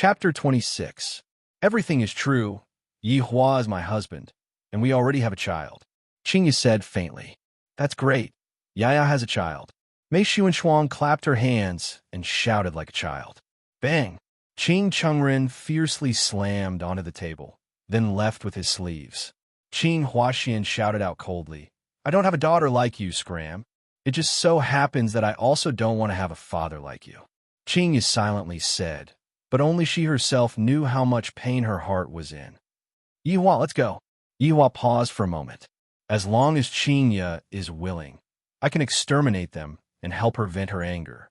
Chapter 26. Everything is true. Yi Hua is my husband, and we already have a child. Qingya said faintly. That's great. Yaya has a child. Mei Xuanshuang clapped her hands and shouted like a child. Bang! Qing Chengren fiercely slammed onto the table, then left with his sleeves. Qing Huaxian shouted out coldly, I don't have a daughter like you, Scram. It just so happens that I also don't want to have a father like you. Qing silently said, but only she herself knew how much pain her heart was in. Yihua, let's go. Yihua paused for a moment. As long as Qingya is willing, I can exterminate them and help her vent her anger.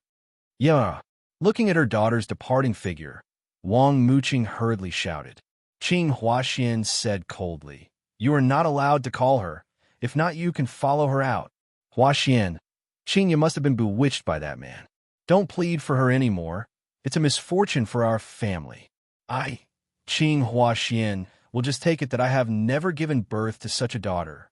Yeah. Looking at her daughter's departing figure, Wang Muqing hurriedly shouted. Qing Huaxian said coldly, You are not allowed to call her. If not, you can follow her out. Huaxian, Qingya must have been bewitched by that man. Don't plead for her anymore. It's a misfortune for our family. I, Qing Huaxian, will just take it that I have never given birth to such a daughter.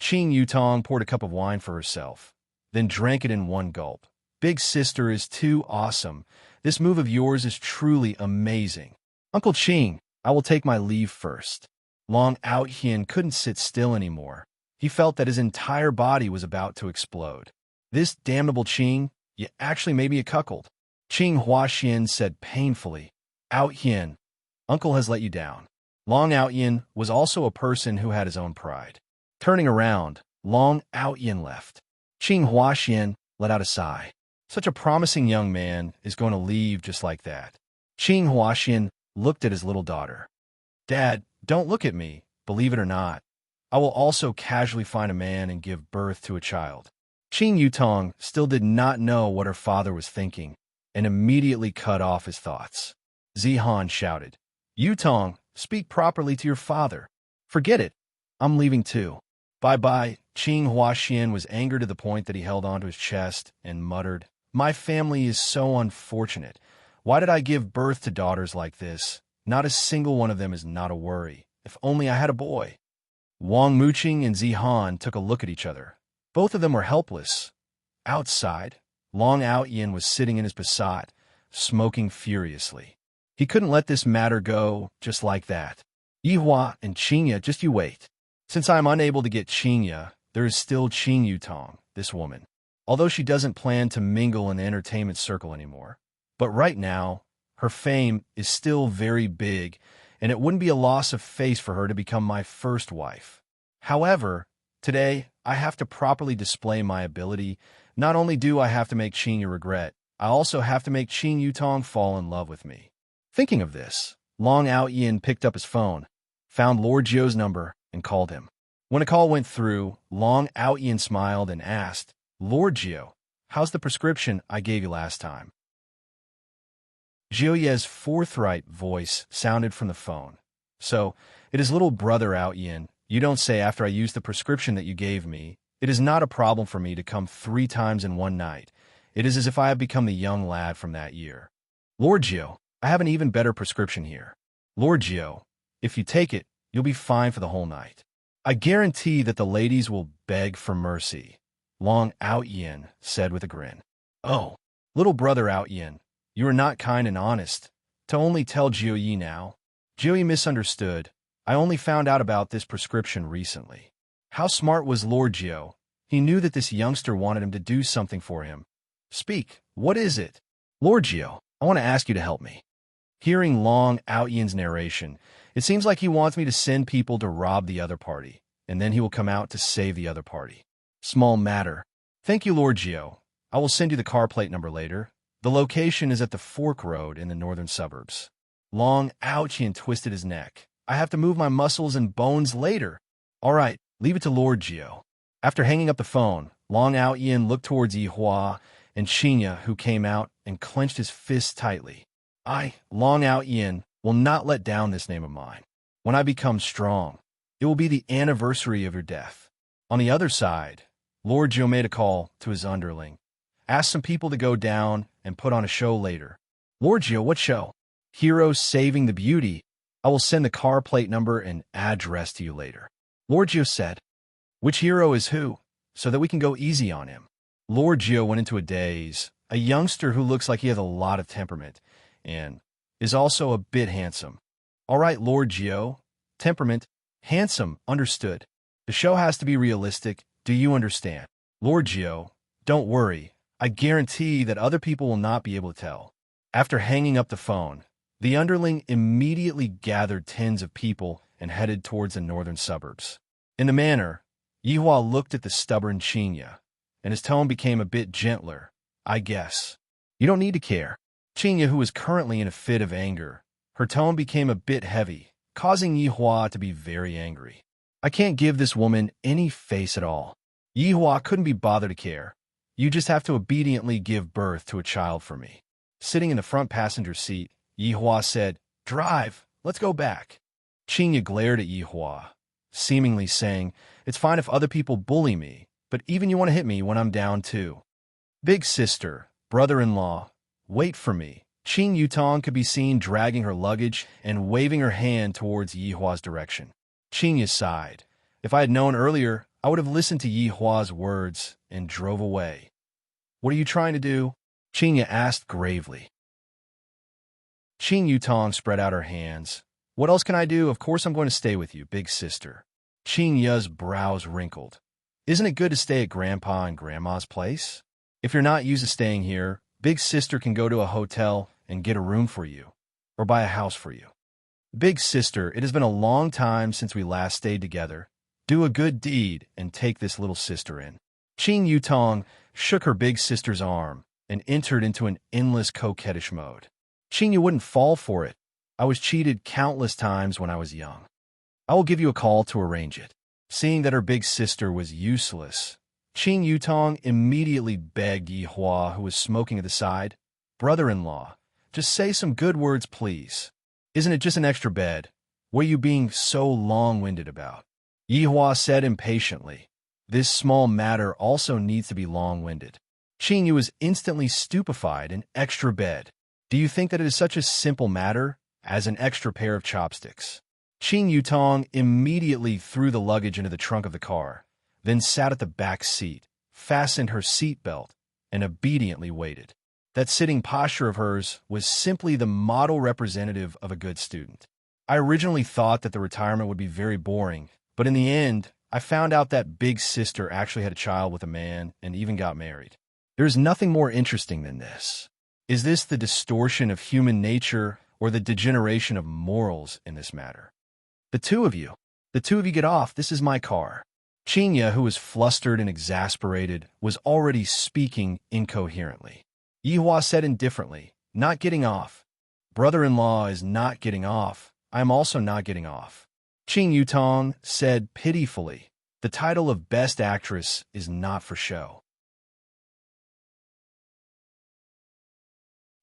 Qing Yutong poured a cup of wine for herself, then drank it in one gulp. Big sister is too awesome. This move of yours is truly amazing. Uncle Qing, I will take my leave first. Long Outhian couldn't sit still anymore. He felt that his entire body was about to explode. This damnable Qing, you actually made me a cuckold. Qing Huaxian said painfully, Outhian, Uncle has let you down. Long Outhian was also a person who had his own pride. Turning around, Long Outhian left. Qing Huaxian let out a sigh. Such a promising young man is going to leave just like that. Qing Huaxian looked at his little daughter. Dad, don't look at me, believe it or not. I will also casually find a man and give birth to a child. Qing Yutong still did not know what her father was thinking and immediately cut off his thoughts. Zihan shouted, Yutong, speak properly to your father. Forget it. I'm leaving too. Bye-bye. Qing Huaxian was angered to the point that he held onto his chest and muttered, My family is so unfortunate. Why did I give birth to daughters like this? Not a single one of them is not a worry. If only I had a boy. Wang Muqing and Zihan took a look at each other. Both of them were helpless. Outside, Long Outyan was sitting in his Passat, smoking furiously. He couldn't let this matter go just like that. Yihua and Qingya, just you wait. Since I am unable to get Qingya, there is still Qing Yutong, this woman. Although she doesn't plan to mingle in the entertainment circle anymore. But right now, her fame is still very big, and it wouldn't be a loss of face for her to become my first wife. However, today, I have to properly display my ability. Not only do I have to make Qingya regret, I also have to make Qing Yutong fall in love with me. Thinking of this, Long Outyan picked up his phone, found Lord Zhou's number, and called him. When a call went through, Long Outyan smiled and asked, Lord Zhou, how's the prescription I gave you last time? Zhouye's forthright voice sounded from the phone. So, it is little brother Outyan. You don't say after I used the prescription that you gave me. It is not a problem for me to come 3 times in one night. It is as if I have become the young lad from that year. Lord Zhou, I have an even better prescription here. Lord Zhou, if you take it, you'll be fine for the whole night. I guarantee that the ladies will beg for mercy, Long Outyan said with a grin. Oh, little brother Outyan, you are not kind and honest. To only tell Zhouyi now. Zhouyi misunderstood. I only found out about this prescription recently. How smart was Lord Zhou? He knew that this youngster wanted him to do something for him. Speak, what is it? Lord Zhou, I want to ask you to help me. Hearing Long Outyan's narration, it seems like he wants me to send people to rob the other party, and then he will come out to save the other party. Small matter. Thank you, Lord Zhou. I will send you the car plate number later. The location is at the Fork Road in the northern suburbs. Long Outyan twisted his neck. I have to move my muscles and bones later. All right, leave it to Lord Zhou. After hanging up the phone, Long Outyan looked towards Yihua and Qingya, who came out and clenched his fists tightly. I, Long Outyan, will not let down this name of mine. When I become strong, it will be the anniversary of your death. On the other side, Lord Zhou made a call to his underling. Asked some people to go down and put on a show later. Lord Zhou, what show? Heroes Saving the Beauty. I will send the car plate number and address to you later. Lord Zhou said, Which hero is who? So that we can go easy on him. Lord Zhou went into a daze, a youngster who looks like he has a lot of temperament, and is also a bit handsome. All right, Lord Gio. Temperament. Handsome, understood. The show has to be realistic. Do you understand? Lord Gio, don't worry. I guarantee that other people will not be able to tell. After hanging up the phone, the underling immediately gathered tens of people and headed towards the northern suburbs. In the manor, Yihua looked at the stubborn Qinya, and his tone became a bit gentler. I guess. You don't need to care. Qinya, who was currently in a fit of anger, her tone became a bit heavy, causing Yihua to be very angry. I can't give this woman any face at all. Yihua couldn't be bothered to care. You just have to obediently give birth to a child for me. Sitting in the front passenger seat, Yihua said, Drive, let's go back. Qinya glared at Yihua, seemingly saying, It's fine if other people bully me, but even you want to hit me when I'm down too. Big sister, brother-in-law, wait for me. Qing Yutong could be seen dragging her luggage and waving her hand towards Yihua's direction. Qinya sighed. If I had known earlier, I would have listened to Yihua's words and drove away. What are you trying to do? Qinya asked gravely. Qing Yutong spread out her hands. What else can I do? Of course I'm going to stay with you, big sister. Qing Ya's brows wrinkled. Isn't it good to stay at Grandpa and Grandma's place? If you're not used to staying here, big sister can go to a hotel and get a room for you, or buy a house for you. Big sister, it has been a long time since we last stayed together. Do a good deed and take this little sister in. Qing Yutong shook her big sister's arm and entered into an endless coquettish mode. Qing Yu wouldn't fall for it. I was cheated countless times when I was young. I will give you a call to arrange it. Seeing that her big sister was useless, Qing Yutong immediately begged Yihua, who was smoking at the side, Brother-in-law, just say some good words, please. Isn't it just an extra bed? What are you being so long-winded about? Yihua said impatiently. This small matter also needs to be long-winded. Qing Yu was instantly stupefied. An extra bed. Do you think that it is such a simple matter as an extra pair of chopsticks? Qing Yutong immediately threw the luggage into the trunk of the car, then sat at the back seat, fastened her seat belt, and obediently waited. That sitting posture of hers was simply the model representative of a good student. I originally thought that the retirement would be very boring, but in the end, I found out that big sister actually had a child with a man and even got married. There is nothing more interesting than this. Is this the distortion of human nature or the degeneration of morals in this matter? The two of you get off. This is my car. Qinya, who was flustered and exasperated, was already speaking incoherently. Yihua said indifferently, not getting off. Brother-in-law is not getting off. I am also not getting off. Qing Yutong said pitifully, the title of Best Actress is not for show.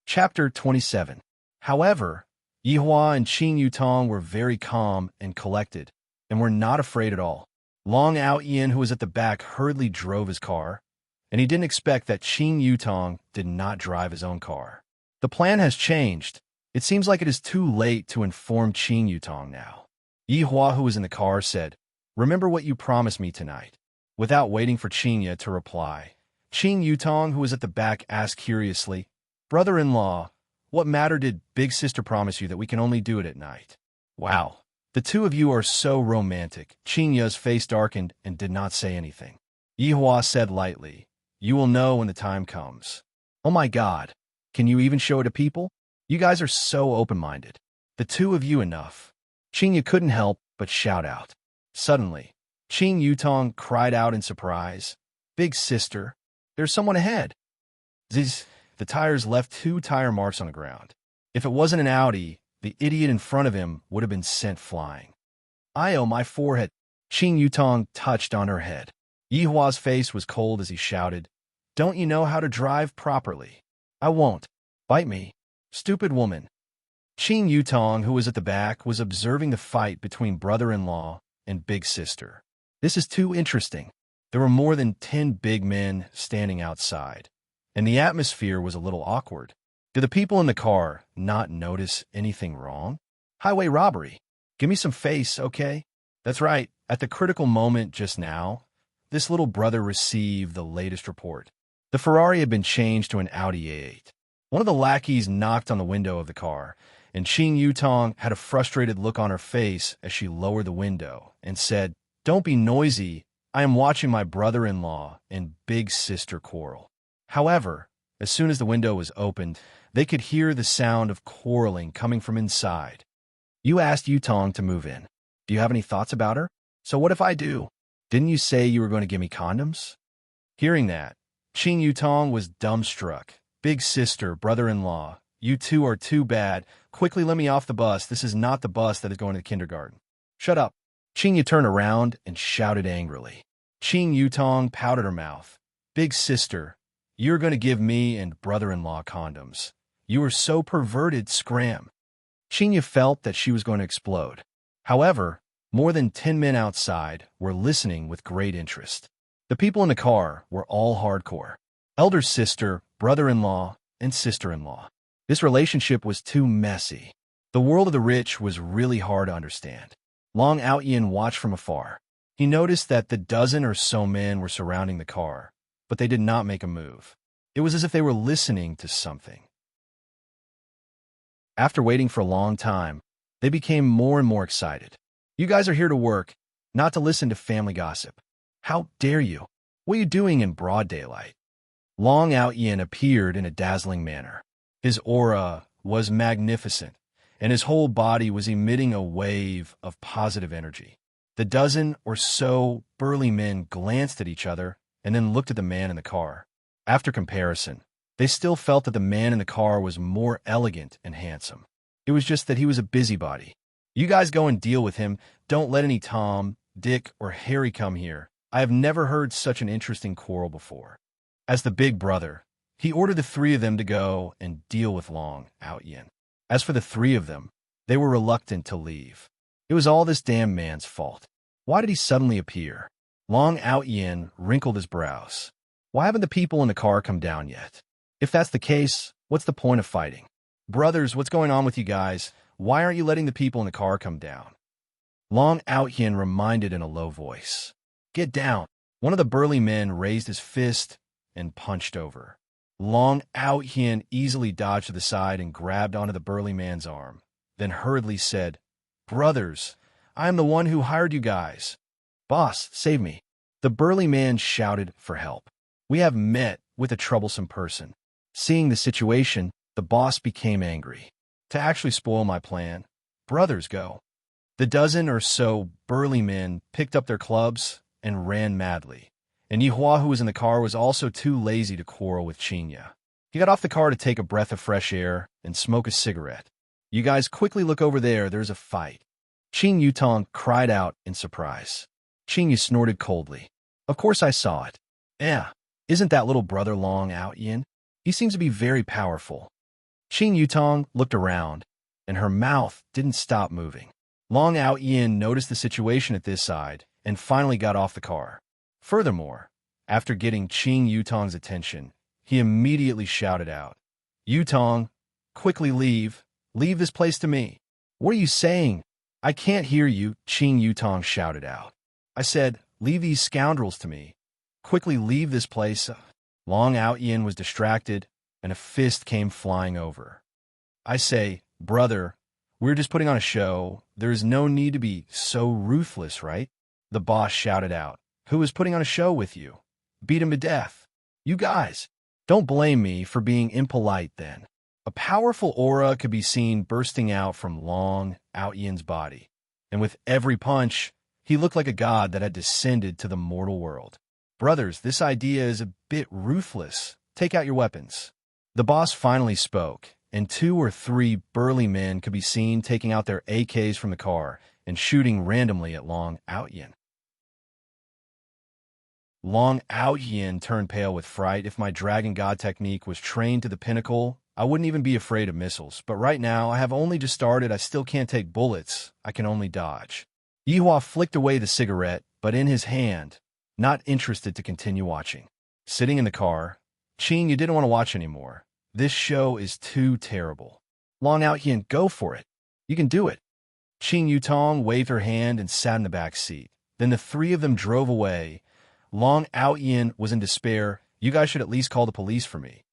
Chapter 27. However, Yihua and Qing Yutong were very calm and collected, and were not afraid at all. Long Ao Yin, who was at the back, hurriedly drove his car, and he didn't expect that Qing Yutong did not drive his own car. The plan has changed. It seems like it is too late to inform Qing Yutong now. Yihua, who was in the car, said, Remember what you promised me tonight. Without waiting for Qingya to reply, Qing Yutong, who was at the back, asked curiously, Brother-in-law, what matter did big sister promise you that we can only do it at night? Wow, the two of you are so romantic. Qingya's face darkened and did not say anything. Yihua said lightly, You will know when the time comes. Oh my God, can you even show it to people? You guys are so open-minded. The two of you enough. Qingya couldn't help but shout out. Suddenly, Qing Yutong cried out in surprise, Big sister, there's someone ahead. Zzz, the tires left 2 tire marks on the ground. If it wasn't an Audi, the idiot in front of him would have been sent flying. My forehead. Qing Yutong touched on her head. Yihua's face was cold as he shouted, Don't you know how to drive properly? I won't. Bite me. Stupid woman. Qing Yutong, who was at the back, was observing the fight between brother-in-law and big sister. This is too interesting. There were more than 10 big men standing outside, and the atmosphere was a little awkward. Did the people in the car not notice anything wrong? Highway robbery. Give me some face, okay? That's right. At the critical moment just now, this little brother received the latest report. The Ferrari had been changed to an Audi A8. One of the lackeys knocked on the window of the car, and Qing Yutong had a frustrated look on her face as she lowered the window and said, "Don't be noisy. I am watching my brother-in-law and big sister quarrel." However, as soon as the window was opened, they could hear the sound of quarreling coming from inside. "You asked Yutong to move in. Do you have any thoughts about her? So what if I do? Didn't you say you were going to give me condoms?" Hearing that, Qing Yutong was dumbstruck. "Big sister, brother-in-law, you two are too bad. Quickly let me off the bus. This is not the bus that is going to kindergarten." "Shut up." Qing Yu turned around and shouted angrily. Qing Yutong pouted her mouth. "Big sister, you're going to give me and brother-in-law condoms. You are so perverted, scram." Qing Yu felt that she was going to explode. However, more than 10 men outside were listening with great interest. The people in the car were all hardcore. Elder sister, brother-in-law, and sister-in-law. This relationship was too messy. The world of the rich was really hard to understand. Long Outyin watched from afar. He noticed that the dozen or so men were surrounding the car, but they did not make a move. It was as if they were listening to something. After waiting for a long time, they became more and more excited. "You guys are here to work, not to listen to family gossip. How dare you? What are you doing in broad daylight?" Long Outyin appeared in a dazzling manner. His aura was magnificent, and his whole body was emitting a wave of positive energy. The dozen or so burly men glanced at each other and then looked at the man in the car. After comparison, they still felt that the man in the car was more elegant and handsome. It was just that he was a busybody. "You guys go and deal with him. Don't let any Tom, Dick, or Harry come here. I have never heard such an interesting quarrel before." As the big brother, he ordered the three of them to go and deal with Long Outyin. As for the three of them, they were reluctant to leave. It was all this damn man's fault. Why did he suddenly appear? Long Outyin wrinkled his brows. Why haven't the people in the car come down yet? If that's the case, what's the point of fighting? "Brothers, what's going on with you guys? Why aren't you letting the people in the car come down?" Long Outyin reminded in a low voice. "Get down." One of the burly men raised his fist and punched over. Long Outyin easily dodged to the side and grabbed onto the burly man's arm, then hurriedly said, "Brothers, I am the one who hired you guys. Boss, save me." The burly man shouted for help. "We have met with a troublesome person." Seeing the situation, the boss became angry. "To actually spoil my plan, brothers, go." The dozen or so burly men picked up their clubs and ran madly. And Yihua, who was in the car, was also too lazy to quarrel with Qinya. He got off the car to take a breath of fresh air and smoke a cigarette. "You guys quickly look over there, there's a fight." Qing Yutong cried out in surprise. Qing Yu snorted coldly. "Of course I saw it. Isn't that little brother Long Outyin? He seems to be very powerful." Qing Yutong looked around, and her mouth didn't stop moving. Long Outyin noticed the situation at this side and finally got off the car. Furthermore, after getting Qing Yutong's attention, he immediately shouted out, "Yutong, quickly leave. Leave this place to me." "What are you saying? I can't hear you," Qing Yutong shouted out. "I said, leave these scoundrels to me. Quickly leave this place." Long Outyin was distracted, and a fist came flying over. "I say, brother, we're just putting on a show. There is no need to be so ruthless, right?" The boss shouted out. "Who is putting on a show with you? Beat him to death. You guys, don't blame me for being impolite then." A powerful aura could be seen bursting out from Long Outyin's body, and with every punch, he looked like a god that had descended to the mortal world. "Brothers, this idea is a bit ruthless. Take out your weapons." The boss finally spoke, and 2 or 3 burly men could be seen taking out their AKs from the car and shooting randomly at Long Outyin. Long Outyin turned pale with fright. "If my Dragon God technique was trained to the pinnacle, I wouldn't even be afraid of missiles. But right now, I have only just started. I still can't take bullets. I can only dodge." Yihua flicked away the cigarette, but in his hand, not interested to continue watching. Sitting in the car, Qing, you didn't want to watch anymore. This show is too terrible. "Long Outyin, go for it. You can do it." Qing Yutong waved her hand and sat in the back seat. Then the 3 of them drove away. Long Outyin was in despair. "You guys should at least call the police for me."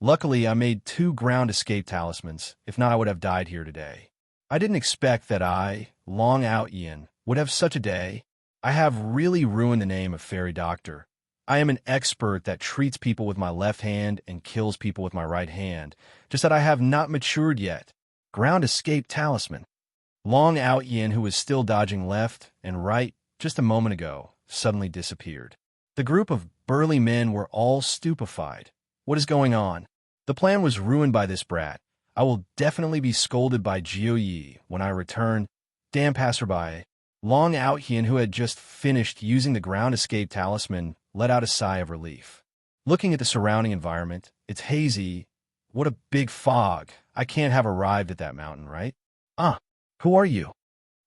Luckily, I made 2 ground escape talismans. If not, I would have died here today. I didn't expect that I, Long Out Yin, would have such a day. I have really ruined the name of Fairy Doctor. I am an expert that treats people with my left hand and kills people with my right hand, just that I have not matured yet. Ground escape talisman. Long Out Yin, who was still dodging left and right just a moment ago, suddenly disappeared. The group of burly men were all stupefied. What is going on? The plan was ruined by this brat. I will definitely be scolded by Jiu Yi when I return. Damn passerby. Long Out Yin, who had just finished using the ground escape talisman, let out a sigh of relief. Looking at the surrounding environment, it's hazy. What a big fog. I can't have arrived at that mountain, right? Who are you?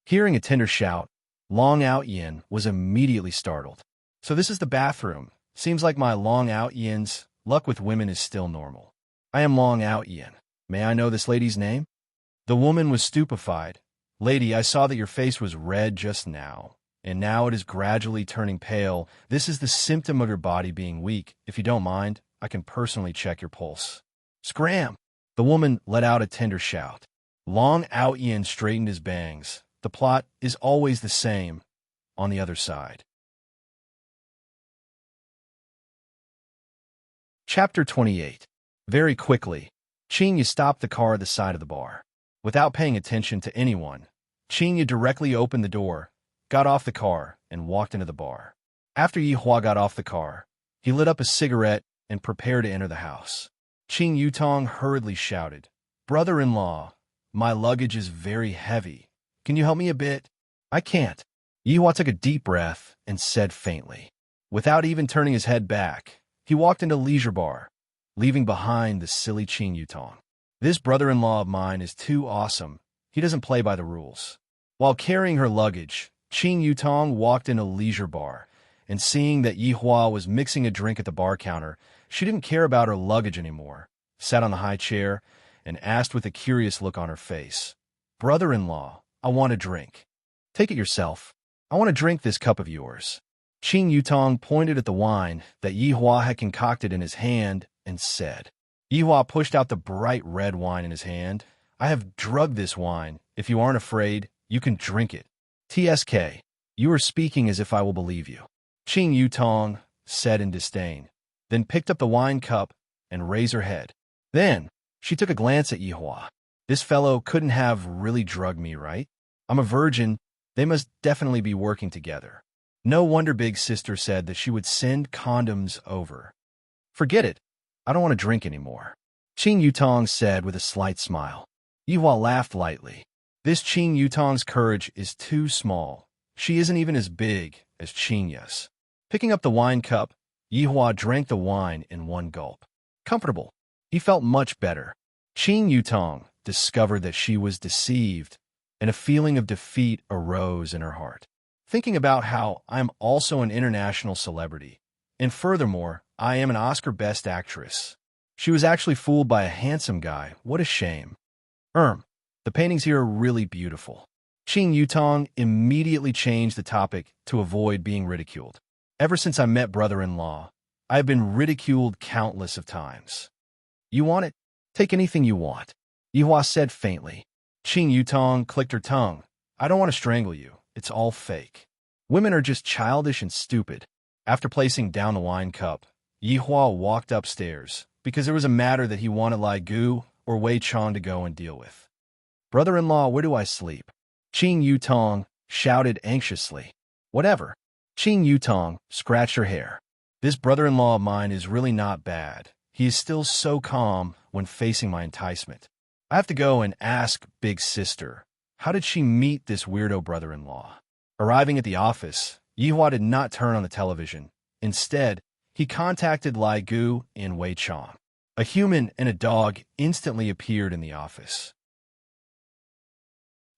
Hearing a tender shout, Long Out Yin was immediately startled. So this is the bathroom. Seems like my Long Out Yin's luck with women is still normal. I am Long Out Yin. May I know this lady's name? The woman was stupefied. Lady, I saw that your face was red just now, and now it is gradually turning pale. This is the symptom of your body being weak. If you don't mind, I can personally check your pulse. Scram! The woman let out a tender shout. Long Out Yin straightened his bangs. The plot is always the same on the other side. Chapter 28. Very quickly, Chinya stopped the car at the side of the bar. Without paying attention to anyone, Chinya directly opened the door, got off the car, and walked into the bar. After Yihua got off the car, he lit up a cigarette and prepared to enter the house. Qing Yutong hurriedly shouted, "Brother-in-law, my luggage is very heavy. Can you help me a bit?" "I can't." Yihua took a deep breath and said faintly. Without even turning his head back, he walked into leisure bar, leaving behind the silly Qing Yutong. This brother-in-law of mine is too awesome. He doesn't play by the rules. While carrying her luggage, Qing Yutong walked into leisure bar, and seeing that Yihua was mixing a drink at the bar counter, she didn't care about her luggage anymore, sat on the high chair, and asked with a curious look on her face, "Brother-in-law, I want a drink." "Take it yourself. I want to drink this cup of yours." Qing Yutong pointed at the wine that Yihua had concocted in his hand and said. Yihua pushed out the bright red wine in his hand. "I have drugged this wine. If you aren't afraid, you can drink it." "TSK, you are speaking as if I will believe you," Qing Yutong said in disdain, then picked up the wine cup and raised her head. Then she took a glance at Yihua. "This fellow couldn't have really drugged me, right? I'm a virgin. They must definitely be working together. No wonder Big Sister said that she would send condoms over. Forget it. I don't want to drink anymore," Qing Yutong said with a slight smile. Yihua laughed lightly. This Qing Yutong's courage is too small. She isn't even as big as Qingya's. Picking up the wine cup, Yihua drank the wine in one gulp. Comfortable. He felt much better. Qing Yutong discovered that she was deceived, and a feeling of defeat arose in her heart. Thinking about how I'm also an international celebrity, and furthermore, I am an Oscar Best Actress. She was actually fooled by a handsome guy. What a shame. The paintings here are really beautiful. Qing Yutong immediately changed the topic to avoid being ridiculed. Ever since I met brother-in-law, I have been ridiculed countless of times. "You want it? Take anything you want," Yihua said faintly. Qing Yutong clicked her tongue. "I don't want to strangle you. It's all fake. Women are just childish and stupid." After placing down the wine cup, Yihua walked upstairs because there was a matter that he wanted Lai Gu or Wei Chong to go and deal with. "Brother-in-law, where do I sleep?" Qing Yutong shouted anxiously. "Whatever." Qing Yutong scratched her hair. "This brother-in-law of mine is really not bad. He is still so calm when facing my enticement. I have to go and ask Big Sister, how did she meet this weirdo brother-in-law?" Arriving at the office, Yihua did not turn on the television. Instead, he contacted Lai Gu and Wei Chong. A human and a dog instantly appeared in the office.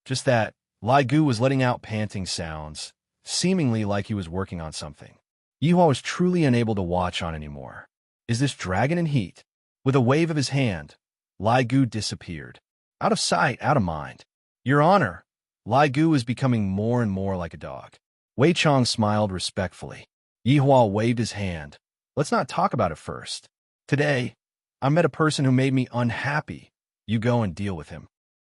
Just that, Lai Gu was letting out panting sounds, seemingly like he was working on something. Yihua was truly unable to watch on anymore. Is this dragon in heat? With a wave of his hand, Lai Gu disappeared. Out of sight, out of mind. "Your Honor," Lai Gu is becoming more and more like a dog. Wei Chong smiled respectfully. Yihua waved his hand. "Let's not talk about it first. Today, I met a person who made me unhappy. You go and deal with him."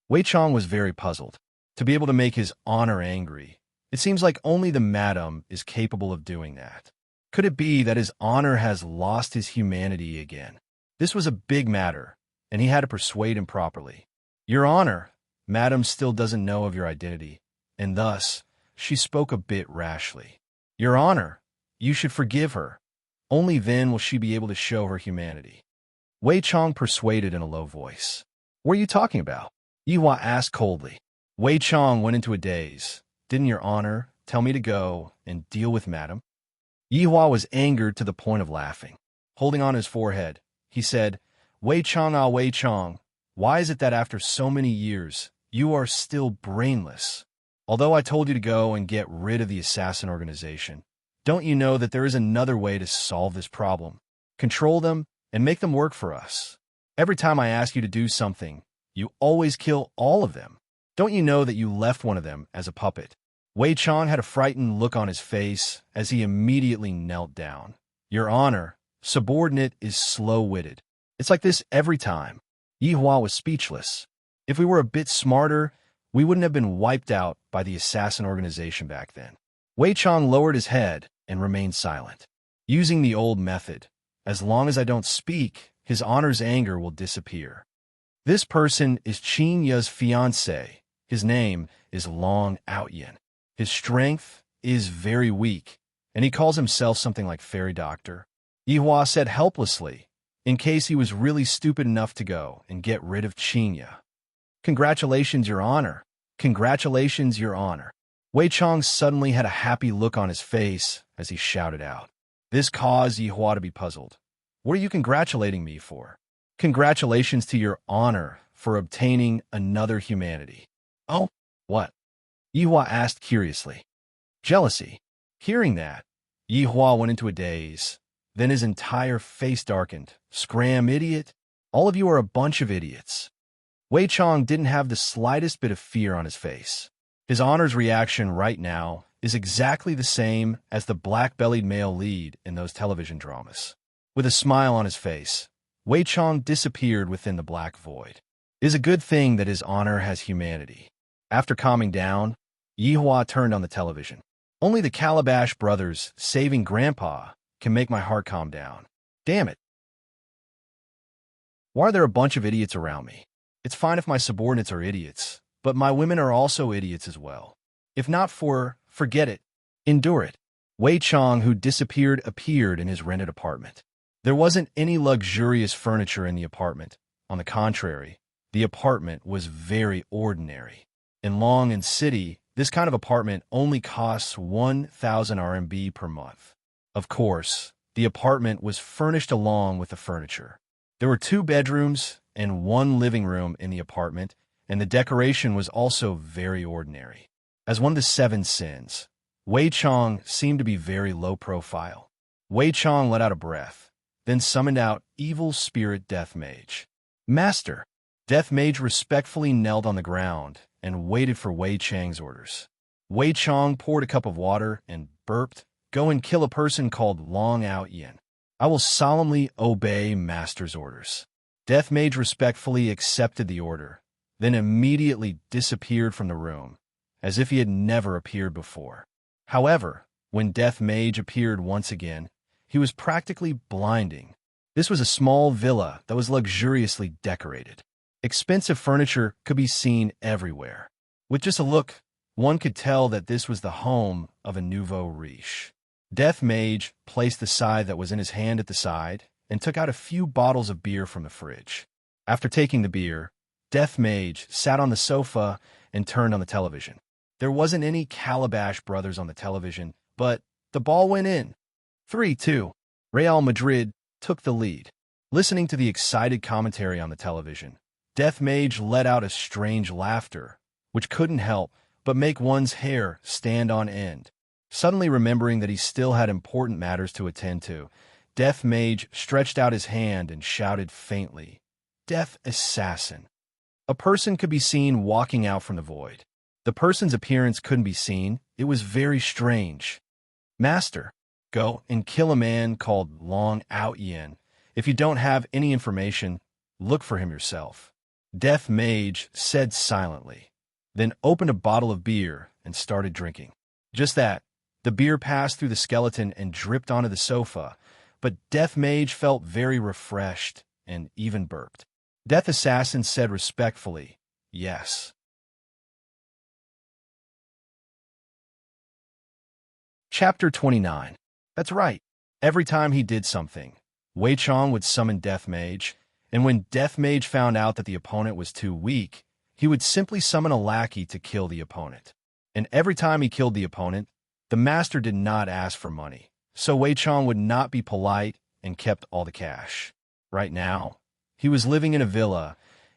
Wei Chang was very puzzled. To be able to make his honor angry, it seems like only the madam is capable of doing that. Could it be that his honor has lost his humanity again? This was a big matter, and he had to persuade him properly. "Your honor, madam still doesn't know of your identity, and thus she spoke a bit rashly. Your honor, you should forgive her. Only then will she be able to show her humanity." Wei Chang persuaded in a low voice. "What are you talking about?" Yihua asked coldly. Wei Chang went into a daze. "Didn't your honor tell me to go and deal with madam?" Yihua was angered to the point of laughing. Holding on his forehead, he said, "Wei Chang, Wei Chang, why is it that after so many years, you are still brainless? Although I told you to go and get rid of the assassin organization, don't you know that there is another way to solve this problem? Control them and make them work for us. Every time I ask you to do something, you always kill all of them. Don't you know that you left one of them as a puppet?" Wei Chang had a frightened look on his face as he immediately knelt down. "Your honor, subordinate is slow-witted. It's like this every time." Yihua was speechless. If we were a bit smarter, we wouldn't have been wiped out by the assassin organization back then. Wei Chang lowered his head and remained silent. Using the old method, as long as I don't speak, his honor's anger will disappear. This person is Qin Ya's fiancé. His name is Long Outyin. His strength is very weak, and he calls himself something like Fairy Doctor. Yihua said helplessly, in case he was really stupid enough to go and get rid of Qinya. "Congratulations, Your Honor. Congratulations, Your Honor." Wei Chang suddenly had a happy look on his face as he shouted out. This caused Yihua to be puzzled. "What are you congratulating me for?" "Congratulations to Your Honor for obtaining another humanity." "Oh, what?" Yihua asked curiously. "Jealousy." Hearing that, Yihua went into a daze. Then his entire face darkened. "Scram, idiot! All of you are a bunch of idiots." Wei Chang didn't have the slightest bit of fear on his face. His honor's reaction right now is exactly the same as the black-bellied male lead in those television dramas. With a smile on his face, Wei Chang disappeared within the black void. It is a good thing that his honor has humanity. After calming down, Yihua turned on the television. Only the Calabash brothers saving Grandpa can make my heart calm down. Damn it. Why are there a bunch of idiots around me? It's fine if my subordinates are idiots, but my women are also idiots as well. If not forget it. Endure it. Wei Chang, who disappeared, appeared in his rented apartment. There wasn't any luxurious furniture in the apartment. On the contrary, the apartment was very ordinary. In Long and City, this kind of apartment only costs 1,000 RMB per month. Of course, the apartment was furnished along with the furniture. There were 2 bedrooms and 1 living room in the apartment, and the decoration was also very ordinary. As one of the 7 sins, Wei Chang seemed to be very low profile. Wei Chang let out a breath, then summoned out Evil Spirit Death Mage. "Master!" Death Mage respectfully knelt on the ground and waited for Wei Chang's orders. Wei Chang poured a cup of water and burped, "Go and kill a person called Long Outyin. I will solemnly obey Master's orders." Death Mage respectfully accepted the order, then immediately disappeared from the room, as if he had never appeared before. However, when Death Mage appeared once again, he was practically blinding. This was a small villa that was luxuriously decorated. Expensive furniture could be seen everywhere. With just a look, one could tell that this was the home of a nouveau riche. Death Mage placed the scythe that was in his hand at the side and took out a few bottles of beer from the fridge. After taking the beer, Death Mage sat on the sofa and turned on the television. There wasn't any Calabash brothers on the television, but the ball went in. 3-2. Real Madrid took the lead. Listening to the excited commentary on the television, Death Mage let out a strange laughter, which couldn't help but make one's hair stand on end. Suddenly remembering that he still had important matters to attend to, Death Mage stretched out his hand and shouted faintly, "Death Assassin." A person could be seen walking out from the void. The person's appearance couldn't be seen. It was very strange. "Master, go and kill a man called Long Outyin. If you don't have any information, look for him yourself. Death Mage said silently, then opened a bottle of beer and started drinking. Just that, the beer passed through the skeleton and dripped onto the sofa, but Death Mage felt very refreshed and even burped. Death Assassin said respectfully, "Yes." Chapter 29. That's right. Every time he did something, Wei Chong would summon Death Mage, and when Death Mage found out that the opponent was too weak, he would simply summon a lackey to kill the opponent. And every time he killed the opponent, the master did not ask for money, so Wei Chong would not be polite and kept all the cash. Right now, he was living in a villa,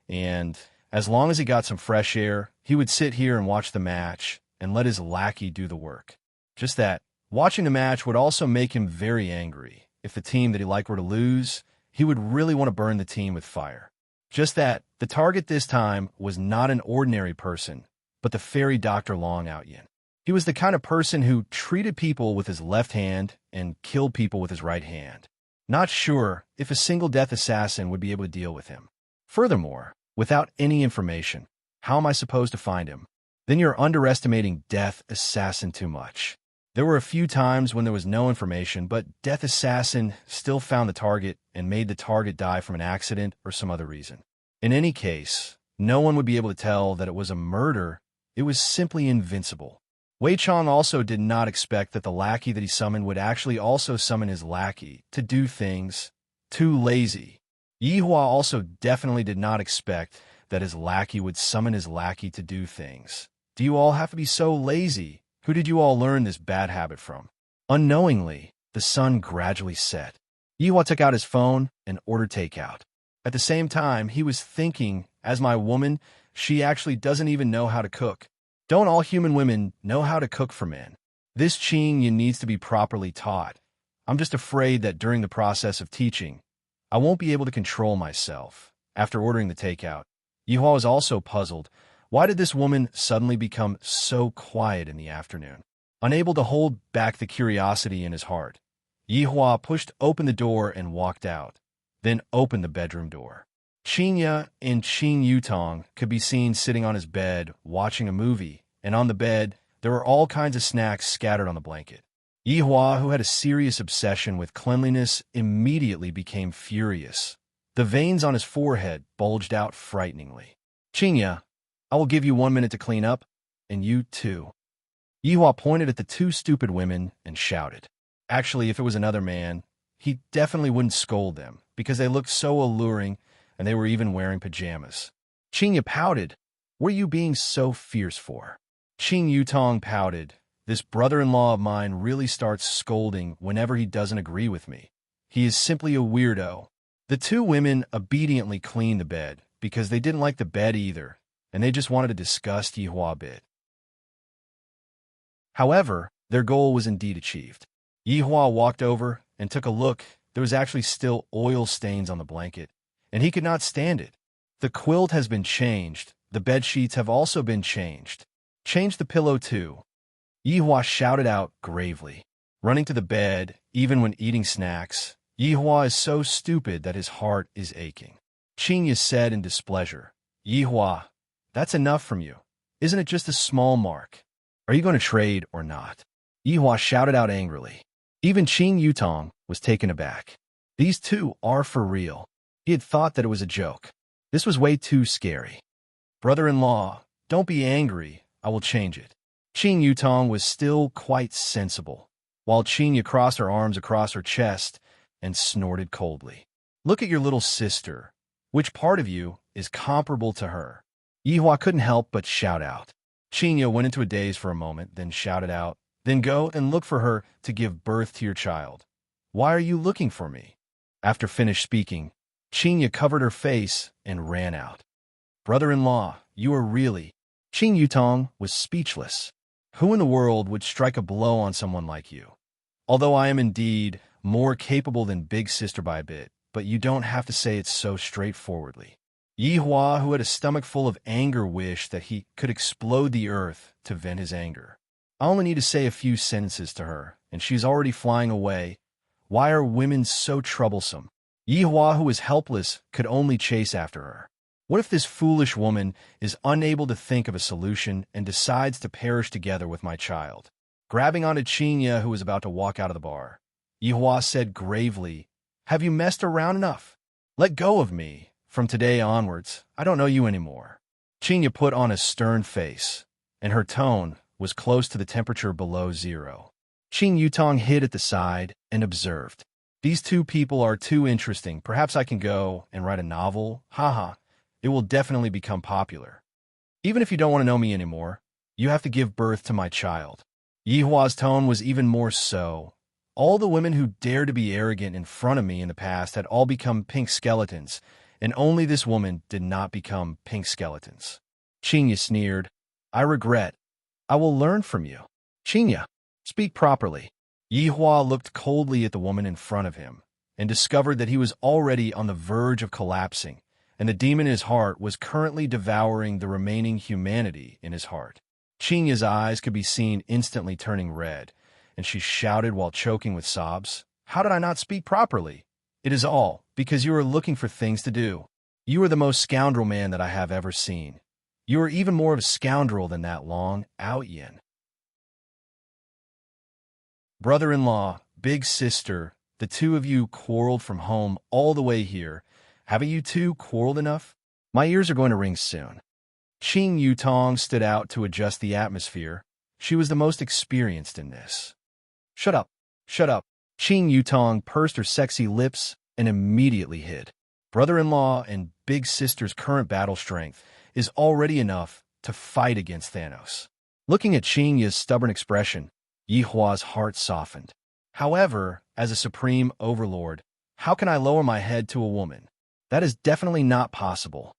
and as long as he got some fresh air, he would sit here and watch the match and let his lackey do the work. Just that, watching the match would also make him very angry. If the team that he liked were to lose, he would really want to burn the team with fire. Just that, the target this time was not an ordinary person, but the fairy Dr. Long Outyin. He was the kind of person who treated people with his left hand and killed people with his right hand. Not sure if a single death assassin would be able to deal with him. Furthermore, without any information, how am I supposed to find him? Then you're underestimating Death Assassin too much. There were a few times when there was no information, but Death Assassin still found the target and made the target die from an accident or some other reason. In any case, no one would be able to tell that it was a murder. It was simply invincible. Wei Chong also did not expect that the lackey that he summoned would actually also summon his lackey to do things. Too lazy. Yi Hua also definitely did not expect that his lackey would summon his lackey to do things. Do you all have to be so lazy? Who did you all learn this bad habit from? Unknowingly, the sun gradually set. Yi Hua took out his phone and ordered takeout. At the same time, he was thinking, as my woman, she actually doesn't even know how to cook. Don't all human women know how to cook for men? This Qing Yin needs to be properly taught. I'm just afraid that during the process of teaching, I won't be able to control myself. After ordering the takeout, Yi Hua was also puzzled. Why did this woman suddenly become so quiet in the afternoon? Unable to hold back the curiosity in his heart, Yi Hua pushed open the door and walked out, then opened the bedroom door. Qing Ya and Qing Yutong could be seen sitting on his bed watching a movie, and on the bed, there were all kinds of snacks scattered on the blanket. Yi Hua, who had a serious obsession with cleanliness, immediately became furious. The veins on his forehead bulged out frighteningly. Qing Ya, I will give you 1 minute to clean up, and you too. Yi Hua pointed at the two stupid women and shouted. Actually, if it was another man, he definitely wouldn't scold them, because they looked so alluring, and they were even wearing pajamas. Qing Ya pouted. What are you being so fierce for? Qing Yutong pouted. This brother-in-law of mine really starts scolding whenever he doesn't agree with me. He is simply a weirdo. The two women obediently cleaned the bed, because they didn't like the bed either, and they just wanted to disgust Yi Hua a bit. However, their goal was indeed achieved. Yi Hua walked over and took a look. There was actually still oil stains on the blanket, and he could not stand it. The quilt has been changed. The bed sheets have also been changed. Change the pillow too. Yi Hua shouted out gravely. Running to the bed, even when eating snacks, Yi Hua is so stupid that his heart is aching. Qing Ya said in displeasure, Yi Hua, that's enough from you. Isn't it just a small mark? Are you going to trade or not? Yi Hua shouted out angrily. Even Qing Yutong was taken aback. These two are for real. He had thought that it was a joke. This was way too scary. Brother-in-law, don't be angry. I will change it. Qing Yutong was still quite sensible, while Qing Ya crossed her arms across her chest and snorted coldly. Look at your little sister. Which part of you is comparable to her? Yi Hua couldn't help but shout out. Qing Ya went into a daze for a moment, then shouted out, then go and look for her to give birth to your child. Why are you looking for me? After finished speaking, Qing Ya covered her face and ran out. Brother-in-law, you are really... Qing Yutong was speechless. Who in the world would strike a blow on someone like you? Although I am indeed more capable than Big Sister by a bit, but you don't have to say it so straightforwardly. Yi Hua, who had a stomach full of anger, wished that he could explode the earth to vent his anger. I only need to say a few sentences to her, and she's already flying away. Why are women so troublesome? Yihua, who was helpless, could only chase after her. What if this foolish woman is unable to think of a solution and decides to perish together with my child? Grabbing onto Qinya, who was about to walk out of the bar, Yihua said gravely, "Have you messed around enough? Let go of me. From today onwards, I don't know you anymore." Qinya put on a stern face, and her tone was close to the temperature below zero. Qing Yutong hid at the side and observed. These two people are too interesting. Perhaps I can go and write a novel. Haha, it will definitely become popular. Even if you don't want to know me anymore, you have to give birth to my child. Yihua's tone was even more so. All the women who dared to be arrogant in front of me in the past had all become pink skeletons, and only this woman did not become pink skeletons. Qinya sneered. I regret. I will learn from you. Qinya, speak properly. Yihua looked coldly at the woman in front of him and discovered that he was already on the verge of collapsing, and the demon in his heart was currently devouring the remaining humanity in his heart. Qinya's eyes could be seen instantly turning red, and she shouted while choking with sobs, "How did I not speak properly? It is all because you are looking for things to do. You are the most scoundrel man that I have ever seen. You are even more of a scoundrel than that Long Ao Yin." Brother-in-law, big sister, the two of you quarreled from home all the way here. Haven't you two quarreled enough? My ears are going to ring soon. Qing Yutong stood out to adjust the atmosphere. She was the most experienced in this. Shut up. Shut up. Qing Yutong pursed her sexy lips and immediately hid. Brother-in-law and big sister's current battle strength is already enough to fight against Thanos. Looking at Qingya's stubborn expression, Yihua's heart softened. However, as a supreme overlord, how can I lower my head to a woman? That is definitely not possible.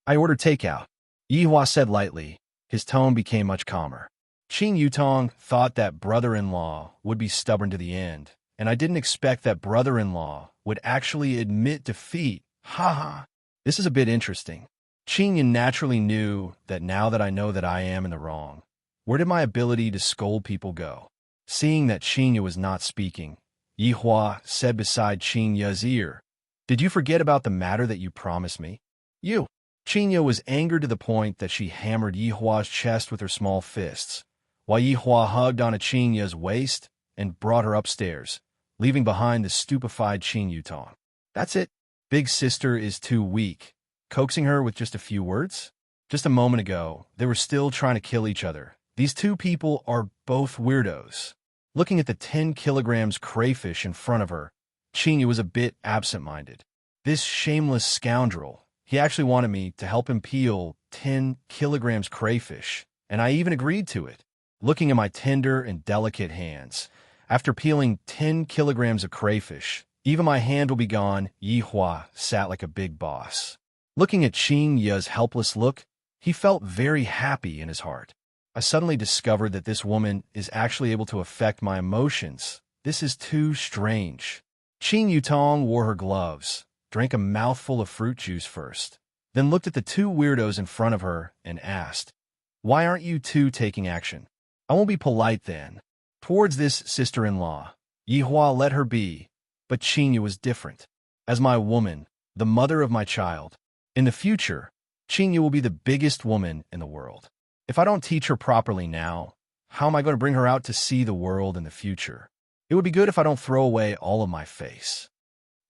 I ordered takeout. Yihua said lightly. His tone became much calmer. Qing Yutong thought that brother-in-law would be stubborn to the end, and I didn't expect that brother-in-law would actually admit defeat. Haha. This is a bit interesting. Qing naturally knew that now that I know that I am in the wrong, where did my ability to scold people go? Seeing that Qingya was not speaking, Yihua said beside Qingya's ear, "Did you forget about the matter that you promised me?" You. Qingya was angered to the point that she hammered Yihua's chest with her small fists, while Yihua hugged onto Qingya's waist and brought her upstairs, leaving behind the stupefied Qing Yutong. That's it. Big sister is too weak. Coaxing her with just a few words? Just a moment ago, they were still trying to kill each other. These two people are both weirdos. Looking at the 10 kilograms crayfish in front of her, Qingya was a bit absent-minded. This shameless scoundrel, he actually wanted me to help him peel 10 kilograms crayfish, and I even agreed to it. Looking at my tender and delicate hands, after peeling 10 kilograms of crayfish, even my hand will be gone. Yihua sat like a big boss. Looking at Qingya's helpless look, he felt very happy in his heart. I suddenly discovered that this woman is actually able to affect my emotions. This is too strange. Qing Yutong wore her gloves, drank a mouthful of fruit juice first, then looked at the two weirdos in front of her and asked, "Why aren't you two taking action?" I won't be polite then. Towards this sister-in-law, Yihua let her be, but Qingya was different. As my woman, the mother of my child, in the future, Qingya will be the biggest woman in the world. If I don't teach her properly now, how am I going to bring her out to see the world in the future? It would be good if I don't throw away all of my face.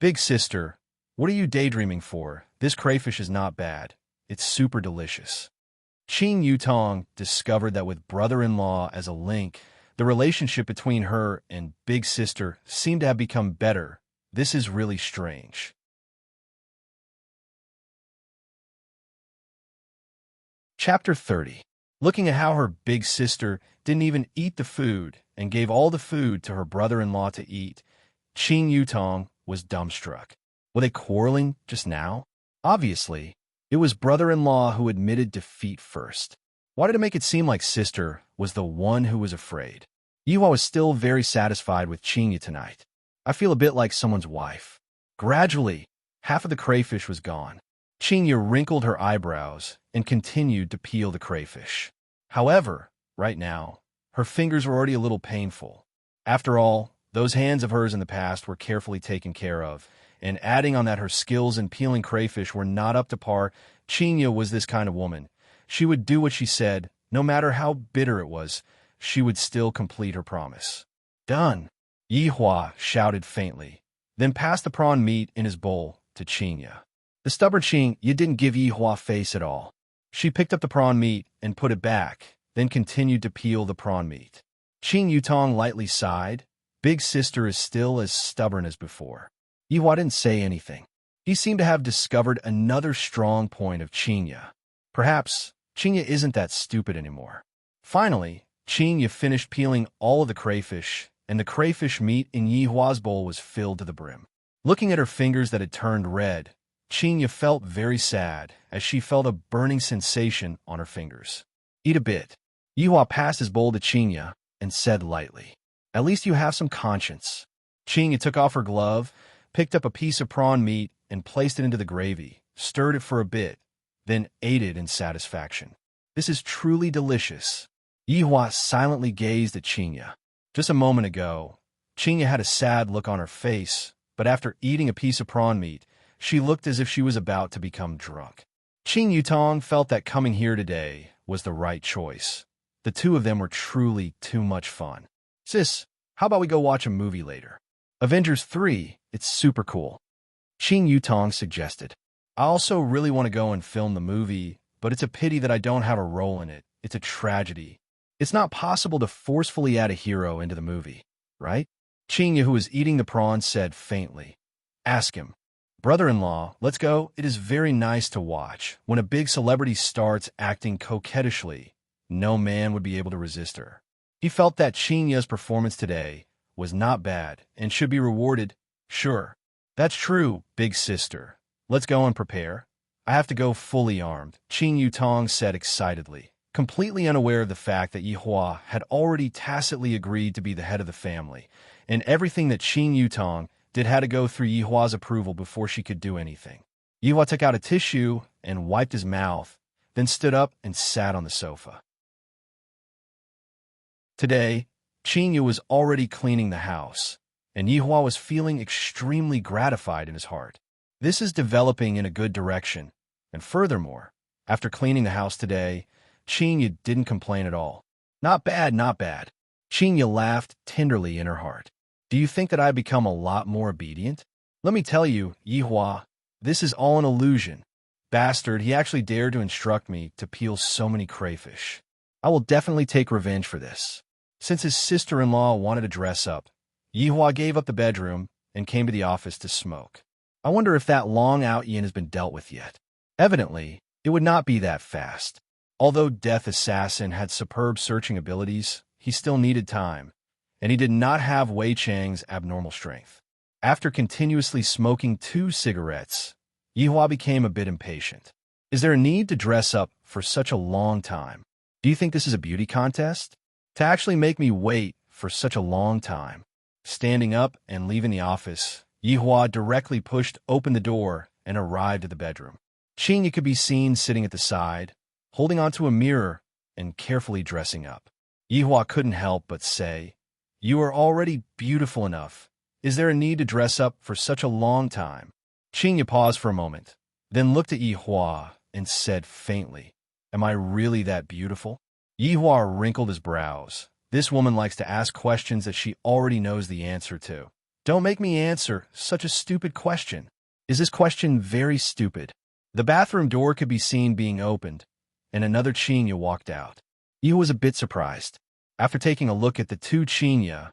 Big sister, what are you daydreaming for? This crayfish is not bad. It's super delicious. Qing Yutong discovered that with brother-in-law as a link, the relationship between her and big sister seemed to have become better. This is really strange. Chapter 30. Looking at how her big sister didn't even eat the food and gave all the food to her brother-in-law to eat, Qing Yutong was dumbstruck. Were they quarreling just now? Obviously, it was brother-in-law who admitted defeat first. Why did it make it seem like sister was the one who was afraid? Yihua was still very satisfied with Qingya tonight. I feel a bit like someone's wife. Gradually, half of the crayfish was gone. Qingya wrinkled her eyebrows and continued to peel the crayfish. However, right now, her fingers were already a little painful. After all, those hands of hers in the past were carefully taken care of, And adding on that her skills in peeling crayfish were not up to par, Chinya was this kind of woman. She would do what she said, no matter how bitter it was. She would still complete her promise. Done, Yihua shouted faintly, then passed the prawn meat in his bowl to Chinya. The stubborn Chinya didn't give Yihua face at all. She picked up the prawn meat and put it back, then continued to peel the prawn meat. Qing Yutong lightly sighed. Big sister is still as stubborn as before. Yihua didn't say anything. He seemed to have discovered another strong point of Chinya. Perhaps Chinya isn't that stupid anymore. Finally, Chinya finished peeling all of the crayfish, and the crayfish meat in Yihua's bowl was filled to the brim. Looking at her fingers that had turned red, Chinya felt very sad as she felt a burning sensation on her fingers. Eat a bit. Yihua passed his bowl to Chinya and said lightly, "At least you have some conscience." Chinya took off her glove, picked up a piece of prawn meat, and placed it into the gravy, stirred it for a bit, then ate it in satisfaction. "This is truly delicious." Yihua silently gazed at Chinya. Just a moment ago, Chinya had a sad look on her face, but after eating a piece of prawn meat, she looked as if she was about to become drunk. Qing Yutong felt that coming here today was the right choice. The two of them were truly too much fun. "Sis, how about we go watch a movie later? Avengers 3, it's super cool," Qing Yutong suggested. "I also really want to go and film the movie, but it's a pity that I don't have a role in it. It's a tragedy. It's not possible to forcefully add a hero into the movie, right?" Chinya, who was eating the prawn, said faintly. "Ask him. Brother-in-law, let's go. It is very nice to watch. When a big celebrity starts acting coquettishly, no man would be able to resist her." He felt that Chinya's performance today was not bad and should be rewarded. "Sure. That's true, big sister. Let's go and prepare. I have to go fully armed," Qing Yutong said excitedly, completely unaware of the fact that Yihua had already tacitly agreed to be the head of the family, and everything that Qing Yutong did had to go through Yihua's approval before she could do anything. Yihua took out a tissue and wiped his mouth, then stood up and sat on the sofa. Today, Chinya was already cleaning the house, and Yihua was feeling extremely gratified in his heart. This is developing in a good direction, and furthermore, after cleaning the house today, Chinya didn't complain at all. "Not bad, not bad." Chinya laughed tenderly in her heart. "Do you think that I've become a lot more obedient? Let me tell you, Yihua, this is all an illusion. Bastard, he actually dared to instruct me to peel so many crayfish. I will definitely take revenge for this." Since his sister-in-law wanted to dress up, Yihua gave up the bedroom and came to the office to smoke. I wonder if that long out-yin has been dealt with yet. Evidently, it would not be that fast. Although Death Assassin had superb searching abilities, he still needed time, and he did not have Wei Chang's abnormal strength. After continuously smoking 2 cigarettes, Yihua became a bit impatient. "Is there a need to dress up for such a long time? Do you think this is a beauty contest? To actually make me wait for such a long time?" Standing up and leaving the office, Yihua directly pushed open the door and arrived at the bedroom. Chinya could be seen sitting at the side, holding onto a mirror and carefully dressing up. Yihua couldn't help but say, "You are already beautiful enough. Is there a need to dress up for such a long time?" Chinya paused for a moment, then looked at Yihua and said faintly, "Am I really that beautiful?" Yihua wrinkled his brows. This woman likes to ask questions that she already knows the answer to. "Don't make me answer such a stupid question." Is this question very stupid? The bathroom door could be seen being opened, and another Chinya walked out. Yihua was a bit surprised. After taking a look at the 2 Chinya,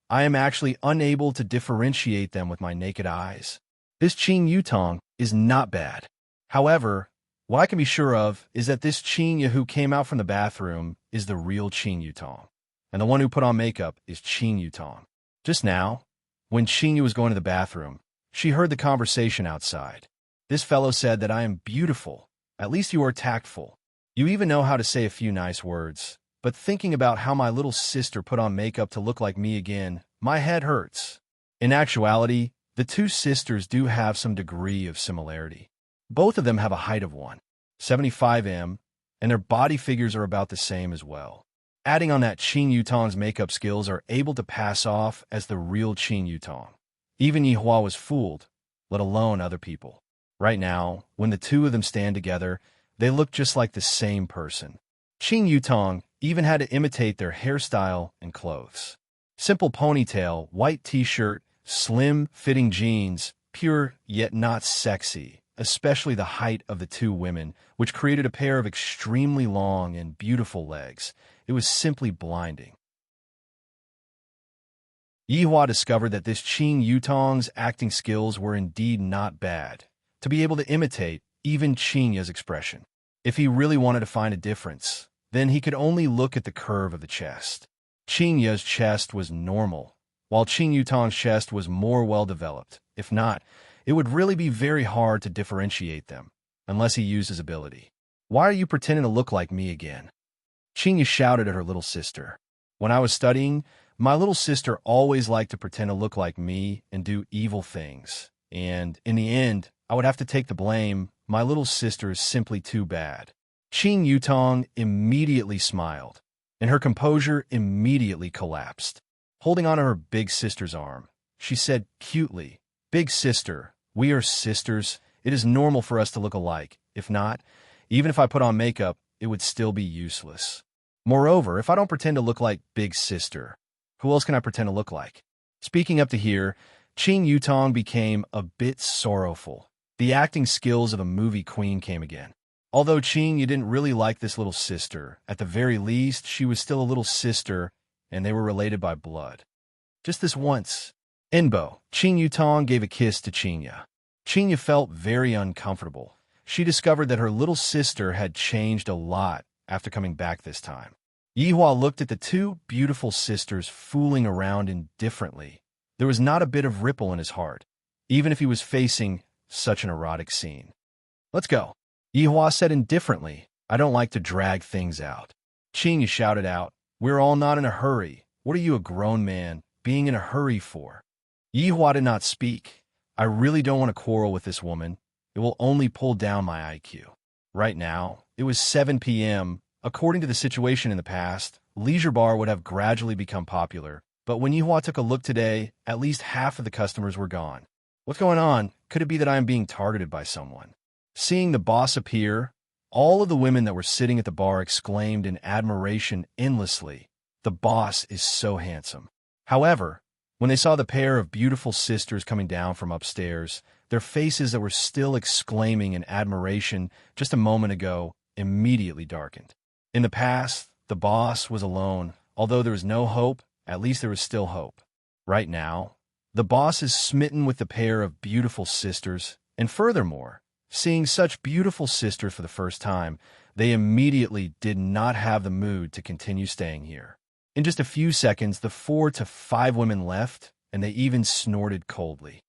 I am actually unable to differentiate them with my naked eyes. This Qing Yutong is not bad. However, what I can be sure of is that this Chinya who came out from the bathroom is the real Qing Yutong, and the one who put on makeup is Qing Yutong. Just now, when Chinya was going to the bathroom, she heard the conversation outside. This fellow said that I am beautiful. At least you are tactful. You even know how to say a few nice words. But thinking about how my little sister put on makeup to look like me again, my head hurts. In actuality, the 2 sisters do have some degree of similarity. Both of them have a height of 1.75 m, and their body figures are about the same as well. Adding on that, Qing Yutong's makeup skills are able to pass off as the real Qing Yutong. Even Yihua was fooled, let alone other people. Right now, when the two of them stand together, they look just like the same person. Qing Yutong even had to imitate their hairstyle and clothes. Simple ponytail, white t-shirt, slim, fitting jeans, pure yet not sexy, especially the height of the two women, which created a pair of extremely long and beautiful legs. It was simply blinding. Yihua discovered that this Qing Yutong's acting skills were indeed not bad, to be able to imitate even Qingya's expression. If he really wanted to find a difference, then he could only look at the curve of the chest. Qingya's chest was normal, while Qing Yutong's chest was more well-developed. If not, it would really be very hard to differentiate them, unless he used his ability. "Why are you pretending to look like me again?" Qingya shouted at her little sister. "When I was studying, my little sister always liked to pretend to look like me and do evil things. And in the end, I would have to take the blame. My little sister is simply too bad." Qing Yutong immediately smiled, and her composure immediately collapsed. Holding onto her big sister's arm, she said cutely, "Big sister, we are sisters. It is normal for us to look alike. If not, even if I put on makeup, it would still be useless. Moreover, if I don't pretend to look like big sister, who else can I pretend to look like?" Speaking up to here, Qing Yutong became a bit sorrowful. The acting skills of a movie queen came again. Although Qing, you didn't really like this little sister, at the very least, she was still a little sister, and they were related by blood. Just this once. Enbo, Qing Yutong gave a kiss to Qingya. Qingya felt very uncomfortable. She discovered that her little sister had changed a lot after coming back this time. Yihua looked at the two beautiful sisters fooling around indifferently. There was not a bit of ripple in his heart, even if he was facing such an erotic scene. "Let's go," Yihua said indifferently. "I don't like to drag things out." Qingya shouted out, "We're all not in a hurry. What are you, a grown man, being in a hurry for?" Yihua did not speak. "I really don't want to quarrel with this woman. It will only pull down my IQ." Right now, it was 7 p.m. According to the situation in the past, leisure bar would have gradually become popular, but when Yihua took a look today, at least half of the customers were gone. "What's going on? Could it be that I am being targeted by someone?" Seeing the boss appear, all of the women that were sitting at the bar exclaimed in admiration endlessly, "The boss is so handsome." However, when they saw the pair of beautiful sisters coming down from upstairs, their faces that were still exclaiming in admiration just a moment ago immediately darkened. In the past, the boss was alone. Although there was no hope, at least there was still hope. Right now, the boss is smitten with the pair of beautiful sisters, and furthermore, seeing such beautiful sisters for the first time, they immediately did not have the mood to continue staying here. In just a few seconds, the 4 to 5 women left, and they even snorted coldly.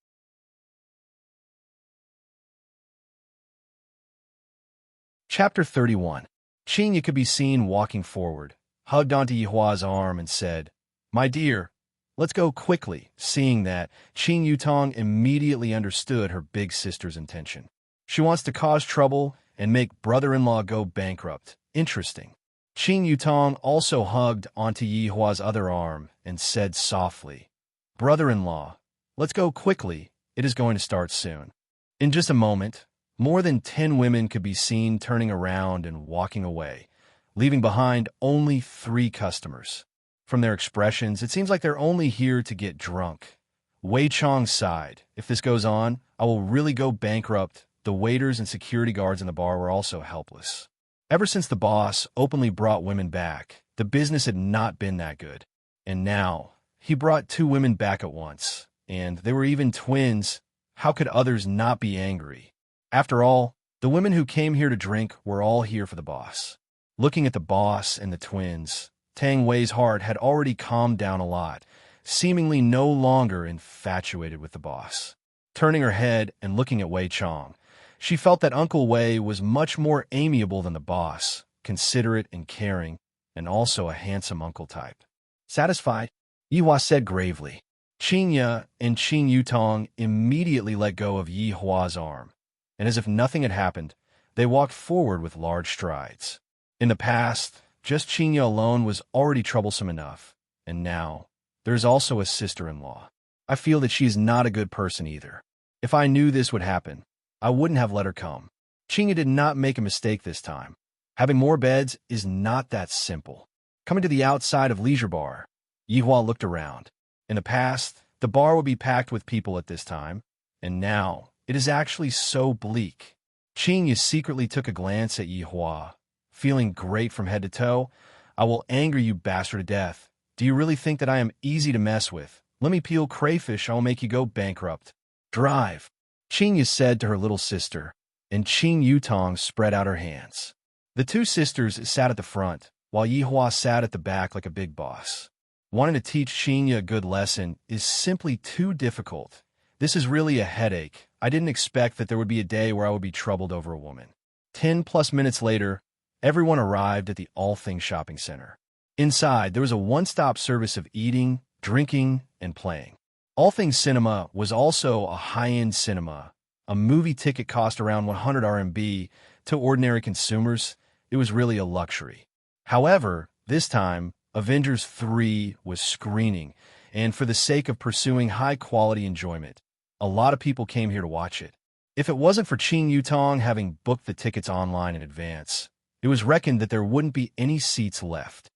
Chapter 31. Qingya could be seen walking forward, hugged onto Yihua's arm, and said, "My dear, let's go quickly." Seeing that, Qing Yutong immediately understood her big sister's intention. She wants to cause trouble and make brother-in-law go bankrupt. Interesting. Qing Yutong also hugged onto Yihua's other arm and said softly, "Brother-in-law, let's go quickly. It is going to start soon." In just a moment, more than 10 women could be seen turning around and walking away, leaving behind only 3 customers. From their expressions, it seems like they're only here to get drunk. Wei Chong sighed. "If this goes on, I will really go bankrupt." The waiters and security guards in the bar were also helpless. Ever since the boss openly brought women back, the business had not been that good. And now, he brought 2 women back at once, and they were even twins. How could others not be angry? After all, the women who came here to drink were all here for the boss. Looking at the boss and the twins, Tang Wei's heart had already calmed down a lot, seemingly no longer infatuated with the boss. Turning her head and looking at Wei Chong, she felt that Uncle Wei was much more amiable than the boss, considerate and caring, and also a handsome uncle type. Satisfied, Yihua said gravely. Qingya and Qing Yutong immediately let go of Yihua's arm, and as if nothing had happened, they walked forward with large strides. In the past, just Qingya alone was already troublesome enough, and now, there is also a sister-in-law. I feel that she is not a good person either. If I knew this would happen, I wouldn't have let her come. Qingya did not make a mistake this time. Having more beds is not that simple. Coming to the outside of Leisure Bar, Yihua looked around. In the past, the bar would be packed with people at this time, and now it is actually so bleak. Qingya secretly took a glance at Yihua, feeling great from head to toe. I will anger you bastard to death. Do you really think that I am easy to mess with? Let me peel crayfish, I will make you go bankrupt. Drive, Qingya said to her little sister, and Qing Yutong spread out her hands. The two sisters sat at the front, while Yihua sat at the back like a big boss. Wanting to teach Qingya a good lesson is simply too difficult. This is really a headache. I didn't expect that there would be a day where I would be troubled over a woman. 10+ minutes later, everyone arrived at the All Things Shopping Center. Inside, there was a one-stop service of eating, drinking, and playing. All Things Cinema was also a high-end cinema. A movie ticket cost around 100 RMB. To ordinary consumers, it was really a luxury. However, this time, Avengers 3 was screening, and for the sake of pursuing high-quality enjoyment, a lot of people came here to watch it. If it wasn't for Qing Yutong having booked the tickets online in advance, it was reckoned that there wouldn't be any seats left.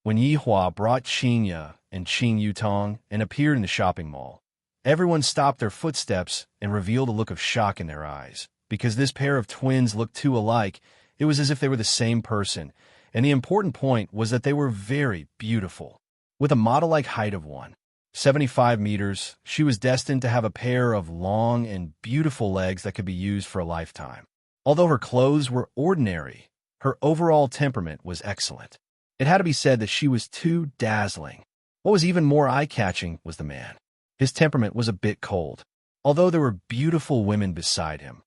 When Yihua brought Qingya and Qing Yutong and appeared in the shopping mall, everyone stopped their footsteps and revealed a look of shock in their eyes. Because this pair of twins looked too alike, it was as if they were the same person, and the important point was that they were very beautiful. With a model-like height of 1.75 meters, she was destined to have a pair of long and beautiful legs that could be used for a lifetime. Although her clothes were ordinary, her overall temperament was excellent. It had to be said that she was too dazzling. What was even more eye-catching was the man. His temperament was a bit cold. Although there were beautiful women beside him,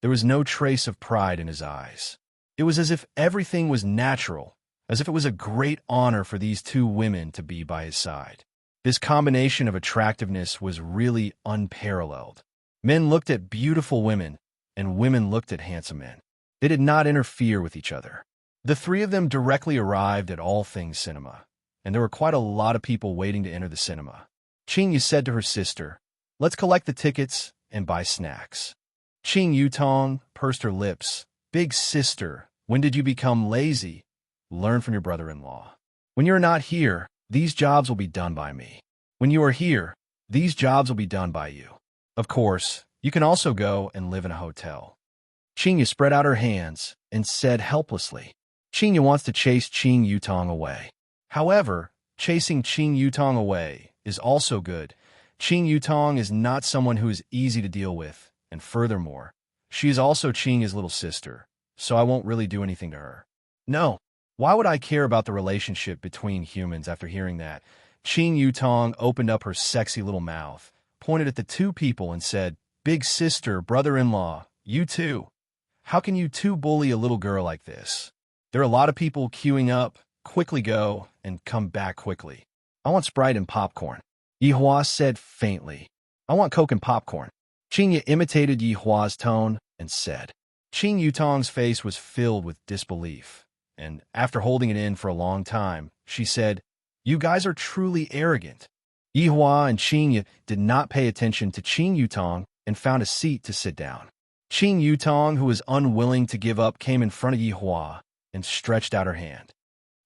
there was no trace of pride in his eyes. It was as if everything was natural, as if it was a great honor for these two women to be by his side. This combination of attractiveness was really unparalleled. Men looked at beautiful women, and women looked at handsome men. They did not interfere with each other. The three of them directly arrived at All Things Cinema, and there were quite a lot of people waiting to enter the cinema. Qingya said to her sister, "Let's collect the tickets and buy snacks." Qing Yutong pursed her lips. "Big sister, when did you become lazy? Learn from your brother-in-law. When you are not here, these jobs will be done by me. When you are here, these jobs will be done by you. Of course, you can also go and live in a hotel." Qingya spread out her hands and said helplessly, Qingya wants to chase Qing Yutong away. However, chasing Qing Yutong away is also good. Qing Yutong is not someone who is easy to deal with, and furthermore, she is also Qingya's little sister, so I won't really do anything to her. No, why would I care about the relationship between humans after hearing that? Qing Yutong opened up her sexy little mouth, pointed at the two people and said, "Big sister, brother-in-law, you too. How can you two bully a little girl like this? There are a lot of people queuing up. Quickly go and come back quickly. I want Sprite and popcorn." Yihua said faintly, "I want Coke and popcorn." Qingya imitated Yihua's tone and said. Qing Yutong's face was filled with disbelief, and after holding it in for a long time, she said, "You guys are truly arrogant." Yihua and Qingya did not pay attention to Qing Yutong and found a seat to sit down. Qing Yutong, who was unwilling to give up, came in front of Yihua and stretched out her hand.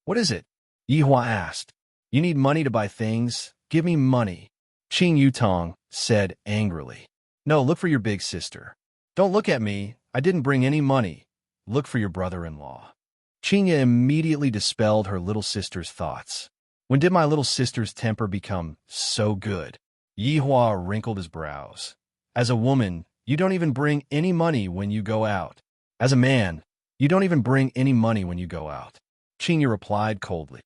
"What is it?" Yihua asked. "You need money to buy things? Give me money." Qing Yutong said angrily. "No, look for your big sister." "Don't look at me. I didn't bring any money. Look for your brother-in-law." Qingya immediately dispelled her little sister's thoughts. When did my little sister's temper become so good? Yihua wrinkled his brows. As a woman, you don't even bring any money when you go out. As a man, you don't even bring any money when you go out. Qingya replied coldly.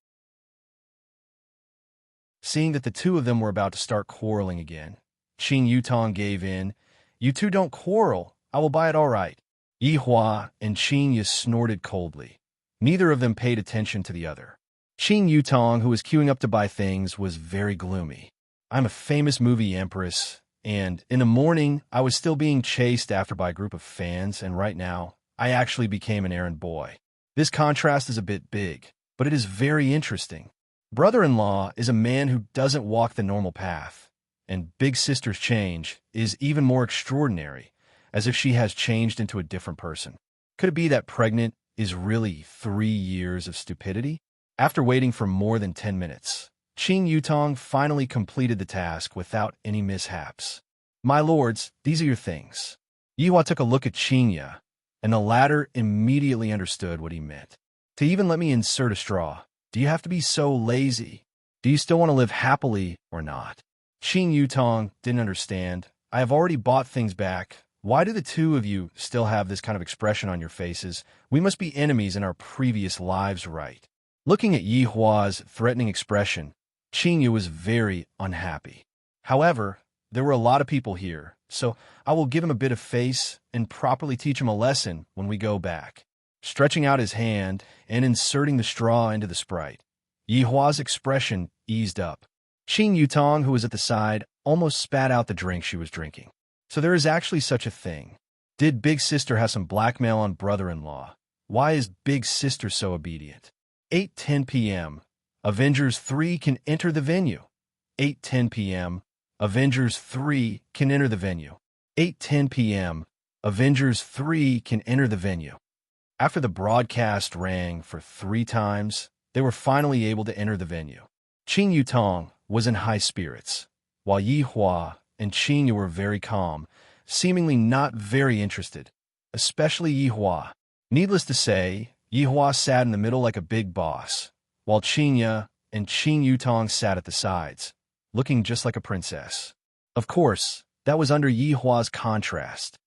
Seeing that the two of them were about to start quarreling again, Qing Yutong gave in. "You two don't quarrel. I will buy it all right." Yihua and Qingya snorted coldly. Neither of them paid attention to the other. Qing Yutong, who was queuing up to buy things, was very gloomy. "I'm a famous movie empress, and in the morning, I was still being chased after by a group of fans, and right now, I actually became an errand boy. This contrast is a bit big, but it is very interesting. Brother-in-law is a man who doesn't walk the normal path, and Big Sister's change is even more extraordinary, as if she has changed into a different person. Could it be that pregnant is really 3 years of stupidity? After waiting for more than 10 minutes, Qing Yutong finally completed the task without any mishaps. "My lords, these are your things." Yihua took a look at Qingya, and the latter immediately understood what he meant. "To even let me insert a straw, do you have to be so lazy? Do you still want to live happily or not?" Qing Yutong didn't understand. "I have already bought things back. Why do the two of you still have this kind of expression on your faces? We must be enemies in our previous lives, right?" Looking at Yihua's threatening expression, Qingyu was very unhappy. However, there were a lot of people here, so I will give him a bit of face and properly teach him a lesson when we go back. Stretching out his hand and inserting the straw into the Sprite, Yihua's expression eased up. Qing Yutong, who was at the side, almost spat out the drink she was drinking. So there is actually such a thing. Did Big Sister have some blackmail on brother-in-law? Why is Big Sister so obedient? 8:10 p.m. Avengers 3 can enter the venue. 8:10 p.m. Avengers 3 can enter the venue. 8:10 p.m. Avengers 3 can enter the venue. After the broadcast rang for 3 times, they were finally able to enter the venue. Qing Yutong was in high spirits, while Yihua and Qingyu were very calm, seemingly not very interested, especially Yihua. Needless to say, Yihua sat in the middle like a big boss, while Qingya and Qing Yutong sat at the sides, looking just like a princess. Of course, that was under Yihua's contrast.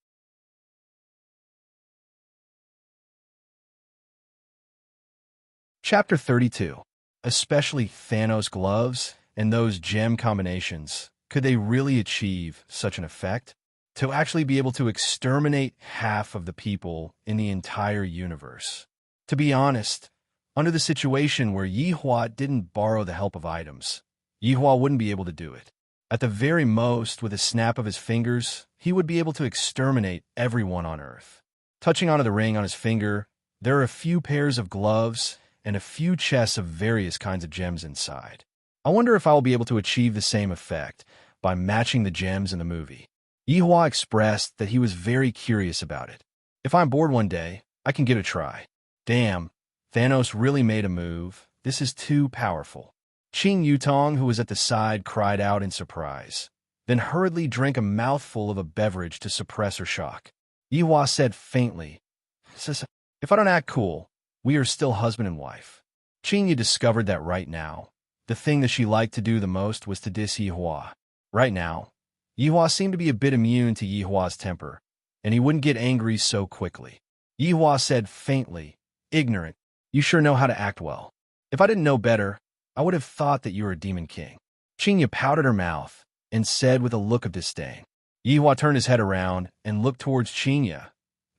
Chapter 32. Especially Thanos' gloves and those gem combinations. Could they really achieve such an effect? To actually be able to exterminate half of the people in the entire universe. To be honest, under the situation where Yihua didn't borrow the help of items, Yihua wouldn't be able to do it. At the very most, with a snap of his fingers, he would be able to exterminate everyone on Earth. Touching onto the ring on his finger, there are a few pairs of gloves and a few chests of various kinds of gems inside. I wonder if I will be able to achieve the same effect by matching the gems in the movie. Yihua expressed that he was very curious about it. If I'm bored one day, I can give it a try. Damn, Thanos really made a move. This is too powerful. Qing Yutong, who was at the side, cried out in surprise, then hurriedly drank a mouthful of a beverage to suppress her shock. Yihua said faintly, "If I don't act cool, we are still husband and wife." Qingyu discovered that right now, the thing that she liked to do the most was to diss Yihua. Right now, Yihua seemed to be a bit immune to Yihua's temper, and he wouldn't get angry so quickly. Yihua said faintly, "Ignorant, you sure know how to act well. If I didn't know better, I would have thought that you were a demon king." Qingyu pouted her mouth and said with a look of disdain. Yihua turned his head around and looked towards Qingyu,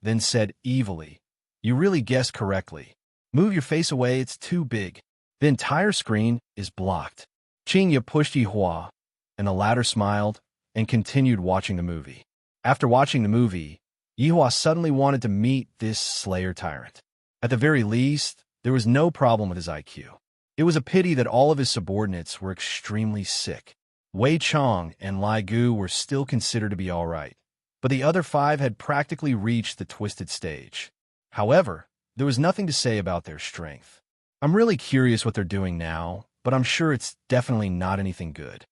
then said evilly, "You really guessed correctly. Move your face away, it's too big. The entire screen is blocked." Qingyu pushed Yihua, and the latter smiled and continued watching the movie. After watching the movie, Yihua suddenly wanted to meet this Slayer tyrant. At the very least, there was no problem with his IQ. It was a pity that all of his subordinates were extremely sick. Wei Chong and Lai Gu were still considered to be all right, but the other 5 had practically reached the twisted stage. However, there was nothing to say about their strength. I'm really curious what they're doing now, but I'm sure it's definitely not anything good.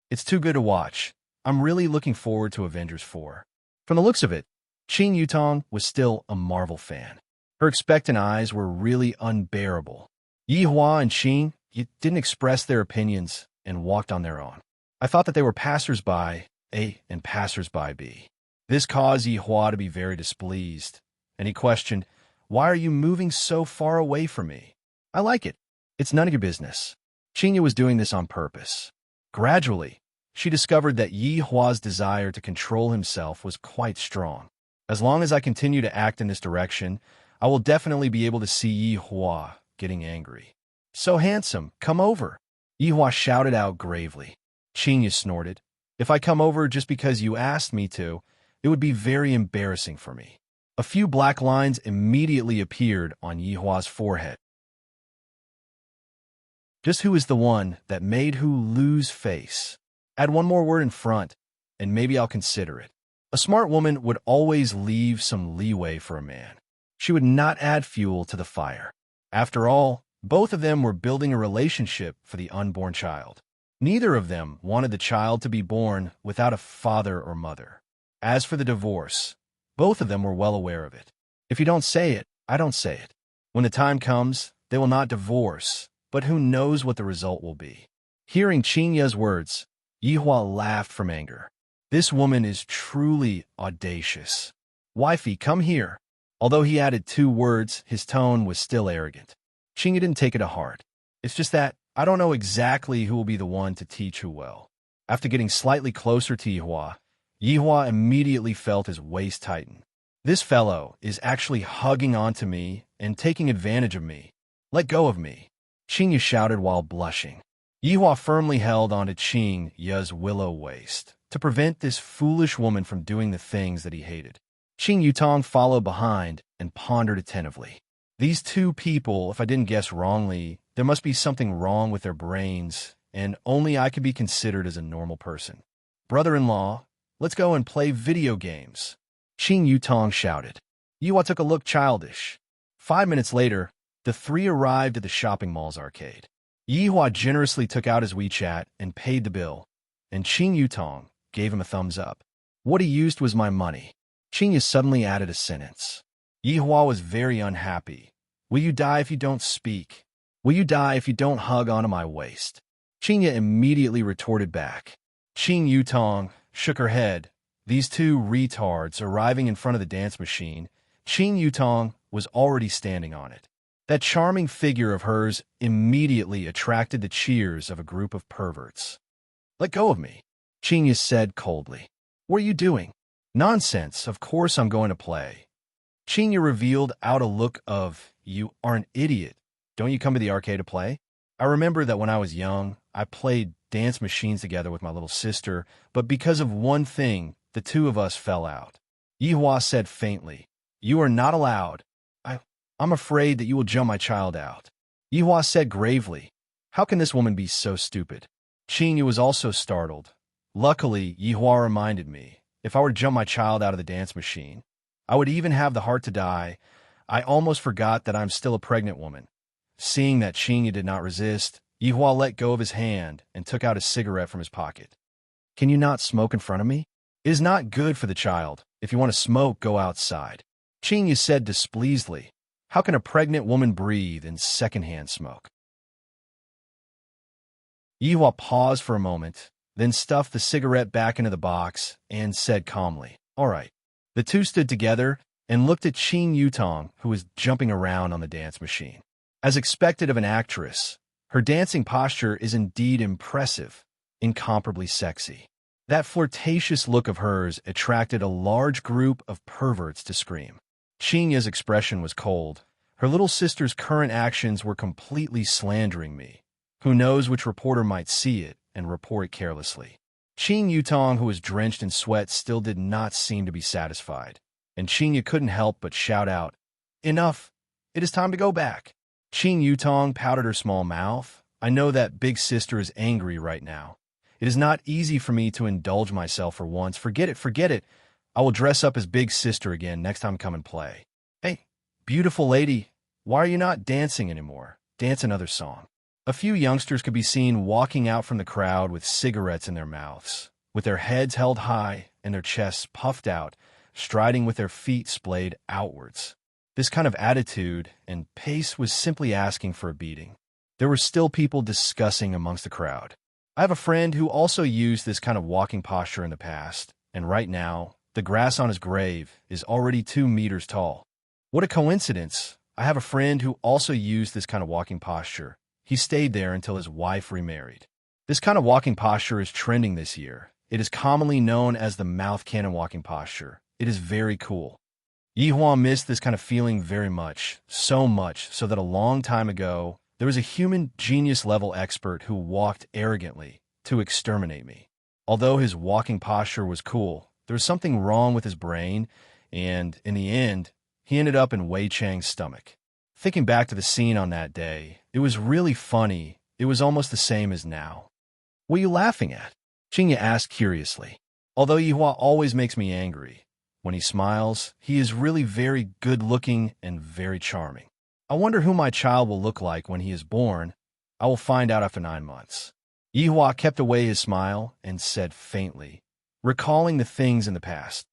It's too good to watch. I'm really looking forward to Avengers 4. From the looks of it, Qing Yutong was still a Marvel fan. Her expectant eyes were really unbearable. Yihua and Qing didn't express their opinions and walked on their own. I thought that they were passers-by A and passers-by B. This caused Yihua to be very displeased, and he questioned, "Why are you moving so far away from me?" "I like it. It's none of your business." Qingyu was doing this on purpose. Gradually, she discovered that Yihua's desire to control himself was quite strong. As long as I continue to act in this direction, I will definitely be able to see Yihua getting angry. "So handsome, come over," Yihua shouted out gravely. Qingyu snorted, "If I come over just because you asked me to, it would be very embarrassing for me." A few black lines immediately appeared on Yihua's forehead. Just who is the one that made who lose face? Add one more word in front, and maybe I'll consider it. A smart woman would always leave some leeway for a man. She would not add fuel to the fire. After all, both of them were building a relationship for the unborn child. Neither of them wanted the child to be born without a father or mother. As for the divorce, both of them were well aware of it. If you don't say it, I don't say it. When the time comes, they will not divorce, but who knows what the result will be. Hearing Qingya's words, Yihua laughed from anger. This woman is truly audacious. Wifey, come here. Although he added 2 words, his tone was still arrogant. Qingya didn't take it to heart. It's just that I don't know exactly who will be the one to teach who well. After getting slightly closer to Yihua immediately felt his waist tighten. This fellow is actually hugging onto me and taking advantage of me. Let go of me, Qingya shouted while blushing. Yihua firmly held onto Qingya's willow waist to prevent this foolish woman from doing the things that he hated. Qing Yutong followed behind and pondered attentively. These 2 people, if I didn't guess wrongly, there must be something wrong with their brains, and only I could be considered as a normal person. Brother-in-law, let's go and play video games, Qing Yutong shouted. Yihua took a look childish. 5 minutes later, the 3 arrived at the shopping mall's arcade. Yihua generously took out his WeChat and paid the bill, and Qing Yutong gave him a thumbs up. What he used was my money. Qingya suddenly added a sentence. Yihua was very unhappy. Will you die if you don't speak? Will you die if you don't hug onto my waist? Qingya immediately retorted back. Qing Yutong shook her head. These 2 retards arriving in front of the dance machine, Qing Yutong was already standing on it. That charming figure of hers immediately attracted the cheers of a group of perverts. Let go of me, Qingya said coldly. What are you doing? Nonsense, of course I'm going to play. Qingya revealed out a look of, you are an idiot. Don't you come to the arcade to play? I remember that when I was young, I played dance machines together with my little sister, but because of one thing, the 2 of us fell out. Yihua said faintly, you are not allowed. I'm afraid that you will jump my child out. Yihua said gravely, how can this woman be so stupid? Qingya was also startled. Luckily, Yihua reminded me, if I were to jump my child out of the dance machine, I would even have the heart to die. I almost forgot that I'm still a pregnant woman. Seeing that Qingya did not resist, Yihua let go of his hand and took out a cigarette from his pocket. Can you not smoke in front of me? It is not good for the child. If you want to smoke, go outside. Qingya said displeasedly. How can a pregnant woman breathe in secondhand smoke? Yihua paused for a moment, then stuffed the cigarette back into the box and said calmly, all right. The 2 stood together and looked at Qing Yutong, who was jumping around on the dance machine. As expected of an actress, her dancing posture is indeed impressive, incomparably sexy. That flirtatious look of hers attracted a large group of perverts to scream. Qingya's expression was cold. Her little sister's current actions were completely slandering me. Who knows which reporter might see it and report it carelessly. Qing Yutong, who was drenched in sweat, still did not seem to be satisfied, and Qingya couldn't help but shout out, enough! It is time to go back. Qing Yutong pouted her small mouth. I know that big sister is angry right now. It is not easy for me to indulge myself for once. Forget it, forget it. I will dress up as big sister again next time I come and play. Hey, beautiful lady, why are you not dancing anymore? Dance another song. A few youngsters could be seen walking out from the crowd with cigarettes in their mouths, with their heads held high and their chests puffed out, striding with their feet splayed outwards. This kind of attitude and pace was simply asking for a beating. There were still people discussing amongst the crowd. I have a friend who also used this kind of walking posture in the past, and right now, the grass on his grave is already 2 meters tall. What a coincidence! I have a friend who also used this kind of walking posture. He stayed there until his wife remarried. This kind of walking posture is trending this year. It is commonly known as the mouth cannon walking posture. It is very cool. Yihua missed this kind of feeling very much, so much so that a long time ago, there was a human genius level expert who walked arrogantly to exterminate me. Although his walking posture was cool, there was something wrong with his brain, and in the end, he ended up in Wei Chang's stomach. Thinking back to the scene on that day, it was really funny. It was almost the same as now. What are you laughing at? Qingya asked curiously. Although Yihua always makes me angry, when he smiles, he is really very good-looking and very charming. I wonder who my child will look like when he is born. I will find out after 9 months. Yihua kept away his smile and said faintly, recalling the things in the past.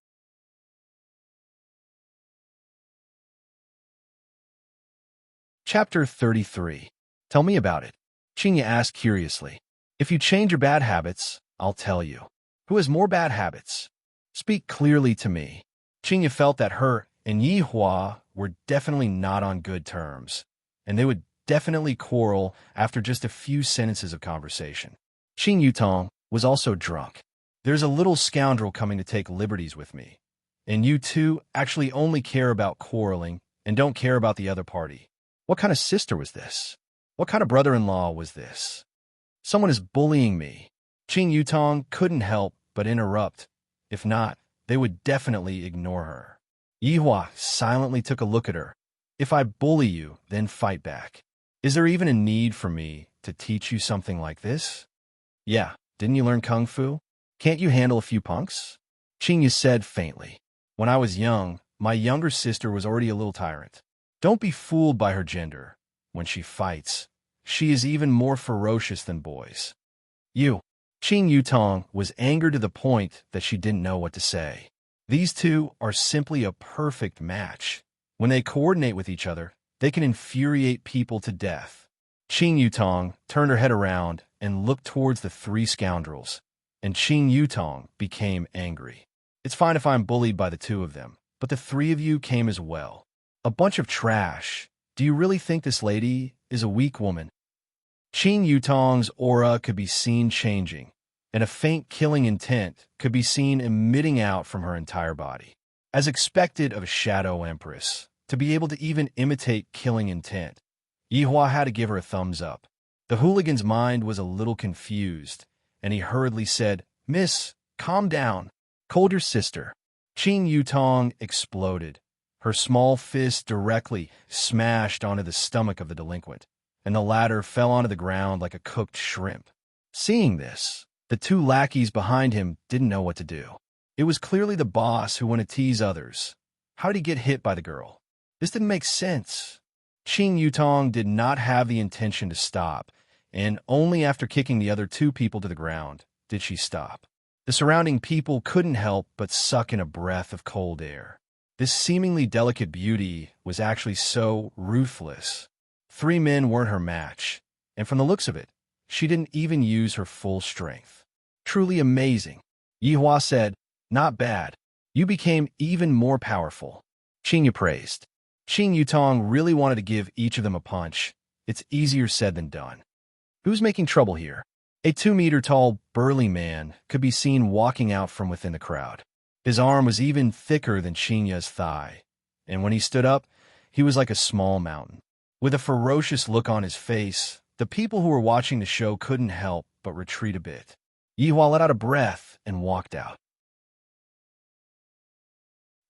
Chapter 33. Tell me about it. Qingya asked curiously. If you change your bad habits, I'll tell you. Who has more bad habits? Speak clearly to me. Qingya felt that her and Yihua were definitely not on good terms, and they would definitely quarrel after just a few sentences of conversation. Qing Yutong was also drunk. There's a little scoundrel coming to take liberties with me, and you two actually only care about quarreling and don't care about the other party. What kind of sister was this? What kind of brother-in-law was this? Someone is bullying me. Qing Yutong couldn't help but interrupt. If not, they would definitely ignore her. Yihua silently took a look at her. If I bully you, then fight back. Is there even a need for me to teach you something like this? Yeah, didn't you learn kung fu? Can't you handle a few punks? Qingya said faintly. When I was young, my younger sister was already a little tyrant. Don't be fooled by her gender. When she fights, she is even more ferocious than boys. You. Qing Yutong was angered to the point that she didn't know what to say. These two are simply a perfect match. When they coordinate with each other, they can infuriate people to death. Qing Yutong turned her head around and looked towards the three scoundrels, and Qing Yutong became angry. It's fine if I'm bullied by the two of them, but the three of you came as well. A bunch of trash. Do you really think this lady is a weak woman? Qing Yutong's aura could be seen changing, and a faint killing intent could be seen emitting out from her entire body. As expected of a shadow empress, to be able to even imitate killing intent, Yihua had to give her a thumbs up. The hooligan's mind was a little confused, and he hurriedly said, Miss, calm down. Cold your sister. Qing Yutong exploded. Her small fist directly smashed onto the stomach of the delinquent, and the latter fell onto the ground like a cooked shrimp. Seeing this, the two lackeys behind him didn't know what to do. It was clearly the boss who wanted to tease others. How did he get hit by the girl? This didn't make sense. Qing Yutong did not have the intention to stop, and only after kicking the other two people to the ground did she stop. The surrounding people couldn't help but suck in a breath of cold air. This seemingly delicate beauty was actually so ruthless. 3 men weren't her match, and from the looks of it, she didn't even use her full strength. Truly amazing. Yihua said, not bad. You became even more powerful. Qingya praised. Qing Yutong really wanted to give each of them a punch. It's easier said than done. Who's making trouble here? A 2-meter-tall, burly man could be seen walking out from within the crowd. His arm was even thicker than Qingya's thigh, and when he stood up, he was like a small mountain. With a ferocious look on his face, the people who were watching the show couldn't help but retreat a bit. Yihua let out a breath and walked out.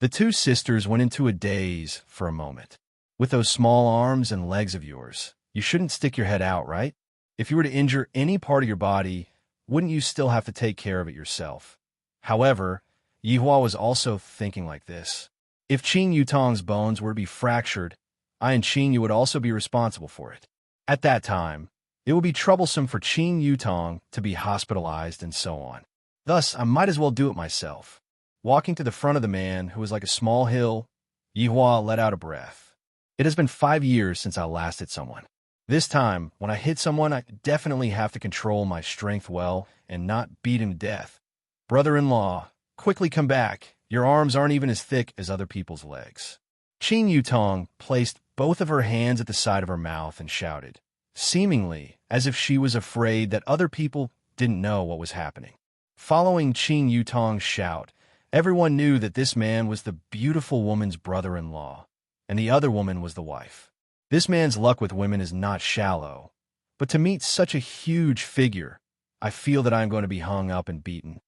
The two sisters went into a daze for a moment. With those small arms and legs of yours, you shouldn't stick your head out, right? If you were to injure any part of your body, wouldn't you still have to take care of it yourself? However, Yihua was also thinking like this. If Qing Yutong's bones were to be fractured, I and Qing would also be responsible for it. At that time, it would be troublesome for Qing Yutong to be hospitalized and so on. Thus, I might as well do it myself. Walking to the front of the man, who was like a small hill, Yihua let out a breath. It has been 5 years since I last hit someone. This time, when I hit someone, I definitely have to control my strength well and not beat him to death. Brother-in-law, quickly come back. Your arms aren't even as thick as other people's legs. Qing Yutong placed both of her hands at the side of her mouth and shouted, seemingly as if she was afraid that other people didn't know what was happening. Following Qing Yutong's shout, everyone knew that this man was the beautiful woman's brother-in-law, and the other woman was the wife. This man's luck with women is not shallow, but to meet such a huge figure, I feel that I am going to be hung up and beaten.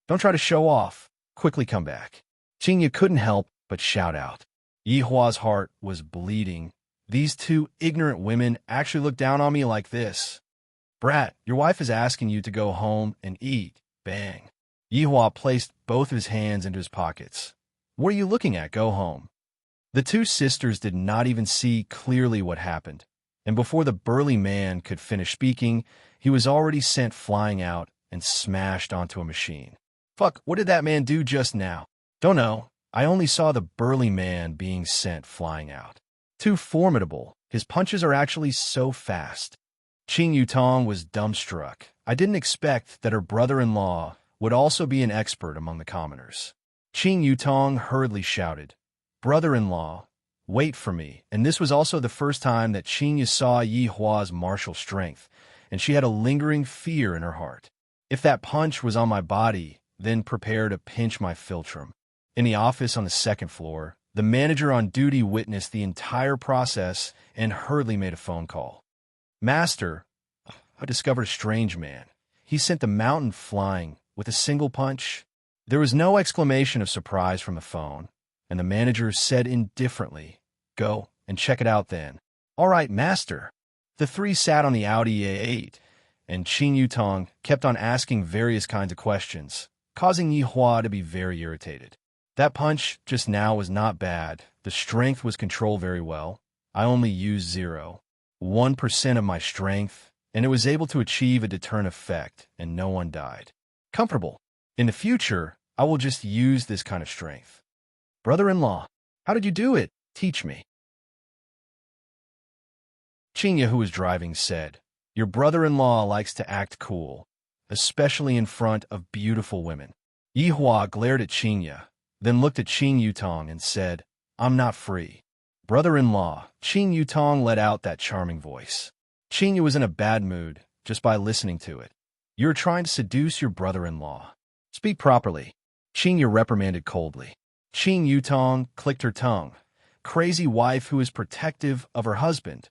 Don't try to show off. Quickly come back. Qingya couldn't help but shout out. Yihua's heart was bleeding. These two ignorant women actually looked down on me like this. Brat, your wife is asking you to go home and eat. Bang. Yihua placed both of his hands into his pockets. What are you looking at? Go home. The two sisters did not even see clearly what happened, and before the burly man could finish speaking, he was already sent flying out and smashed onto a machine. Fuck, what did that man do just now? Don't know. I only saw the burly man being sent flying out. Too formidable. His punches are actually so fast. Qing Yutong was dumbstruck. I didn't expect that her brother-in-law would also be an expert among the commoners. Qing Yutong hurriedly shouted, "Brother-in-law, wait for me." And this was also the first time that Qing saw Yihua's martial strength, and she had a lingering fear in her heart. If that punch was on my body, then prepare to pinch my philtrum. In the office on the second floor, the manager on duty witnessed the entire process and hurriedly made a phone call. "Master, I discovered a strange man. He sent the mountain flying with a single punch." There was no exclamation of surprise from the phone, and the manager said indifferently, "Go and check it out then." "All right, master." The three sat on the Audi A8, and Qing Yutong kept on asking various kinds of questions, causing Yihua to be very irritated. That punch just now was not bad. The strength was controlled very well. I only used 0.1% of my strength, and it was able to achieve a deterrent effect, and no one died. Comfortable. In the future, I will just use this kind of strength. "Brother-in-law, how did you do it? Teach me." Qingya, who was driving, said, "Your brother-in-law likes to act cool, especially in front of beautiful women." Yihua glared at Qingya, then looked at Qing Yutong and said, "I'm not free." "Brother-in-law," Qing Yutong let out that charming voice. Qingya was in a bad mood just by listening to it. "You're trying to seduce your brother-in-law. Speak properly." Qingya reprimanded coldly. Qing Yutong clicked her tongue. Crazy wife who is protective of her husband.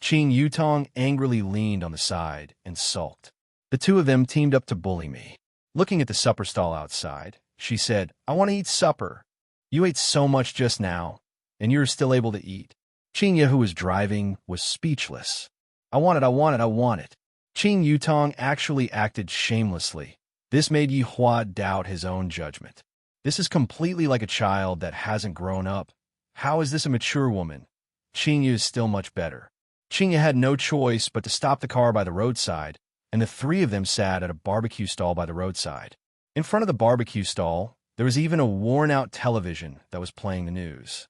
Qing Yutong angrily leaned on the side and sulked. The two of them teamed up to bully me. Looking at the supper stall outside, she said, "I want to eat supper. You ate so much just now, and you're still able to eat." Qingya, who was driving, was speechless. I want it. Qing Yutong actually acted shamelessly. This made Yihua doubt his own judgment. This is completely like a child that hasn't grown up. How is this a mature woman? Qingya is still much better. Qingya had no choice but to stop the car by the roadside, and the three of them sat at a barbecue stall by the roadside. In front of the barbecue stall, there was even a worn-out television that was playing the news.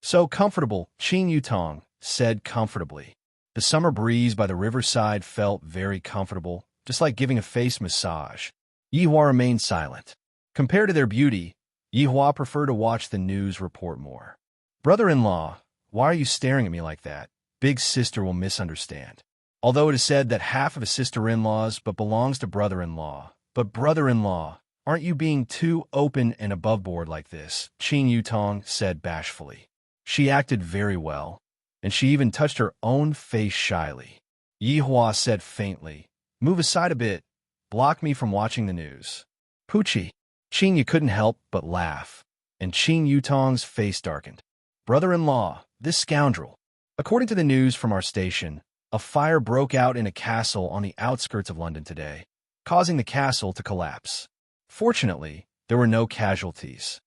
"So comfortable," Qing Yutong said comfortably. The summer breeze by the riverside felt very comfortable, just like giving a face massage. Yihua remained silent. Compared to their beauty, Yihua preferred to watch the news report more. "Brother-in-law, why are you staring at me like that? Big sister will misunderstand." Although it is said that half of a sister-in-law's but belongs to brother-in-law. "But brother-in-law, aren't you being too open and above-board like this?" Qing Yutong said bashfully. She acted very well, and she even touched her own face shyly. Yihua said faintly, "Move aside a bit. Block me from watching the news." "Poochie." Qingya couldn't help but laugh, and Qing Yutong's face darkened. "Brother-in-law, this scoundrel." According to the news from our station, a fire broke out in a castle on the outskirts of London today, causing the castle to collapse. Fortunately, there were no casualties.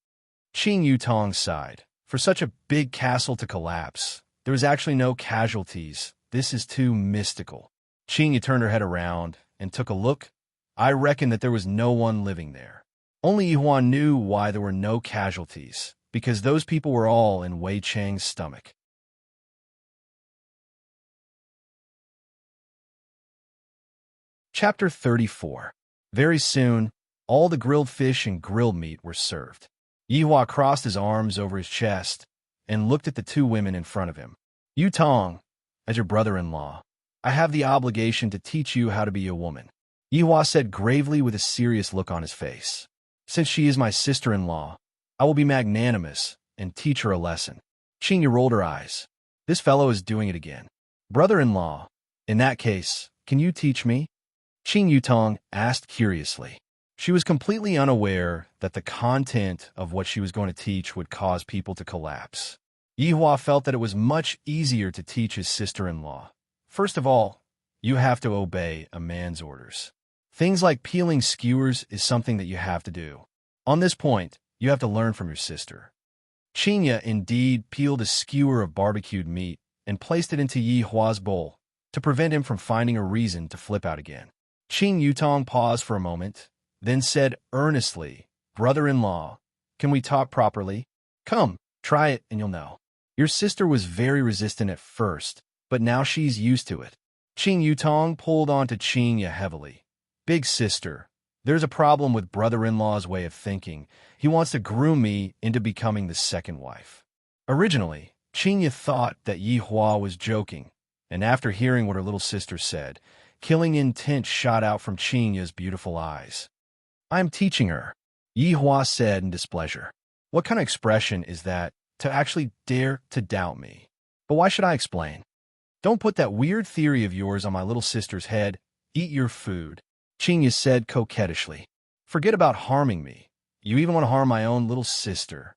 Qing Yutong sighed. For such a big castle to collapse, there was actually no casualties. This is too mystical. Qingya turned her head around and took a look. I reckon that there was no one living there. Only Yihua knew why there were no casualties, because those people were all in Wei Chang's stomach. Chapter 34. Very soon, all the grilled fish and grilled meat were served. Yihua crossed his arms over his chest and looked at the two women in front of him. "Yutong, as your brother-in-law, I have the obligation to teach you how to be a woman," Yihua said gravely with a serious look on his face. "Since she is my sister-in-law, I will be magnanimous and teach her a lesson." Qingya rolled her eyes. This fellow is doing it again. "Brother-in-law, in that case, can you teach me?" Qing Yutong asked curiously. She was completely unaware that the content of what she was going to teach would cause people to collapse. Yihua felt that it was much easier to teach his sister-in-law. First of all, you have to obey a man's orders. Things like peeling skewers is something that you have to do. On this point, you have to learn from your sister. Qinya indeed peeled a skewer of barbecued meat and placed it into Yi Hua's bowl to prevent him from finding a reason to flip out again. Qing Yutong paused for a moment, then said earnestly, "Brother-in-law, can we talk properly? Come, try it and you'll know." Your sister was very resistant at first, but now she's used to it. Qing Yutong pulled onto Qinya heavily. "Big sister, there's a problem with brother-in-law's way of thinking. He wants to groom me into becoming the second wife." Originally, Qinya thought that Yi Hua was joking, and after hearing what her little sister said, killing intent shot out from Qinya's beautiful eyes. "I'm teaching her," Yi Hua said in displeasure. "What kind of expression is that, to actually dare to doubt me? But why should I explain? Don't put that weird theory of yours on my little sister's head. Eat your food," Qinya said coquettishly. "Forget about harming me. You even want to harm my own little sister."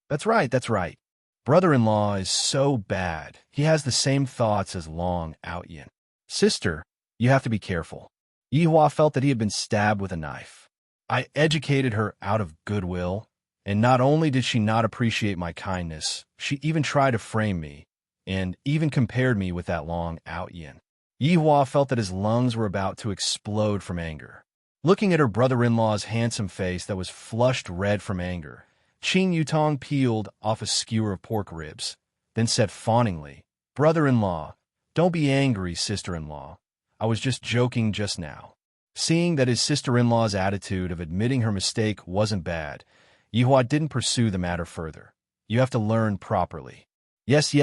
That's right, that's right. Brother-in-law is so bad. He has the same thoughts as Long Outyin. Sister, you have to be careful. Yi Hua felt that he had been stabbed with a knife. I educated her out of goodwill, and not only did she not appreciate my kindness, she even tried to frame me, and even compared me with that Long Outyin. Yi Hua felt that his lungs were about to explode from anger. Looking at her brother-in-law's handsome face that was flushed red from anger, Qing Yutong peeled off a skewer of pork ribs, then said fawningly, "Brother-in-law, don't be angry, sister-in-law. I was just joking just now." Seeing that his sister-in-law's attitude of admitting her mistake wasn't bad, Yi Hua didn't pursue the matter further. "You have to learn properly." Yes,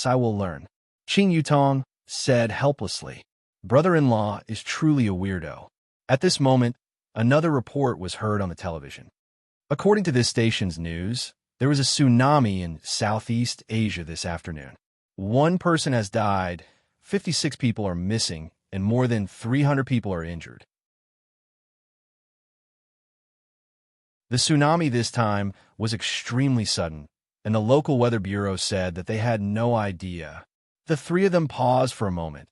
I will learn," Qing Yutong said helplessly. Brother-in-law is truly a weirdo. At this moment, another report was heard on the television. According to this station's news, there was a tsunami in Southeast Asia this afternoon. 1 person has died, 56 people are missing, and more than 300 people are injured. The tsunami this time was extremely sudden, and the local weather bureau said that they had no idea. The 3 of them paused for a moment,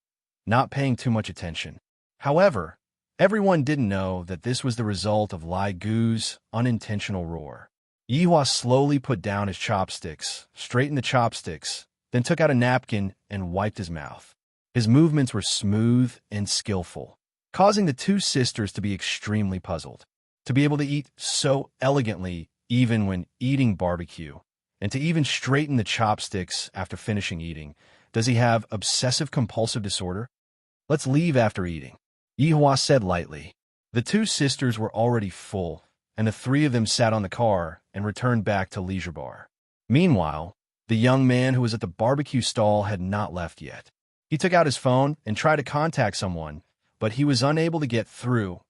not paying too much attention. However, everyone didn't know that this was the result of Lai Gu's unintentional roar. Yi Hua slowly put down his chopsticks, straightened the chopsticks, then took out a napkin and wiped his mouth. His movements were smooth and skillful, causing the 2 sisters to be extremely puzzled. To be able to eat so elegantly even when eating barbecue, and to even straighten the chopsticks after finishing eating, does he have obsessive-compulsive disorder? "Let's leave after eating," Yi Hua said lightly. The 2 sisters were already full, and the 3 of them sat on the car and returned back to Leisure Bar. Meanwhile, the young man who was at the barbecue stall had not left yet. He took out his phone and tried to contact someone, but he was unable to get through.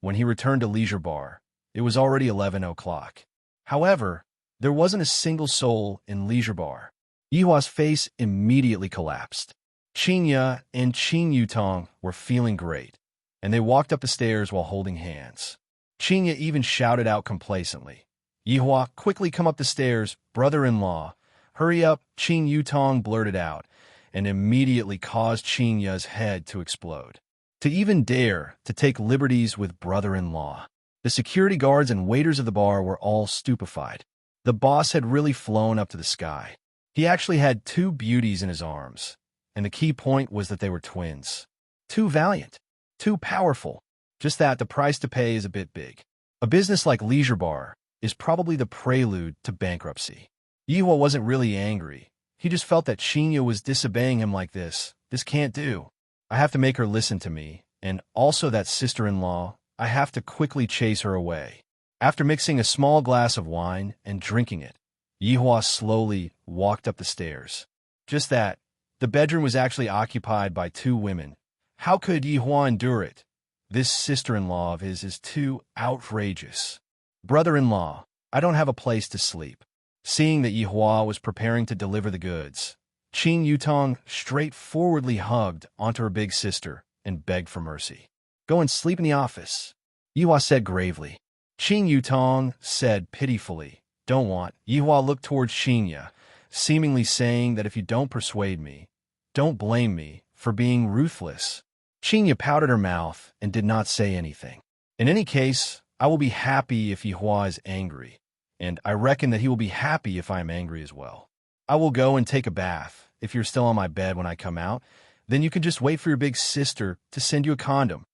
When he returned to Leisure Bar, it was already 11 o'clock. However, there wasn't a single soul in Leisure Bar. Yi Hua's face immediately collapsed. Qinya and Qing Yutong were feeling great, and they walked up the stairs while holding hands. Qinya even shouted out complacently, "Yi Hua, quickly come up the stairs, brother-in-law. Hurry up," Qing Yutong blurted out, and immediately caused Qinya's head to explode. To even dare to take liberties with brother-in-law. The security guards and waiters of the bar were all stupefied. The boss had really flown up to the sky. He actually had 2 beauties in his arms, and the key point was that they were twins. Too valiant, too powerful, just that the price to pay is a bit big. A business like Leisure Bar is probably the prelude to bankruptcy. Yi Hua wasn't really angry. He just felt that Qinya was disobeying him like this. This can't do. I have to make her listen to me, and also that sister-in-law, I have to quickly chase her away. After mixing a small glass of wine and drinking it, Yi Hua slowly walked up the stairs. Just that, the bedroom was actually occupied by 2 women. How could Yi Hua endure it? This sister-in-law of his is too outrageous. "Brother-in-law, I don't have a place to sleep." Seeing that Yi Hua was preparing to deliver the goods, Qing Yutong straightforwardly hugged onto her big sister and begged for mercy. "Go and sleep in the office," Yi Hua said gravely. Qing Yutong said pitifully, "Don't want." Yi Hua looked towards Qinya, seemingly saying that if you don't persuade me, don't blame me for being ruthless. Qinya pouted her mouth and did not say anything. In any case, I will be happy if Yihua is angry, and I reckon that he will be happy if I am angry as well. I will go and take a bath. If you're still on my bed when I come out, then you can just wait for your big sister to send you a condom.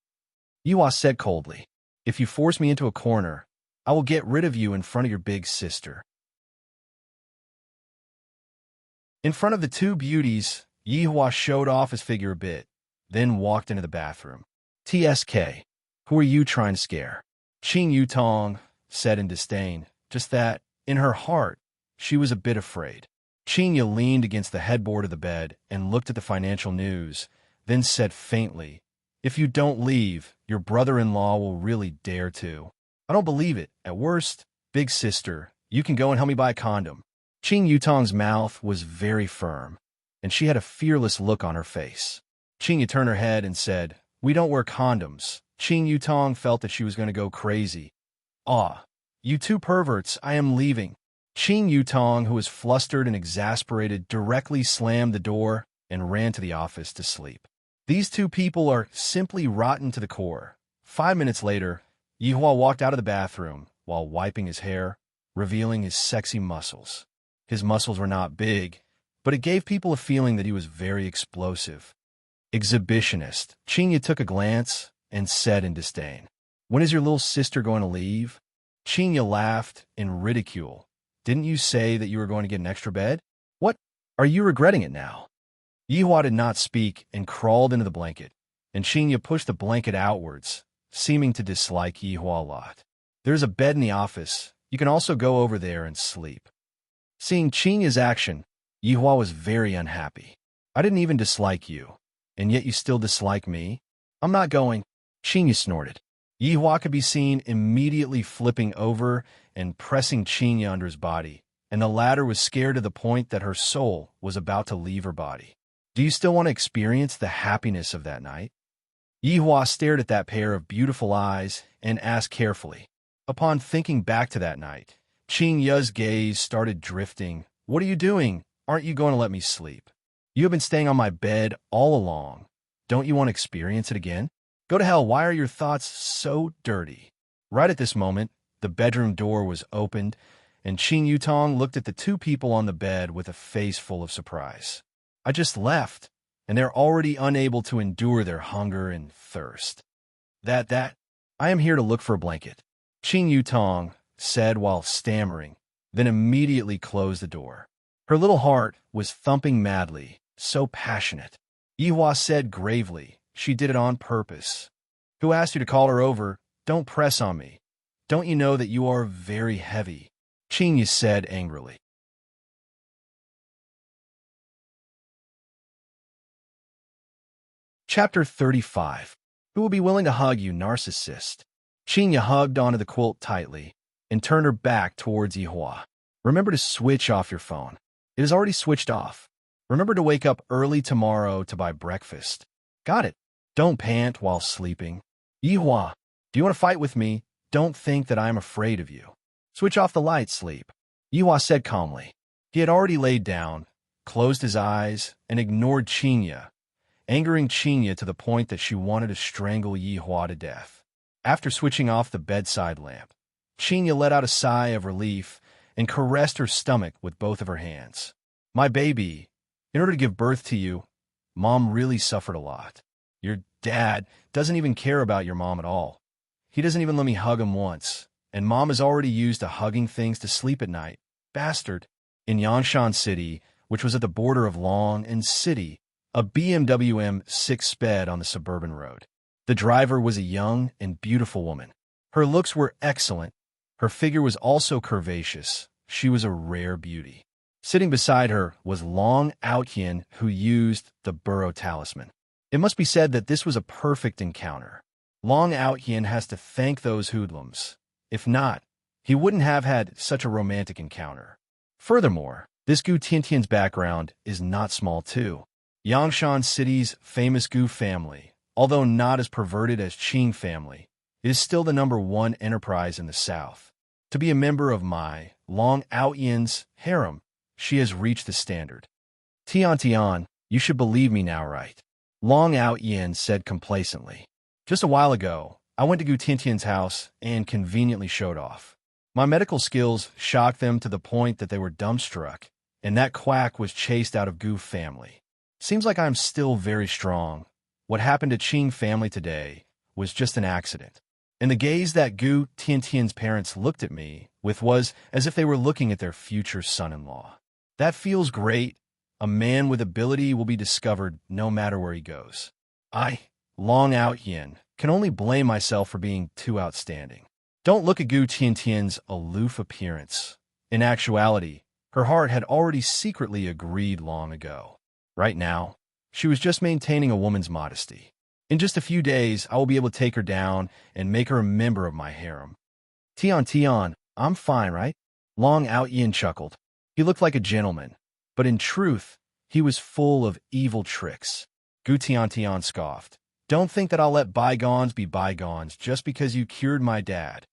Yihua said coldly. If you force me into a corner, I will get rid of you in front of your big sister. In front of the two beauties, Yihua showed off his figure a bit, then walked into the bathroom. TSK, who are you trying to scare? Qing Yutong said in disdain, just that, in her heart, she was a bit afraid. Qinya leaned against the headboard of the bed and looked at the financial news, then said faintly, If you don't leave, your brother-in-law will really dare to. I don't believe it. At worst, big sister, you can go and help me buy a condom. Qing Yutong's mouth was very firm, and she had a fearless look on her face. Qinya turned her head and said, We don't wear condoms. Qing Yutong felt that she was going to go crazy. You two perverts, I am leaving. Qing Yutong, who was flustered and exasperated, directly slammed the door and ran to the office to sleep. These two people are simply rotten to the core. 5 minutes later, Yihua walked out of the bathroom while wiping his hair, revealing his sexy muscles. His muscles were not big, but it gave people a feeling that he was very explosive. Exhibitionist. Qinya took a glance and said in disdain, When is your little sister going to leave? Qinya laughed in ridicule. Didn't you say that you were going to get an extra bed? What? Are you regretting it now? Yihua did not speak and crawled into the blanket, and Qinya pushed the blanket outwards, seeming to dislike Yihua a lot. There's a bed in the office. You can also go over there and sleep. Seeing Qinya's action, Yihua was very unhappy. I didn't even dislike you, and yet you still dislike me? I'm not going. Qinya snorted. Yihua could be seen immediately flipping over and pressing Qinya under his body, and the latter was scared to the point that her soul was about to leave her body. Do you still want to experience the happiness of that night? Yihua stared at that pair of beautiful eyes and asked carefully. Upon thinking back to that night, Qinya's gaze started drifting. What are you doing? Aren't you going to let me sleep? You have been staying on my bed all along. Don't you want to experience it again? Go to hell, why are your thoughts so dirty? Right at this moment, the bedroom door was opened, and Qing Yutong looked at the two people on the bed with a face full of surprise. I just left, and they're already unable to endure their hunger and thirst. I am here to look for a blanket, Qing Yutong said while stammering, then immediately closed the door. Her little heart was thumping madly, so passionate. Yihua said gravely, She did it on purpose. Who asked you to call her over? Don't press on me. Don't you know that you are very heavy? Qing said angrily. Chapter 35. Who will be willing to hug you, narcissist? Qing hugged onto the quilt tightly and turned her back towards Yihua. Remember to switch off your phone. It is already switched off. Remember to wake up early tomorrow to buy breakfast. Got it. Don't pant while sleeping. Yihua, do you want to fight with me? Don't think that I am afraid of you. Switch off the light, sleep. Yihua said calmly. He had already laid down, closed his eyes, and ignored Qinya, angering Qinya to the point that she wanted to strangle Yihua to death. After switching off the bedside lamp, Qinya let out a sigh of relief and caressed her stomach with both of her hands. My baby, in order to give birth to you, Mom really suffered a lot. Your dad doesn't even care about your mom at all. He doesn't even let me hug him once, and Mom is already used to hugging things to sleep at night. Bastard. In Yanshan City, which was at the border of Long and City, a BMW M6 sped on the suburban road. The driver was a young and beautiful woman. Her looks were excellent. Her figure was also curvaceous. She was a rare beauty. Sitting beside her was Long Outyin, who used the burrow talisman. It must be said that this was a perfect encounter. Long Outyin has to thank those hoodlums. If not, he wouldn't have had such a romantic encounter. Furthermore, this Gu Tiantian's background is not small too. Yangshan City's famous Gu family, although not as perverted as Qing family, is still the #1 enterprise in the South. To be a member of my Long Outyin's harem, she has reached the standard. Tian, you should believe me now, right? Long Out Yin said complacently. Just a while ago, I went to Gu Tiantian's house and conveniently showed off. My medical skills shocked them to the point that they were dumbstruck, and that quack was chased out of Gu family. Seems like I'm still very strong. What happened to Qing family today was just an accident. And the gaze that Gu Tiantian's parents looked at me with was as if they were looking at their future son-in-law. That feels great. A man with ability will be discovered no matter where he goes. I, Long Out Yin, can only blame myself for being too outstanding. Don't look at Gu Tiantian's aloof appearance. In actuality, her heart had already secretly agreed long ago. Right now, she was just maintaining a woman's modesty. In just a few days, I will be able to take her down and make her a member of my harem. Tian, I'm fine, right? Long Out Yin chuckled. He looked like a gentleman, but in truth, he was full of evil tricks. Gu Tian scoffed. Don't think that I'll let bygones be bygones just because you cured my dad.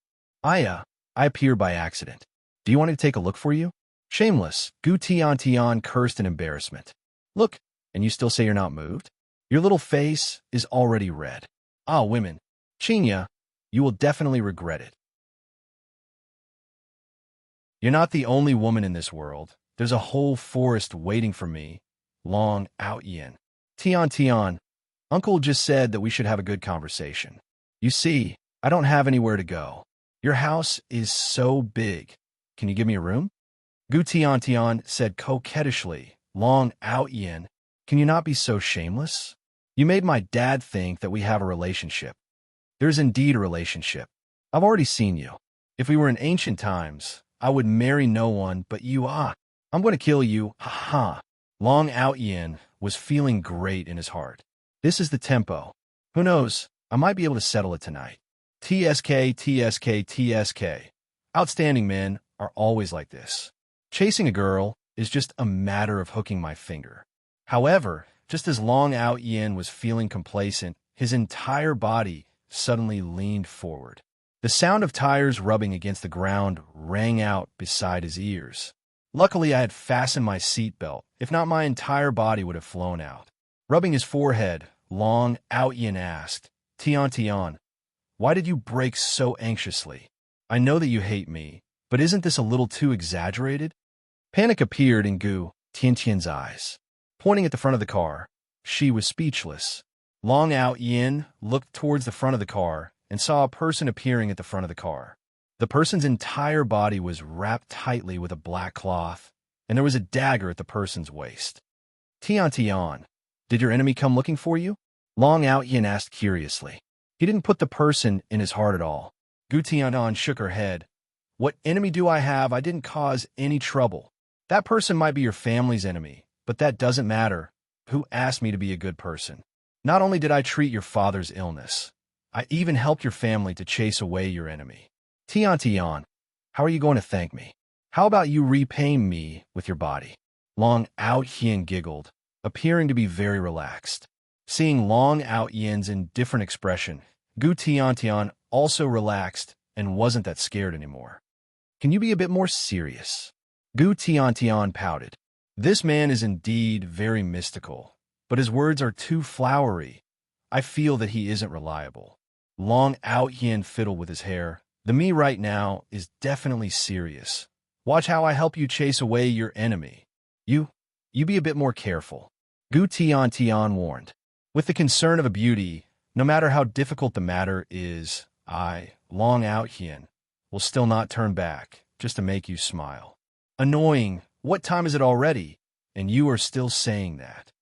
I appeared by accident. Do you want me to take a look for you? Shameless, Gu Tian cursed in embarrassment. Look, and you still say you're not moved? Your little face is already red. Ah, women. Chinya, you will definitely regret it. You're not the only woman in this world. There's a whole forest waiting for me. Long Out Yin. Tian, Uncle just said that we should have a good conversation. You see, I don't have anywhere to go. Your house is so big. Can you give me a room? Gu Tian said coquettishly. Long Out Yin, can you not be so shameless? You made my dad think that we have a relationship. There's indeed a relationship. I've already seen you. If we were in ancient times, I would marry no one but you. I'm going to kill you. Ha ha. Long Out Yin was feeling great in his heart. This is the tempo. Who knows? I might be able to settle it tonight. TSK. Outstanding men are always like this. Chasing a girl is just a matter of hooking my finger. However, just as Long Out Yin was feeling complacent, his entire body suddenly leaned forward. The sound of tires rubbing against the ground rang out beside his ears. Luckily, I had fastened my seatbelt. If not, my entire body would have flown out. Rubbing his forehead, Long Out Yin asked, Tian, why did you brake so anxiously? I know that you hate me, but isn't this a little too exaggerated? Panic appeared in Gu Tiantian's eyes. Pointing at the front of the car, she was speechless. Long Out Yin looked towards the front of the car and saw a person appearing at the front of the car. The person's entire body was wrapped tightly with a black cloth, and there was a dagger at the person's waist. Tian, did your enemy come looking for you? Long Out Yin asked curiously. He didn't put the person in his heart at all. Gu Tian shook her head. What enemy do I have? I didn't cause any trouble. That person might be your family's enemy, but that doesn't matter. Who asked me to be a good person? Not only did I treat your father's illness, I even helped your family to chase away your enemy. Tian, how are you going to thank me? How about you repay me with your body? Long Out Yin giggled, appearing to be very relaxed. Seeing Long Out Yin's indifferent expression, Gu Tian also relaxed and wasn't that scared anymore. Can you be a bit more serious? Gu Tian pouted. This man is indeed very mystical, but his words are too flowery. I feel that he isn't reliable. Long Out Yin fiddled with his hair. The me right now is definitely serious. Watch how I help you chase away your enemy. You be a bit more careful. Gu Tian warned. With the concern of a beauty, no matter how difficult the matter is, I, Long Out Yin, will still not turn back just to make you smile. Annoying. What time is it already? And you are still saying that.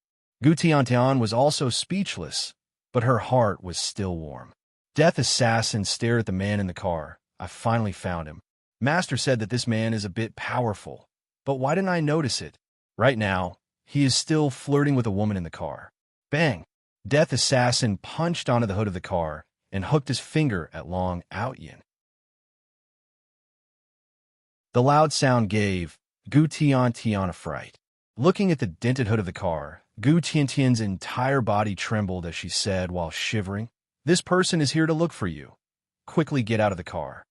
Gu Tian was also speechless, but her heart was still warm. Death Assassin stared at the man in the car. I finally found him. Master said that this man is a bit powerful, but why didn't I notice it? Right now, he is still flirting with a woman in the car. Bang! Death Assassin punched onto the hood of the car and hooked his finger at Long Out Yin. The loud sound gave Gu Tian a fright. Looking at the dented hood of the car, Gu Tian's entire body trembled as she said while shivering, "This person is here to look for you. Quickly get out of the car."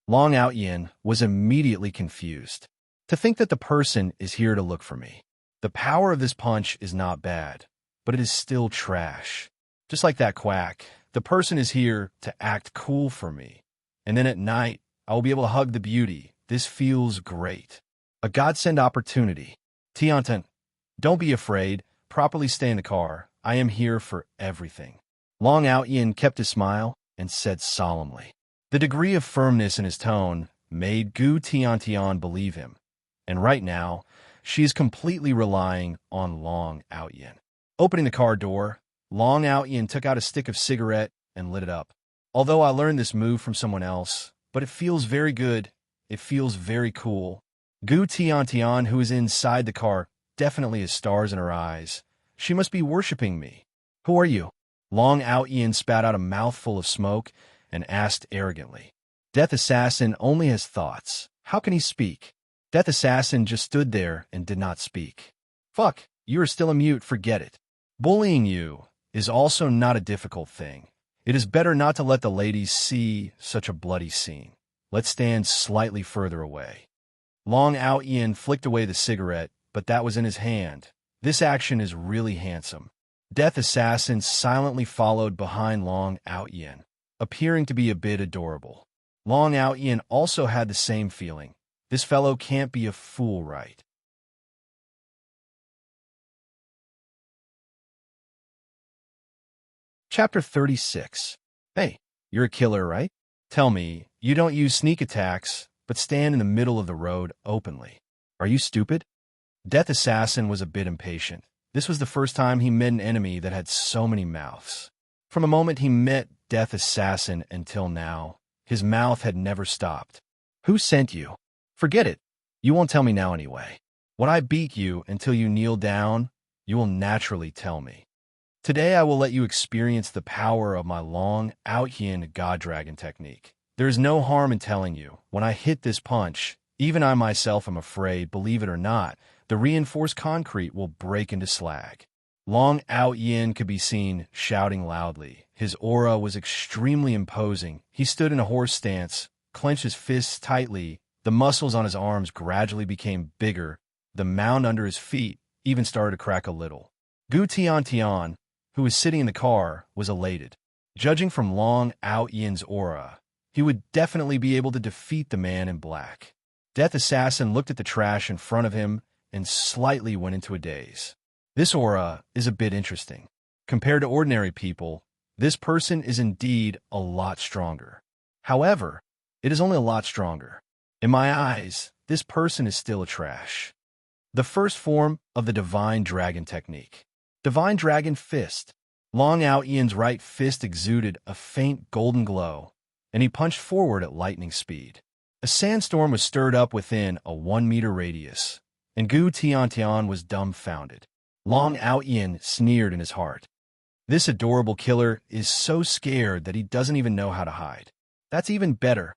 Long Out Yin was immediately confused. To think that the person is here to look for me. The power of this punch is not bad, but it is still trash. Just like that quack, the person is here to act cool for me. And then at night, I will be able to hug the beauty. This feels great. A godsend opportunity. Tiantan, don't be afraid. Properly stay in the car. I am here for everything. Long Out Yin kept his smile and said solemnly. The degree of firmness in his tone made Gu Tiantian believe him. And right now, she is completely relying on Long Out Yin. Opening the car door, Long Out Yin took out a stick of cigarette and lit it up. Although I learned this move from someone else, but it feels very good. It feels very cool. Gu Tiantian, who is inside the car, definitely has stars in her eyes. She must be worshipping me. Who are you? Long Out Yin spat out a mouthful of smoke and asked arrogantly. Death Assassin only has thoughts. How can he speak? Death Assassin just stood there and did not speak. Fuck, you are still a mute, forget it. Bullying you is also not a difficult thing. It is better not to let the ladies see such a bloody scene. Let's stand slightly further away. Long Out Yin flicked away the cigarette, but that was in his hand. This action is really handsome. Death Assassin silently followed behind Long Out Yin, appearing to be a bit adorable. Long Out Yin also had the same feeling. This fellow can't be a fool, right? Chapter 36. Hey, you're a killer, right? Tell me, you don't use sneak attacks, but stand in the middle of the road openly. Are you stupid? Death Assassin was a bit impatient. This was the first time he met an enemy that had so many mouths. From the moment he met Death Assassin until now, his mouth had never stopped. Who sent you? Forget it. You won't tell me now anyway. When I beat you until you kneel down, you will naturally tell me. Today I will let you experience the power of my Long Out Yin God Dragon technique. There is no harm in telling you, when I hit this punch, even I myself am afraid, believe it or not, the reinforced concrete will break into slag. Long Out Yin could be seen shouting loudly. His aura was extremely imposing. He stood in a horse stance, clenched his fists tightly. The muscles on his arms gradually became bigger. The mound under his feet even started to crack a little. Gu Tiantian, who was sitting in the car, was elated. Judging from Long Out Yin's aura, he would definitely be able to defeat the man in black. Death Assassin looked at the trash in front of him and slightly went into a daze. This aura is a bit interesting. Compared to ordinary people, this person is indeed a lot stronger. However, it is only a lot stronger. In my eyes, this person is still a trash. The first form of the Divine Dragon technique. Divine Dragon Fist. Long Out Yin's right fist exuded a faint golden glow, and he punched forward at lightning speed. A sandstorm was stirred up within a 1-meter radius, and Gu Tiantian was dumbfounded. Long Out Yin sneered in his heart. This adorable killer is so scared that he doesn't even know how to hide. That's even better.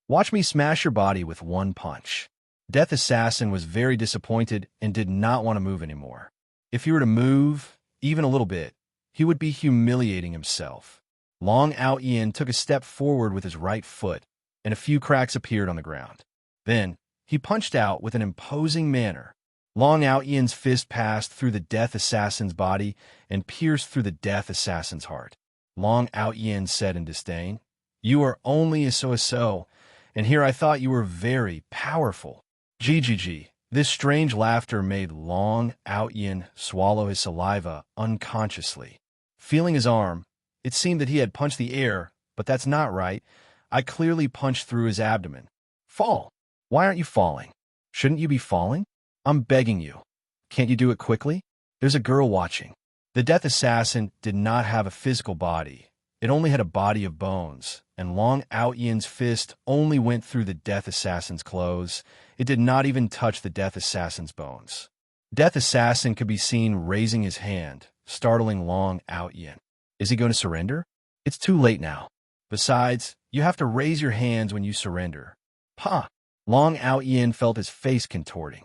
Watch me smash your body with one punch. Death Assassin was very disappointed and did not want to move anymore. If he were to move, even a little bit, he would be humiliating himself. Long Out Yin took a step forward with his right foot, and a few cracks appeared on the ground. Then, he punched out with an imposing manner. Long Out Yin's fist passed through the Death Assassin's body and pierced through the Death Assassin's heart. Long Out Yin said in disdain, "You are only a so-so, and here I thought you were very powerful." GGG. This strange laughter made Long Out Yin swallow his saliva unconsciously. Feeling his arm, it seemed that he had punched the air, but that's not right. I clearly punched through his abdomen. Fall. Why aren't you falling? Shouldn't you be falling? I'm begging you. Can't you do it quickly? There's a girl watching. The Death Assassin did not have a physical body. It only had a body of bones, and Long Out Yin's fist only went through the Death Assassin's clothes. It did not even touch the Death Assassin's bones. Death Assassin could be seen raising his hand, startling Long Out Yin. Is he going to surrender? It's too late now. Besides, you have to raise your hands when you surrender. Pah! Long Out Yin felt his face contorting.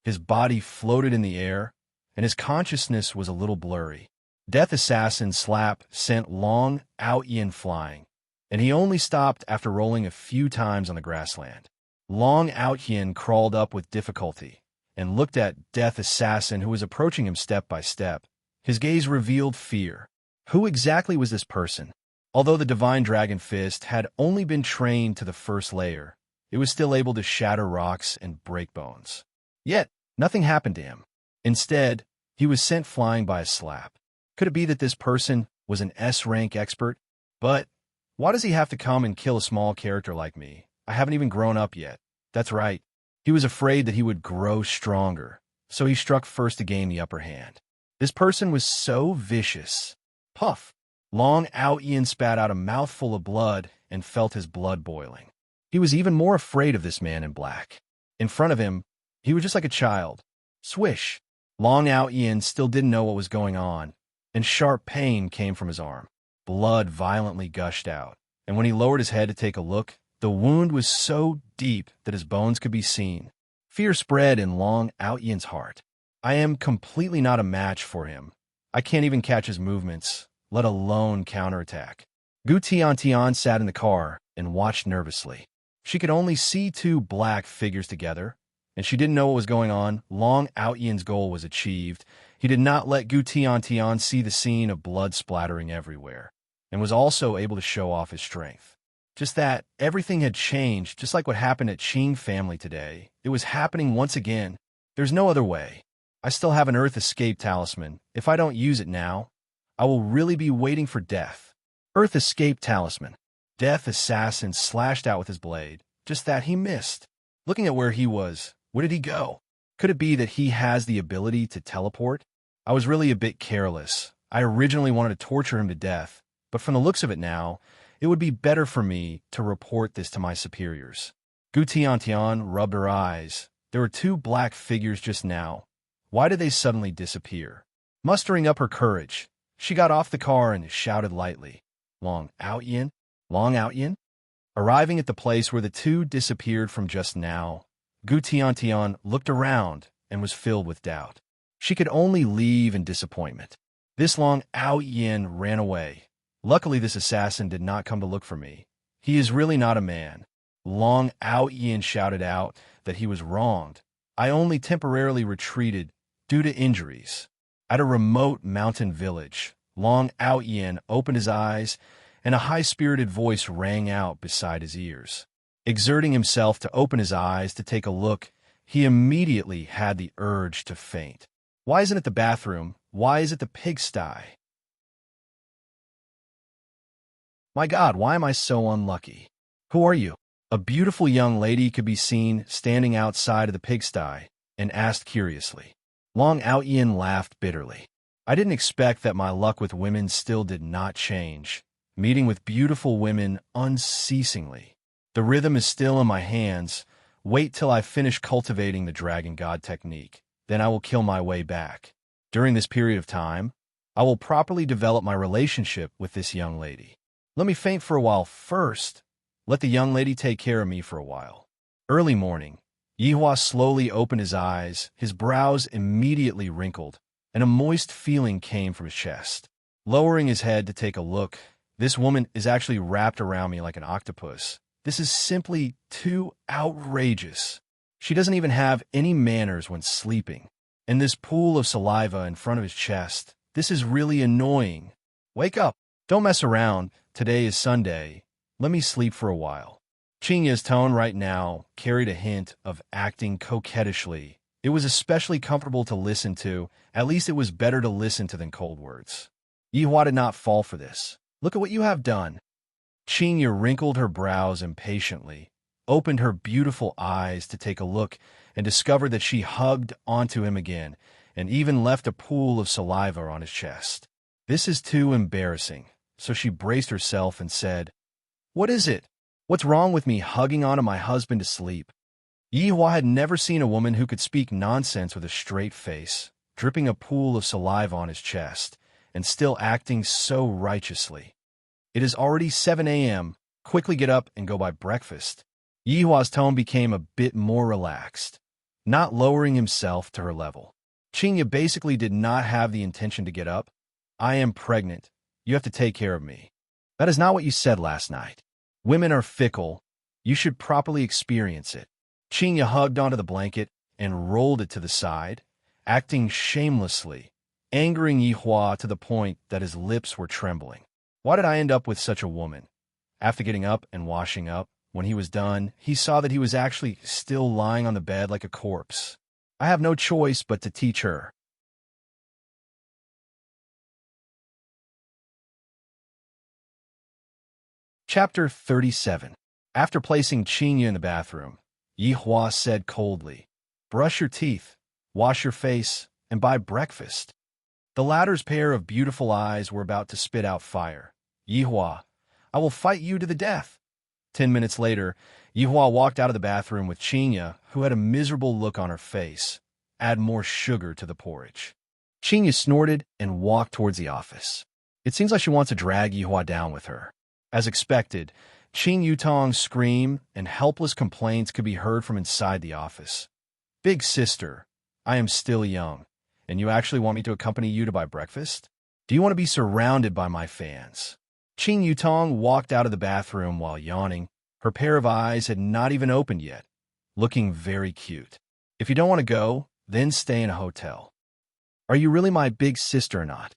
His body floated in the air, and his consciousness was a little blurry. Death Assassin's slap sent Long Out Yin flying, and he only stopped after rolling a few times on the grassland. Long Out Yin crawled up with difficulty, and looked at Death Assassin, who was approaching him step by step. His gaze revealed fear. Who exactly was this person? Although the Divine Dragon Fist had only been trained to the first layer, it was still able to shatter rocks and break bones. Yet, nothing happened to him. Instead, he was sent flying by a slap. Could it be that this person was an S-rank expert? But why does he have to come and kill a small character like me? I haven't even grown up yet. That's right. He was afraid that he would grow stronger, so he struck first to gain the upper hand. This person was so vicious. Puff! Long Ao-Yin spat out a mouthful of blood and felt his blood boiling. He was even more afraid of this man in black. In front of him, he was just like a child. Swish! Long Ao-Yin still didn't know what was going on, and sharp pain came from his arm. Blood violently gushed out, and when he lowered his head to take a look, the wound was so deep that his bones could be seen. Fear spread in Long Ao-Yin's heart. I am completely not a match for him. I can't even catch his movements, let alone counterattack. Gu Tiantian sat in the car and watched nervously. She could only see two black figures together, and she didn't know what was going on. Long Ao-Yin's goal was achieved. He did not let Gu Tiantian see the scene of blood splattering everywhere, and was also able to show off his strength. Just that, everything had changed, just like what happened at Qing family today. It was happening once again. There's no other way. I still have an Earth Escape Talisman. If I don't use it now, I will really be waiting for death. Earth Escape Talisman. Death Assassin slashed out with his blade. Just that, he missed. Looking at where he was, where did he go? Could it be that he has the ability to teleport? I was really a bit careless. I originally wanted to torture him to death, but from the looks of it now, it would be better for me to report this to my superiors. Gu Tiantian rubbed her eyes. There were two black figures just now. Why did they suddenly disappear? Mustering up her courage, she got off the car and shouted lightly, Long Ao-Yin? Long Ao-Yin? Arriving at the place where the two disappeared from just now, Gu Tiantian looked around and was filled with doubt. She could only leave in disappointment. This Long Ao-Yin ran away. Luckily, this assassin did not come to look for me. He is really not a man. Long Ao-Yin shouted out that he was wronged. I only temporarily retreated due to injuries. At a remote mountain village, Long Ao-Yin opened his eyes, and a high-spirited voice rang out beside his ears. Exerting himself to open his eyes to take a look, he immediately had the urge to faint. Why isn't it the bathroom? Why is it the pigsty? My God, why am I so unlucky? Who are you? A beautiful young lady could be seen standing outside of the pigsty and asked curiously. Long Ao-Yin laughed bitterly. I didn't expect that my luck with women still did not change, meeting with beautiful women unceasingly. The rhythm is still in my hands. Wait till I finish cultivating the Dragon God technique. Then I will kill my way back. During this period of time, I will properly develop my relationship with this young lady. Let me faint for a while first. Let the young lady take care of me for a while. Early morning, Yihua slowly opened his eyes, his brows immediately wrinkled, and a moist feeling came from his chest. Lowering his head to take a look, this woman is actually wrapped around me like an octopus. This is simply too outrageous. She doesn't even have any manners when sleeping. And this pool of saliva in front of his chest, this is really annoying. Wake up. Don't mess around. Today is Sunday. Let me sleep for a while. Qingya's tone right now carried a hint of acting coquettishly. It was especially comfortable to listen to. At least it was better to listen to than cold words. Yihua did not fall for this. Look at what you have done. Qingya wrinkled her brows impatiently, opened her beautiful eyes to take a look, and discovered that she hugged onto him again, and even left a pool of saliva on his chest. This is too embarrassing, so she braced herself and said, What is it? What's wrong with me hugging onto my husband to sleep? Yihua had never seen a woman who could speak nonsense with a straight face, dripping a pool of saliva on his chest, and still acting so righteously. It is already 7 a.m. Quickly get up and go buy breakfast. Yihua's tone became a bit more relaxed, not lowering himself to her level. Qingya basically did not have the intention to get up. I am pregnant. You have to take care of me. That is not what you said last night. Women are fickle. You should properly experience it. Qingya hugged onto the blanket, and rolled it to the side, acting shamelessly, angering Yihua to the point that his lips were trembling. Why did I end up with such a woman? After getting up and washing up, when he was done, he saw that he was actually still lying on the bed like a corpse. I have no choice but to teach her. Chapter 37. After placing Qinya in the bathroom, Yihua said coldly, "Brush your teeth, wash your face, and buy breakfast." The latter's pair of beautiful eyes were about to spit out fire. "Yihua, I will fight you to the death." 10 minutes later, Yihua walked out of the bathroom with Qinya, who had a miserable look on her face. Add more sugar to the porridge. Qinya snorted and walked towards the office. It seems like she wants to drag Yihua down with her. As expected, Qing Yutong's scream and helpless complaints could be heard from inside the office. "Big sister, I am still young, and you actually want me to accompany you to buy breakfast? Do you want to be surrounded by my fans?" Qing Yutong walked out of the bathroom while yawning. Her pair of eyes had not even opened yet, looking very cute. "If you don't want to go, then stay in a hotel." "Are you really my big sister or not?"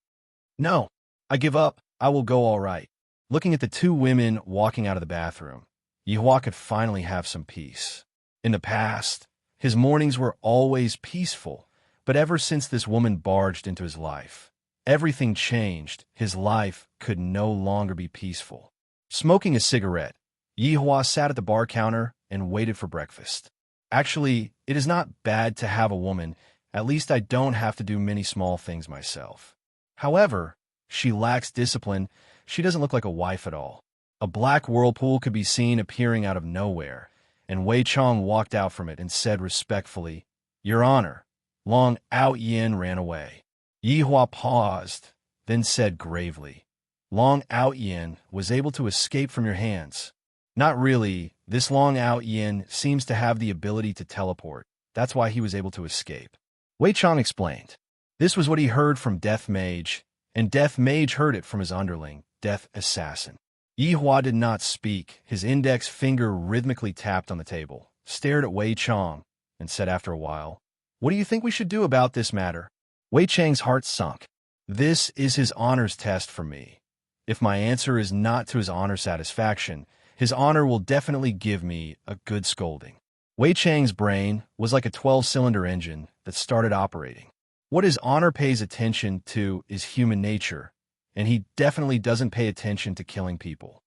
"No, I give up. I will go all right." Looking at the two women walking out of the bathroom, Yihua could finally have some peace. In the past, his mornings were always peaceful, but ever since this woman barged into his life, everything changed. His life could no longer be peaceful. Smoking a cigarette, Yihua sat at the bar counter and waited for breakfast. Actually, it is not bad to have a woman. At least I don't have to do many small things myself. However, she lacks discipline. She doesn't look like a wife at all. A black whirlpool could be seen appearing out of nowhere, and Wei Chong walked out from it and said respectfully, "Your Honor, Long Ao Yin ran away." Yihua paused, then said gravely, "Long Ao Yin was able to escape from your hands." "Not really. This Long Ao Yin seems to have the ability to teleport. That's why he was able to escape." Wei Chong explained. This was what he heard from Death Mage, and Death Mage heard it from his underling, Death Assassin. Yihua did not speak. His index finger rhythmically tapped on the table, stared at Wei Chong, and said after a while, "What do you think we should do about this matter?" Wei Chang's heart sunk. This is his honor's test for me. If my answer is not to his honor satisfaction, his honor will definitely give me a good scolding. Wei Chang's brain was like a 12-cylinder engine that started operating. What his honor pays attention to is human nature, and he definitely doesn't pay attention to killing people.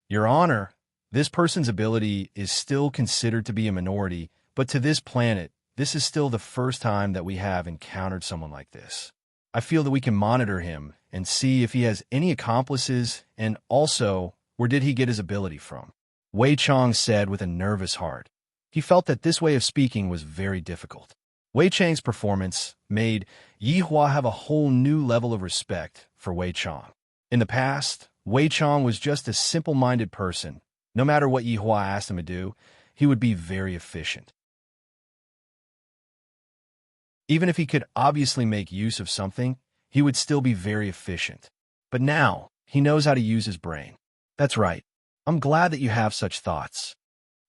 "Your Honor, this person's ability is still considered to be a minority, but to this planet, this is still the first time that we have encountered someone like this. I feel that we can monitor him and see if he has any accomplices, and also, where did he get his ability from?" Wei Chong said with a nervous heart. He felt that this way of speaking was very difficult. Wei Chang's performance made Yihua have a whole new level of respect for Wei Chong. In the past, Wei Chong was just a simple-minded person. No matter what Yihua asked him to do, he would be very efficient. Even if he could obviously make use of something, he would still be very efficient. But now, he knows how to use his brain. "That's right. I'm glad that you have such thoughts.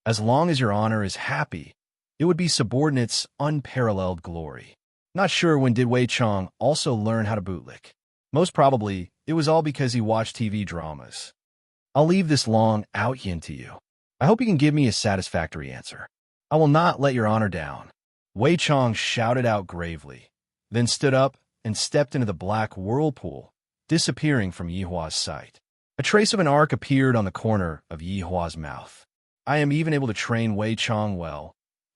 As long as your honor is happy, it would be subordinate's unparalleled glory." Not sure when did Wei Chong also learn how to bootlick. Most probably, it was all because he watched TV dramas. "I'll leave this Long Ao Yin to you. I hope you can give me a satisfactory answer. I will not let your honor down." Wei Chong shouted out gravely, then stood up and stepped into the black whirlpool, disappearing from Yihua's sight. A trace of an arc appeared on the corner of Yihua's mouth. "I am even able to train Wei Chong well.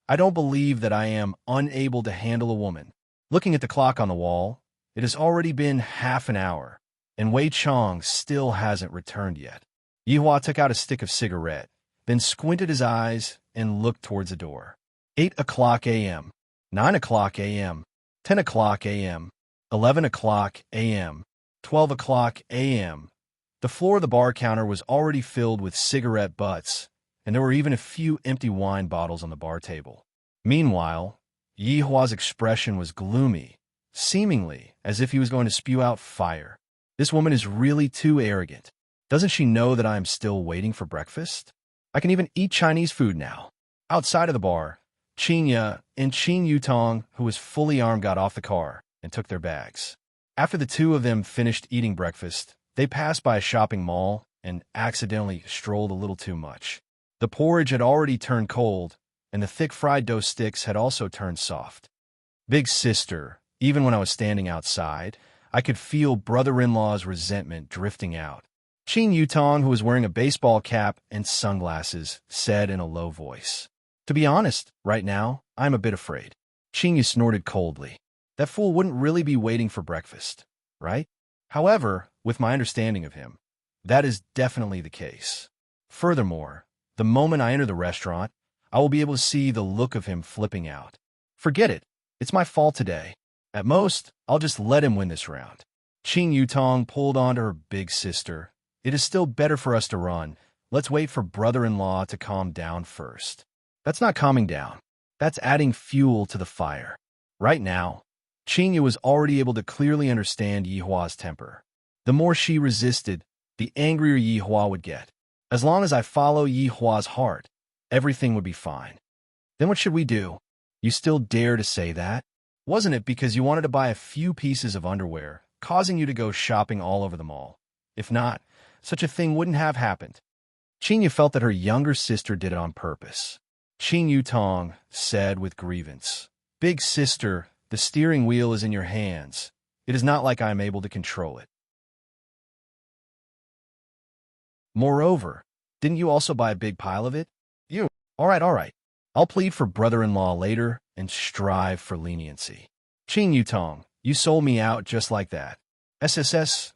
I don't believe that I am unable to handle a woman." Looking at the clock on the wall, it has already been half an hour, and Wei Chong still hasn't returned yet. Yihua took out a stick of cigarette, then squinted his eyes and looked towards the door. 8 o'clock a.m., 9 o'clock a.m., 10 o'clock a.m., 11 o'clock a.m., 12 o'clock a.m. The floor of the bar counter was already filled with cigarette butts, and there were even a few empty wine bottles on the bar table. Meanwhile, Yihua's expression was gloomy, seemingly as if he was going to spew out fire. This woman is really too arrogant. Doesn't she know that I am still waiting for breakfast? I can even eat Chinese food now. Outside of the bar, Qinya and Qin Yutong, who was fully armed, got off the car and took their bags. After the two of them finished eating breakfast, they passed by a shopping mall and accidentally strolled a little too much. The porridge had already turned cold, and the thick fried dough sticks had also turned soft. Big sister, even when I was standing outside, I could feel brother-in-law's resentment drifting out. Qin Yutong, who was wearing a baseball cap and sunglasses, said in a low voice, "To be honest, right now, I'm a bit afraid." Qin snorted coldly. That fool wouldn't really be waiting for breakfast, right? However, with my understanding of him, that is definitely the case. Furthermore, the moment I enter the restaurant, I will be able to see the look of him flipping out. Forget it. It's my fault today. At most, I'll just let him win this round. Qin Yutong pulled onto her big sister. It is still better for us to run. Let's wait for brother-in-law to calm down first. That's not calming down. That's adding fuel to the fire. Right now, Qin was already able to clearly understand Yihua's temper. The more she resisted, the angrier Yihua would get. As long as I follow Yihua's heart, everything would be fine. Then what should we do? You still dare to say that? Wasn't it because you wanted to buy a few pieces of underwear, causing you to go shopping all over the mall? If not, such a thing wouldn't have happened. Qin felt that her younger sister did it on purpose. Qin Yutong said with grievance, "Big sister, the steering wheel is in your hands. It is not like I am able to control it. Moreover, didn't you also buy a big pile of it? You. All right. I'll plead for brother-in-law later and strive for leniency." Qin Yutong, you sold me out just like that. SSS.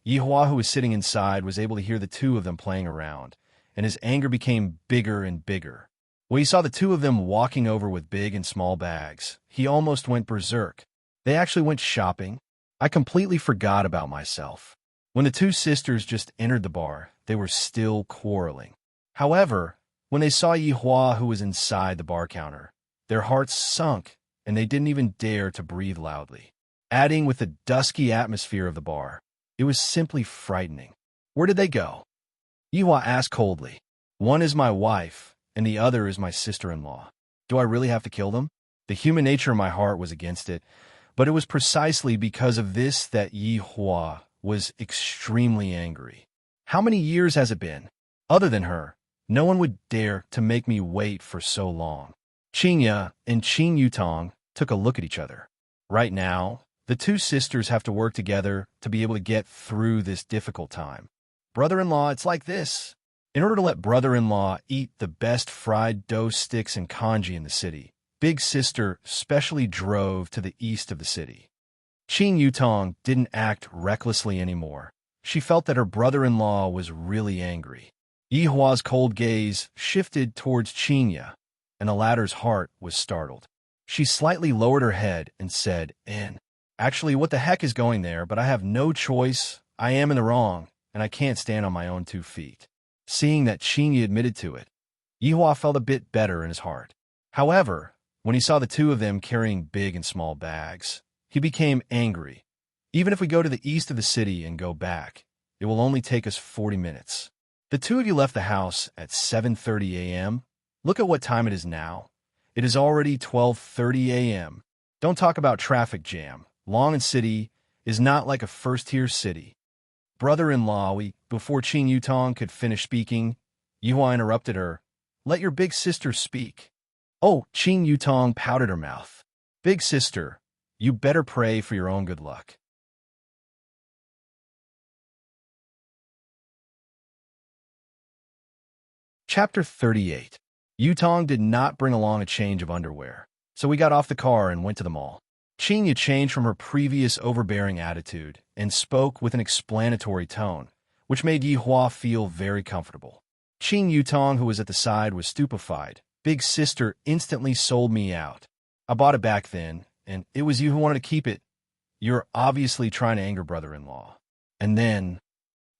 Yihua, who was sitting inside, was able to hear the two of them playing around, and his anger became bigger and bigger. When he saw the two of them walking over with big and small bags, he almost went berserk. They actually went shopping. I completely forgot about myself. When the two sisters just entered the bar, they were still quarreling. However, when they saw Yihua, who was inside the bar counter, their hearts sunk, and they didn't even dare to breathe loudly. Adding with the dusky atmosphere of the bar, it was simply frightening. Where did they go? Yihua asked coldly. One is my wife, and the other is my sister-in-law. Do I really have to kill them? The human nature of my heart was against it, but it was precisely because of this that Yihua was extremely angry. How many years has it been? Other than her, no one would dare to make me wait for so long. Qinya and Qin Yutong took a look at each other. Right now, the two sisters have to work together to be able to get through this difficult time. Brother-in-law, it's like this. In order to let brother-in-law eat the best fried dough sticks and congee in the city, big sister specially drove to the east of the city. Qin Yutong didn't act recklessly anymore. She felt that her brother-in-law was really angry. Yihua's cold gaze shifted towards Qinya, and the latter's heart was startled. She slightly lowered her head and said, Actually, what the heck is going there, but I have no choice. I am in the wrong, and I can't stand on my own 2 feet. Seeing that Qinya admitted to it, Yihua felt a bit better in his heart. However, when he saw the two of them carrying big and small bags, he became angry. Even if we go to the east of the city and go back, it will only take us 40 minutes. The two of you left the house at 7:30 a.m. Look at what time it is now. It is already 12:30 a.m. Don't talk about traffic jam. Long City is not like a first-tier city. Brother-in-law, before Qin Yutong could finish speaking, Yihua interrupted her. Let your big sister speak. Oh, Qin Yutong pouted her mouth. Big sister, you better pray for your own good luck. Chapter 38. Yutong did not bring along a change of underwear, so we got off the car and went to the mall. Qinya changed from her previous overbearing attitude and spoke with an explanatory tone, which made Yihua feel very comfortable. Qin Yutong, who was at the side, was stupefied. Big sister instantly sold me out. I bought it back then, and it was you who wanted to keep it. You're obviously trying to anger brother-in-law. And then,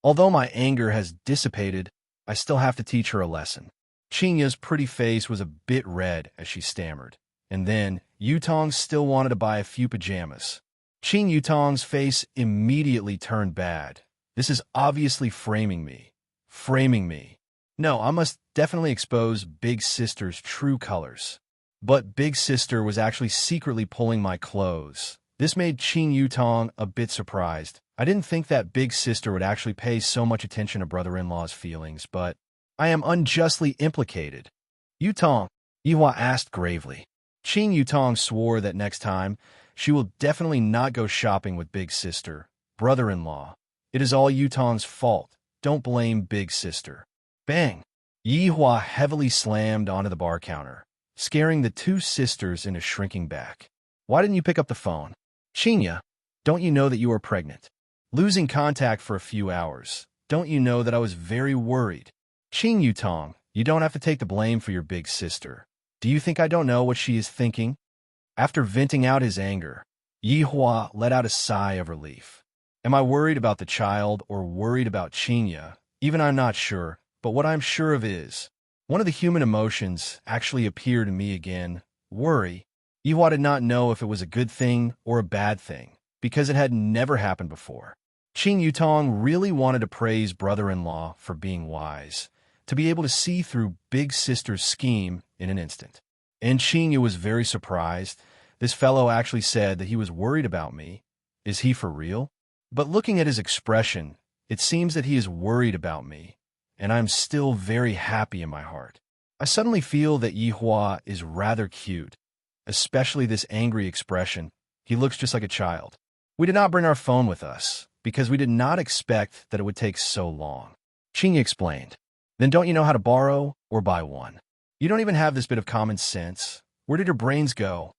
although my anger has dissipated, I still have to teach her a lesson. Qinya's pretty face was a bit red as she stammered. And then, Yutong still wanted to buy a few pajamas. Qin Yutong's face immediately turned bad. This is obviously framing me. No, I must definitely expose Big Sister's true colors. But Big Sister was actually secretly pulling my clothes. This made Qing Yutong a bit surprised. I didn't think that Big Sister would actually pay so much attention to brother-in-law's feelings, but I am unjustly implicated. Yutong, Yihua asked gravely. Qing Yutong swore that next time, she will definitely not go shopping with Big Sister, brother-in-law. It is all Yutong's fault. Don't blame Big Sister. Bang! Yihua heavily slammed onto the bar counter, scaring the two sisters into shrinking back. Why didn't you pick up the phone? Qinya, don't you know that you are pregnant? Losing contact for a few hours. Don't you know that I was very worried? Qing Yutong, you don't have to take the blame for your big sister. Do you think I don't know what she is thinking? After venting out his anger, Yihua let out a sigh of relief. Am I worried about the child or worried about Qinya? Even I'm not sure, but what I'm sure of is, one of the human emotions actually appeared in me again, worry. Yihua did not know if it was a good thing or a bad thing, because it had never happened before. Qing Yutong really wanted to praise brother-in-law for being wise, to be able to see through Big Sister's scheme in an instant. And Qinya was very surprised. This fellow actually said that he was worried about me. Is he for real? But looking at his expression, it seems that he is worried about me, and I'm still very happy in my heart. I suddenly feel that Yihua is rather cute, especially this angry expression. He looks just like a child. We did not bring our phone with us, because we did not expect that it would take so long. Qing explained. Then don't you know how to borrow or buy one? You don't even have this bit of common sense. Where did your brains go?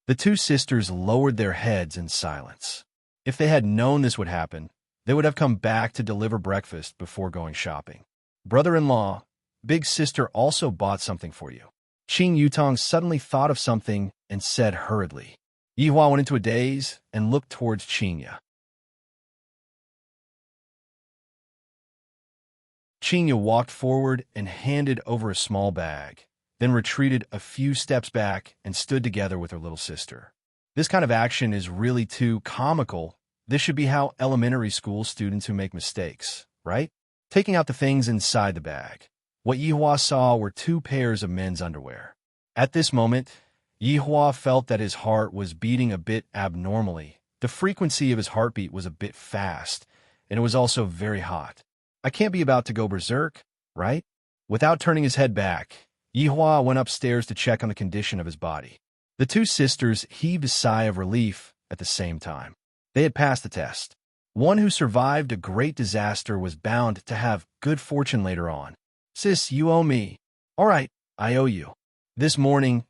The two sisters lowered their heads in silence. If they had known this would happen, they would have come back to deliver breakfast before going shopping. Brother-in-law, Big Sister also bought something for you. Qing Yutong suddenly thought of something and said hurriedly. Yihua went into a daze and looked towards Qinya. Qinya walked forward and handed over a small bag, then retreated a few steps back and stood together with her little sister. This kind of action is really too comical. This should be how elementary school students who make mistakes, right? Taking out the things inside the bag. What Yihua saw were 2 pairs of men's underwear. At this moment, Yihua felt that his heart was beating a bit abnormally. The frequency of his heartbeat was a bit fast, and it was also very hot. I can't be about to go berserk, right? Without turning his head back, Yihua went upstairs to check on the condition of his body. The 2 sisters heaved a sigh of relief at the same time. They had passed the test. One who survived a great disaster was bound to have good fortune later on. Sis, you owe me. All right, I owe you. This morning,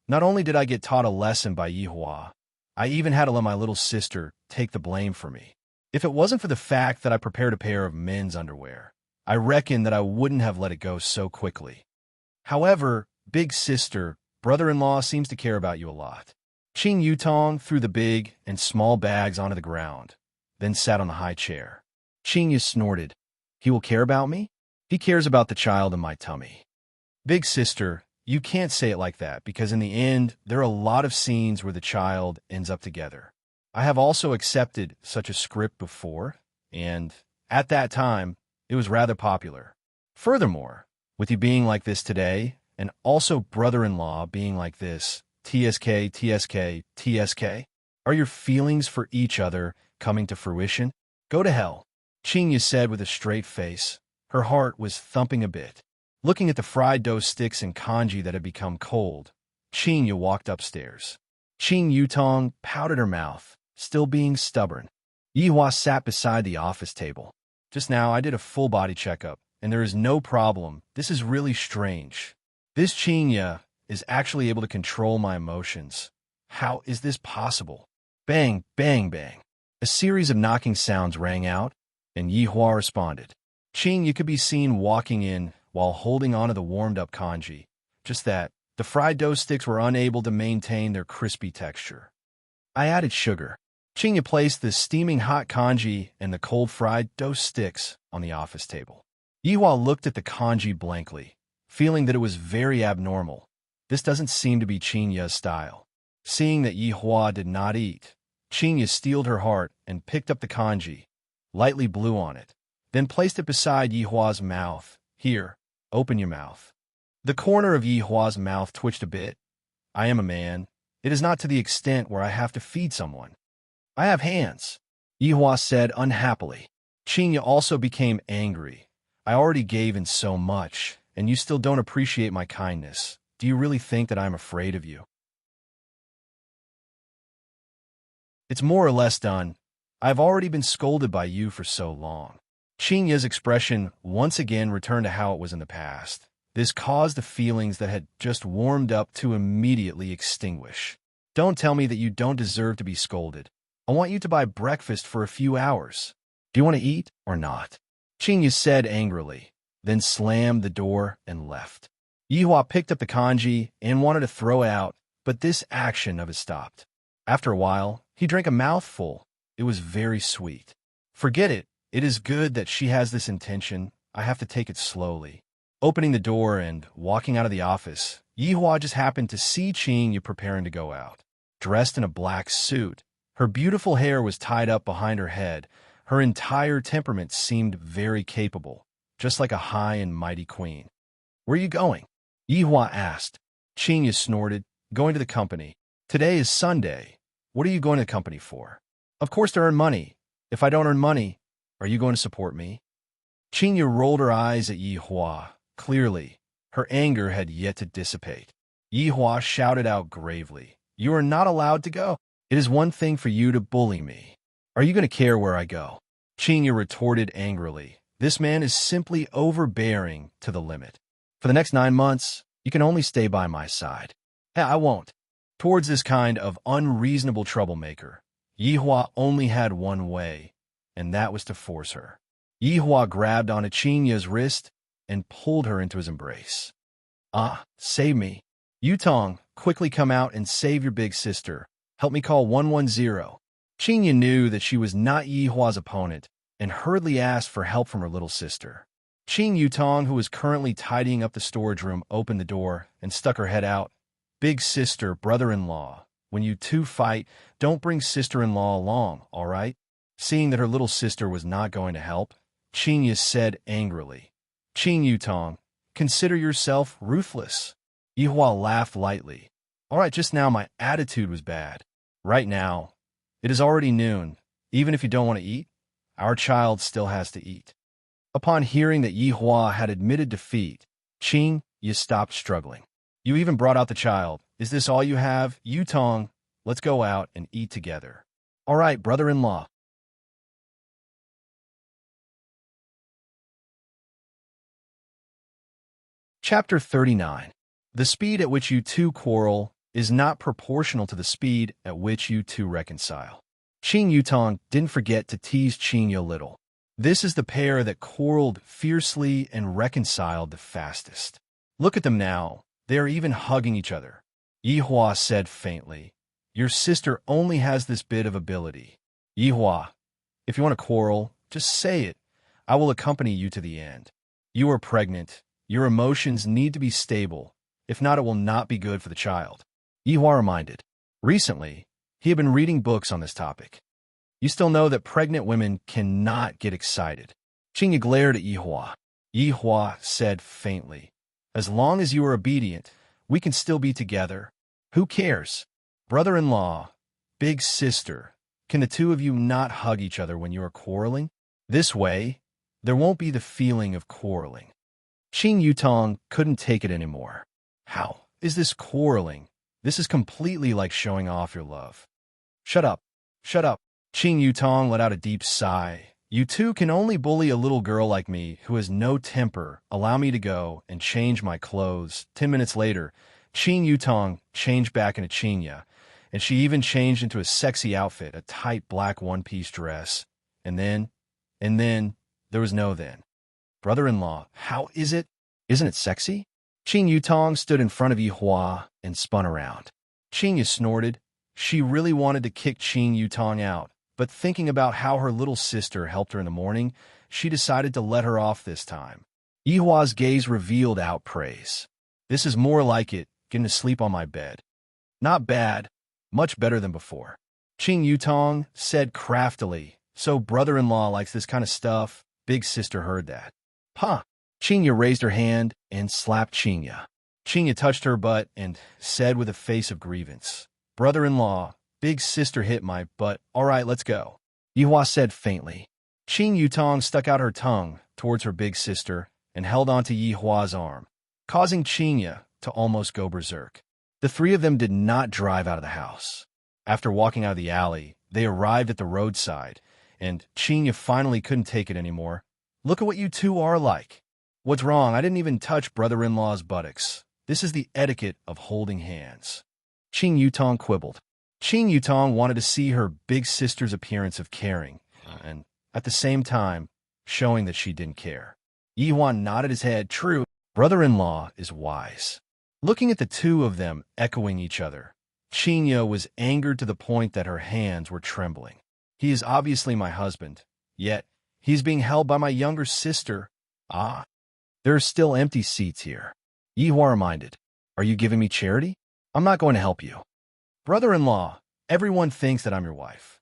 not only did I get taught a lesson by Yihua, I even had to let my little sister take the blame for me. If it wasn't for the fact that I prepared a pair of men's underwear, I reckon that I wouldn't have let it go so quickly. However, Big Sister, brother-in-law seems to care about you a lot. Qing Yutong threw the big and small bags onto the ground, then sat on the high chair. Qing snorted. He will care about me? He cares about the child in my tummy. Big Sister, you can't say it like that, because in the end, there are a lot of scenes where the child ends up together. I have also accepted such a script before, and at that time, it was rather popular. Furthermore, with you being like this today, and also brother-in-law being like this, TSK, TSK, TSK, are your feelings for each other coming to fruition? Go to hell, Qinya said with a straight face. Her heart was thumping a bit. Looking at the fried dough sticks and congee that had become cold, Qinya walked upstairs. Qing Yutong pouted her mouth, still being stubborn. Yihua sat beside the office table. Just now I did a full-body checkup, and there is no problem. This is really strange. This Qinya is actually able to control my emotions. How is this possible? Bang, bang, bang. A series of knocking sounds rang out, and Yihua responded. Qing could be seen walking in while holding onto the warmed-up congee. Just that, the fried dough sticks were unable to maintain their crispy texture. I added sugar. Qing placed the steaming hot congee and the cold fried dough sticks on the office table. Yihua looked at the congee blankly, feeling that it was very abnormal. This doesn't seem to be Qingya's style. Seeing that Yihua did not eat, Qingya steeled her heart and picked up the congee, lightly blew on it, then placed it beside Yihua's mouth. Here, open your mouth. The corner of Yi Hua's mouth twitched a bit. I am a man. It is not to the extent where I have to feed someone. I have hands, Yi Hua said unhappily. Qingya also became angry. I already gave in so much, and you still don't appreciate my kindness. Do you really think that I am afraid of you? It's more or less done. I've already been scolded by you for so long. Qingya's expression once again returned to how it was in the past. This caused the feelings that had just warmed up to immediately extinguish. Don't tell me that you don't deserve to be scolded. I want you to buy breakfast for a few hours. Do you want to eat or not? Qingya said angrily, then slammed the door and left. Yi Hua picked up the kanji and wanted to throw it out, but this action of his stopped. After a while, he drank a mouthful. It was very sweet. Forget it. It is good that she has this intention. I have to take it slowly. Opening the door and walking out of the office, Yi Hua just happened to see Qingya preparing to go out. Dressed in a black suit, her beautiful hair was tied up behind her head. Her entire temperament seemed very capable, just like a high and mighty queen. Where are you going? Yi Hua asked. Qingya snorted, going to the company. Today is Sunday. What are you going to the company for? Of course to earn money. If I don't earn money, are you going to support me? Qingya rolled her eyes at Yi Hua. Clearly, her anger had yet to dissipate. Yi Hua shouted out gravely, You are not allowed to go. It is one thing for you to bully me. Are you going to care where I go? Qingya retorted angrily. This man is simply overbearing to the limit. For the next 9 months, you can only stay by my side. I won't. Towards this kind of unreasonable troublemaker, Yi Hua only had one way, and that was to force her. Yi Hua grabbed onto Qingya's wrist and pulled her into his embrace. Save me. Yutong, quickly come out and save your big sister. Help me call 110. Qingya knew that she was not Yi Hua's opponent and hurriedly asked for help from her little sister. Qing Yutong, who was currently tidying up the storage room, opened the door and stuck her head out. Big sister, brother-in-law, when you two fight, don't bring sister-in-law along, all right? Seeing that her little sister was not going to help, Qingya said angrily, Qing Yutong, consider yourself ruthless. Yi Hua laughed lightly. All right, just now my attitude was bad. Right now, it is already noon. Even if you don't want to eat, our child still has to eat. Upon hearing that Yi Hua had admitted defeat, Qing, you stopped struggling. You even brought out the child. Is this all you have? Yutong, let's go out and eat together. All right, brother-in-law. Chapter 39. The speed at which you two quarrel is not proportional to the speed at which you two reconcile. Qing Yutong didn't forget to tease Qingya a little. This is the pair that quarreled fiercely and reconciled the fastest. Look at them now. They are even hugging each other. Yi Hua said faintly, Your sister only has this bit of ability. Yi Hua, if you want to quarrel, just say it. I will accompany you to the end. You are pregnant. Your emotions need to be stable. If not, it will not be good for the child. Yi Hua reminded. Recently, he had been reading books on this topic. You still know that pregnant women cannot get excited. Qingya glared at Yi Hua. Yi Hua said faintly, As long as you are obedient, we can still be together. Who cares? Brother-in-law, big sister, can the two of you not hug each other when you are quarreling? This way, there won't be the feeling of quarreling. Qing Yutong couldn't take it anymore. How is this quarreling? This is completely like showing off your love. Shut up. Shut up. Qing Yutong let out a deep sigh. You two can only bully a little girl like me who has no temper. Allow me to go and change my clothes. 10 minutes later, Qing Yutong changed back into Qingya, and she even changed into a sexy outfit, a tight black one-piece dress. And then, there was no then. Brother-in-law, how is it? Isn't it sexy? Qing Yutong stood in front of Yi Hua and spun around. Qingya snorted. She really wanted to kick Qing Yutong out, but thinking about how her little sister helped her in the morning, she decided to let her off this time. Yi Hua's gaze revealed out praise. This is more like it, getting to sleep on my bed. Not bad. Much better than before. Qing Yutong said craftily, So brother-in-law likes this kind of stuff. Big sister heard that. Huh. Qingya raised her hand and slapped Qingya. Qingya touched her butt and said with a face of grievance, "Brother-in-law, big sister hit my butt. All right, let's go." Yihua said faintly. Qing Yutong stuck out her tongue towards her big sister and held onto Yihua's arm, causing Qingya to almost go berserk. The three of them did not drive out of the house. After walking out of the alley, they arrived at the roadside, and Qingya finally couldn't take it anymore. "Look at what you two are like." "What's wrong? I didn't even touch brother-in-law's buttocks. This is the etiquette of holding hands." Qing Yutong quibbled. Qing Yutong wanted to see her big sister's appearance of caring, and at the same time, showing that she didn't care. Yihua nodded his head. "True, brother-in-law is wise." Looking at the two of them echoing each other, Qingya was angered to the point that her hands were trembling. "He is obviously my husband, yet he's being held by my younger sister." "Ah, there are still empty seats here," Yihua reminded. "Are you giving me charity? I'm not going to help you." "Brother-in-law, everyone thinks that I'm your wife."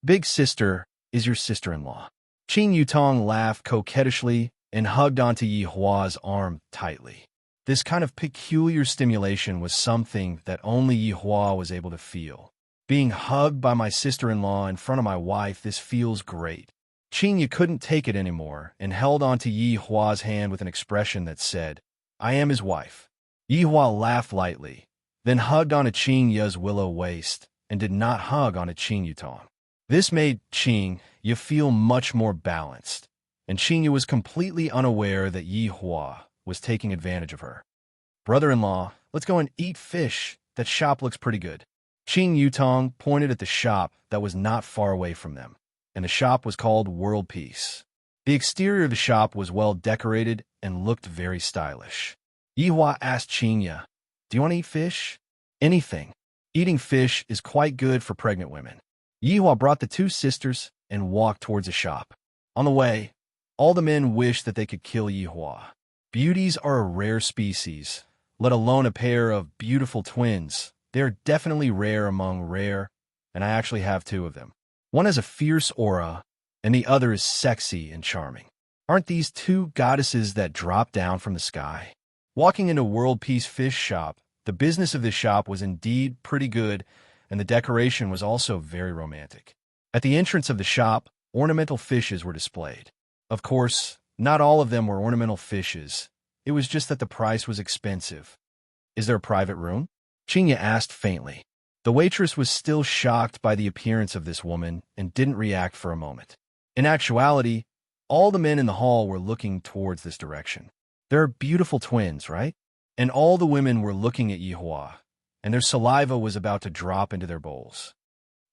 "Big sister is your sister-in-law." Qing Yutong laughed coquettishly and hugged onto Yihua's arm tightly. This kind of peculiar stimulation was something that only Yihua was able to feel. "Being hugged by my sister-in-law in front of my wife, this feels great." Qingya couldn't take it anymore and held onto Yihua's hand with an expression that said, "I am his wife." Yihua laughed lightly, then hugged onto Qingya's willow waist and did not hug onto Qing Yutong. This made Qingya feel much more balanced, and Qingya was completely unaware that Yihua was taking advantage of her. "Brother-in-law, let's go and eat fish. That shop looks pretty good." Qing Yutong pointed at the shop that was not far away from them, and the shop was called World Peace. The exterior of the shop was well decorated and looked very stylish. Yihua asked Qingya, "Do you want to eat fish?" "Anything. Eating fish is quite good for pregnant women." Yihua brought the two sisters and walked towards the shop. On the way, all the men wished that they could kill Yihua. Beauties are a rare species, let alone a pair of beautiful twins. They are definitely rare among rare, and I actually have two of them. One has a fierce aura, and the other is sexy and charming. Aren't these two goddesses that drop down from the sky? Walking into World Peace Fish Shop, the business of this shop was indeed pretty good, and the decoration was also very romantic. At the entrance of the shop, ornamental fishes were displayed. Of course, not all of them were ornamental fishes. It was just that the price was expensive. "Is there a private room?" Qingya asked faintly. The waitress was still shocked by the appearance of this woman and didn't react for a moment. In actuality, all the men in the hall were looking towards this direction. There are beautiful twins, right? And all the women were looking at Yihua, and their saliva was about to drop into their bowls.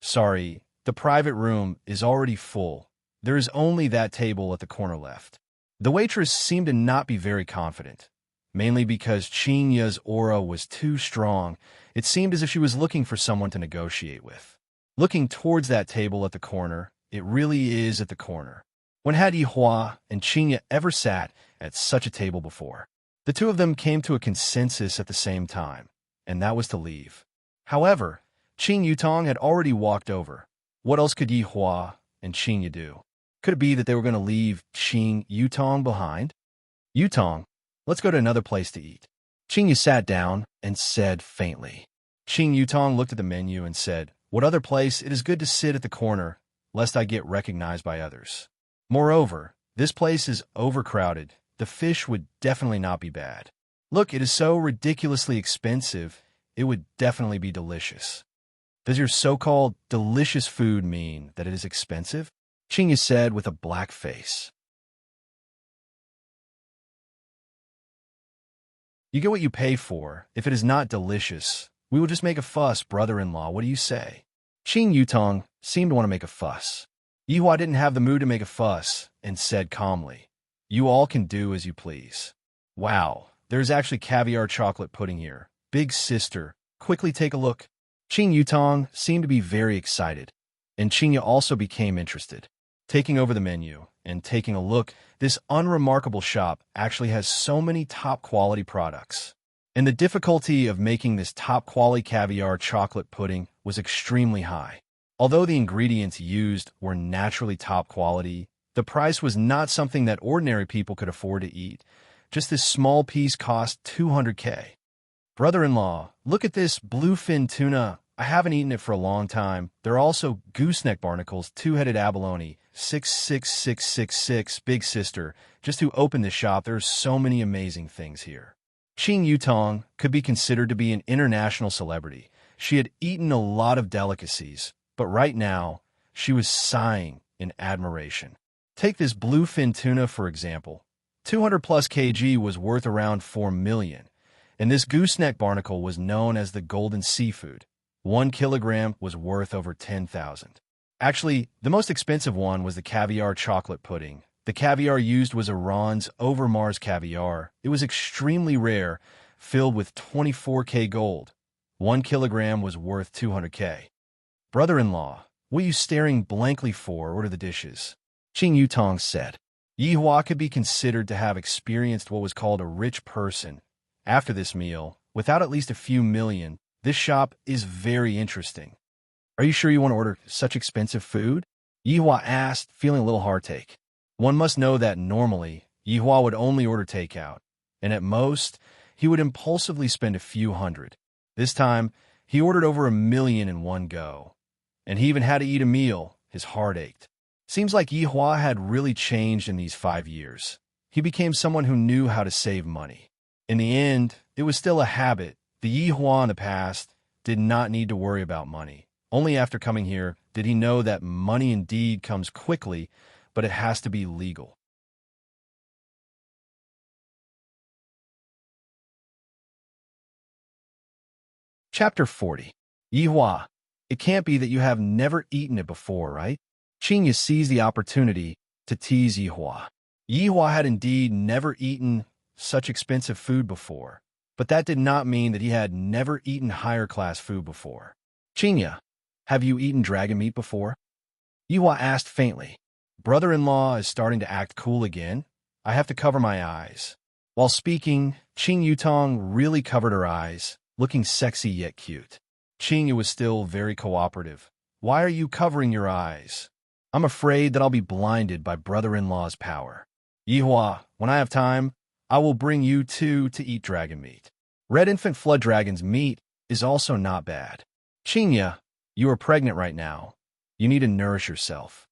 "Sorry, the private room is already full. There is only that table at the corner left." The waitress seemed to not be very confident, mainly because Qingya's aura was too strong. It seemed as if she was looking for someone to negotiate with. Looking towards that table at the corner, it really is at the corner. When had Yihua and Qingya ever sat at such a table before? The two of them came to a consensus at the same time, and that was to leave. However, Qing Yutong had already walked over. What else could Yihua and Qingya do? Could it be that they were going to leave Qing Yutong behind? "Yutong, let's go to another place to eat." Qingya sat down and said faintly. Qing Yutong looked at the menu and said, "What other place? It is good to sit at the corner, lest I get recognized by others. Moreover, this place is overcrowded. The fish would definitely not be bad. Look, it is so ridiculously expensive. It would definitely be delicious." "Does your so-called delicious food mean that it is expensive?" Qingya said with a black face. "You get what you pay for. If it is not delicious, we will just make a fuss, brother-in-law. What do you say?" Qing Yutong seemed to want to make a fuss. Yihua didn't have the mood to make a fuss and said calmly, "You all can do as you please." "Wow, there's actually caviar chocolate pudding here. Big sister, quickly take a look." Qing Yutong seemed to be very excited, and Qingya also became interested. Taking over the menu and taking a look, this unremarkable shop actually has so many top-quality products. And the difficulty of making this top-quality caviar chocolate pudding was extremely high. Although the ingredients used were naturally top quality, the price was not something that ordinary people could afford to eat, Just this small piece cost 200K. Brother-in-law, look at this bluefin tuna. I haven't eaten it for a long time. There are also gooseneck barnacles, two-headed abalone, 66666, big sister. Just who opened this shop, there's so many amazing things here. Qing Yutong could be considered to be an international celebrity. She had eaten a lot of delicacies, but right now, she was sighing in admiration. Take this bluefin tuna, for example. 200 plus kg was worth around 4 million, and this gooseneck barnacle was known as the golden seafood. 1 kilogram was worth over 10,000. Actually, the most expensive one was the caviar chocolate pudding. The caviar used was Iran's over Mars caviar. It was extremely rare, filled with 24K gold. 1 kilogram was worth 200K. Brother-in-law, what are you staring blankly for? Order the dishes. Qing Yutong said. Yihua could be considered to have experienced what was called a rich person. After this meal, without at least a few million, this shop is very interesting. Are you sure you want to order such expensive food? Yihua asked, feeling a little heartache. One must know that normally, Yihua would only order takeout, and at most, he would impulsively spend a few hundred. This time, he ordered over 1 million in one go, and he even had to eat a meal. His heart ached. Seems like Yihua had really changed in these 5 years. He became someone who knew how to save money. In the end, it was still a habit. The Yihua in the past did not need to worry about money. Only after coming here did he know that money indeed comes quickly, but it has to be legal. Chapter 40. Yihua, it can't be that you have never eaten it before, right? Qingya seized the opportunity to tease Yihua. Yihua had indeed never eaten such expensive food before, but that did not mean that he had never eaten higher-class food before. Qingya, have you eaten dragon meat before? Yihua asked faintly. Brother-in-law is starting to act cool again. I have to cover my eyes. While speaking, Qing Yutong really covered her eyes, looking sexy yet cute. Qingya was still very cooperative. Why are you covering your eyes? I'm afraid that I'll be blinded by brother-in-law's power. Yihua, when I have time, I will bring you two to eat dragon meat. Red infant flood dragon's meat is also not bad. Qingya, you are pregnant right now. You need to nourish yourself.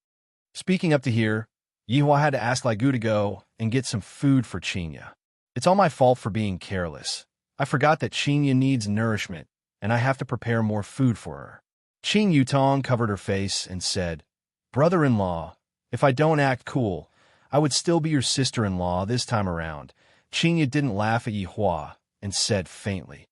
Speaking up to here, Yihua had to ask Lai Gu to go and get some food for Qingya. It's all my fault for being careless. I forgot that Qingya needs nourishment, and I have to prepare more food for her. Qing Yutong covered her face and said, Brother-in-law, if I don't act cool, I would still be your sister-in-law this time around. Qingya didn't laugh at Yihua and said faintly,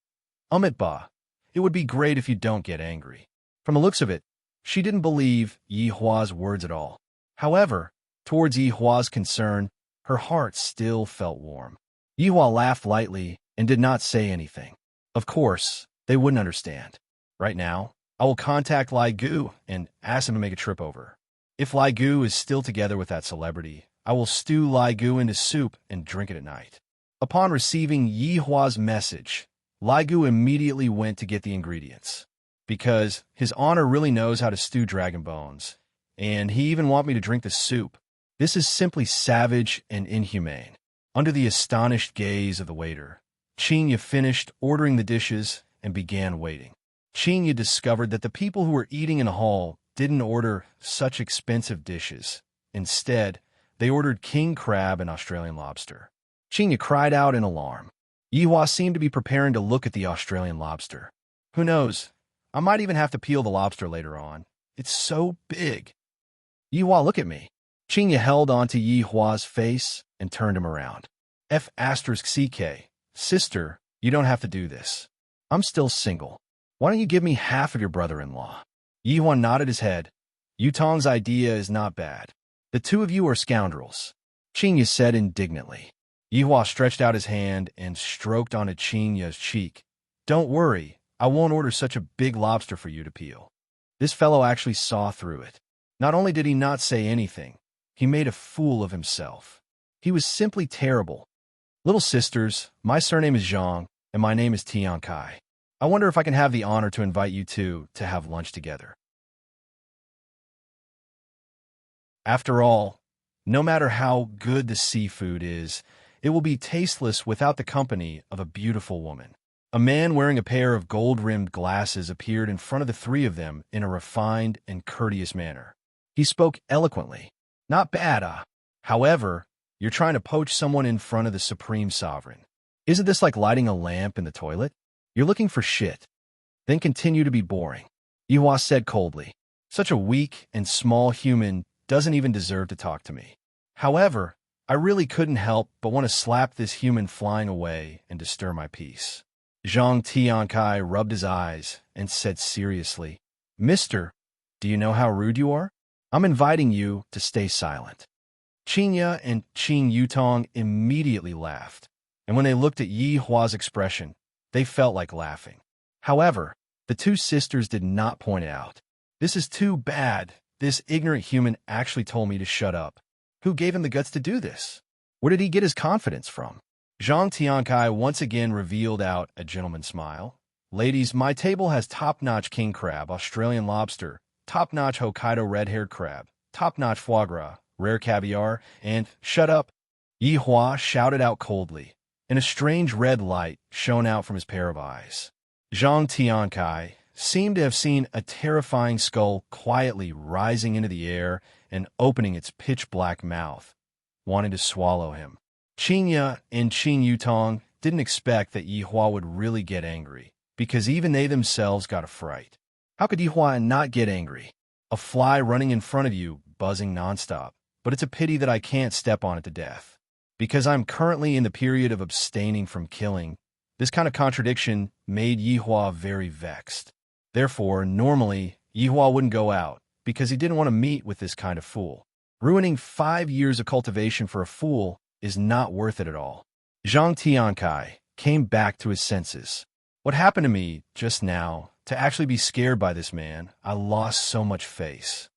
Ba, it would be great if you don't get angry. From the looks of it, she didn't believe Yihua's words at all. However, towards Yihua's concern, her heart still felt warm. Yihua laughed lightly and did not say anything. Of course, they wouldn't understand. Right now, I will contact Lai Gu and ask him to make a trip over. If Lai Gu is still together with that celebrity, I will stew Lai Gu into soup and drink it at night. Upon receiving Yihua's message, Lai Gu immediately went to get the ingredients. Because his honor really knows how to stew dragon bones, and he even want me to drink the soup. This is simply savage and inhumane. Under the astonished gaze of the waiter, Qingya finished ordering the dishes and began waiting. Qingya discovered that the people who were eating in the hall didn't order such expensive dishes. Instead, they ordered king crab and Australian lobster. Qingya cried out in alarm. Yihua seemed to be preparing to look at the Australian lobster. Who knows? I might even have to peel the lobster later on. It's so big. Yihua, look at me. Qingya held onto Yihua's face and turned him around. F***CK. Sister, you don't have to do this. I'm still single. Why don't you give me half of your brother-in-law? Yihua nodded his head. Yutong's idea is not bad. The two of you are scoundrels. Qingya said indignantly. Yihua stretched out his hand and stroked onto Qingya's cheek. Don't worry, I won't order such a big lobster for you to peel. This fellow actually saw through it. Not only did he not say anything, he made a fool of himself. He was simply terrible. Little sisters, my surname is Zhang, and my name is Tian Kai. I wonder if I can have the honor to invite you two to have lunch together. After all, no matter how good the seafood is, It will be tasteless without the company of a beautiful woman. A man wearing a pair of gold-rimmed glasses appeared in front of the three of them in a refined and courteous manner. He spoke eloquently. Not bad, However, you're trying to poach someone in front of the supreme sovereign. Isn't this like lighting a lamp in the toilet? You're looking for shit. Then continue to be boring. Yihua said coldly. Such a weak and small human doesn't even deserve to talk to me. However, I really couldn't help but want to slap this human flying away and disturb my peace. Zhang Tiankai rubbed his eyes and said seriously, Mister, do you know how rude you are? I'm inviting you to stay silent. Qingya and Qing Yutong immediately laughed, and when they looked at Yi Hua's expression, they felt like laughing. However, the two sisters did not point it out. This is too bad. This ignorant human actually told me to shut up. Who gave him the guts to do this? Where did he get his confidence from? Zhang Tiankai once again revealed out a gentleman's smile. Ladies, my table has top-notch king crab, Australian lobster, top-notch Hokkaido red-haired crab, top-notch foie gras, rare caviar, and shut up. Yi Hua shouted out coldly, and a strange red light shone out from his pair of eyes. Zhang Tiankai seemed to have seen a terrifying skull quietly rising into the air and opening its pitch-black mouth, wanting to swallow him. Qingya and Qing Yutong didn't expect that Yi Hua would really get angry, because even they themselves got a fright. How could Yi Hua not get angry? A fly running in front of you, buzzing nonstop, but it's a pity that I can't step on it to death. Because I'm currently in the period of abstaining from killing, this kind of contradiction made Yi Hua very vexed. Therefore, normally, Yi Hua wouldn't go out, because he didn't want to meet with this kind of fool. Ruining 5 years of cultivation for a fool is not worth it at all. Zhang Tiankai came back to his senses. What happened to me just now, to actually be scared by this man, I lost so much face.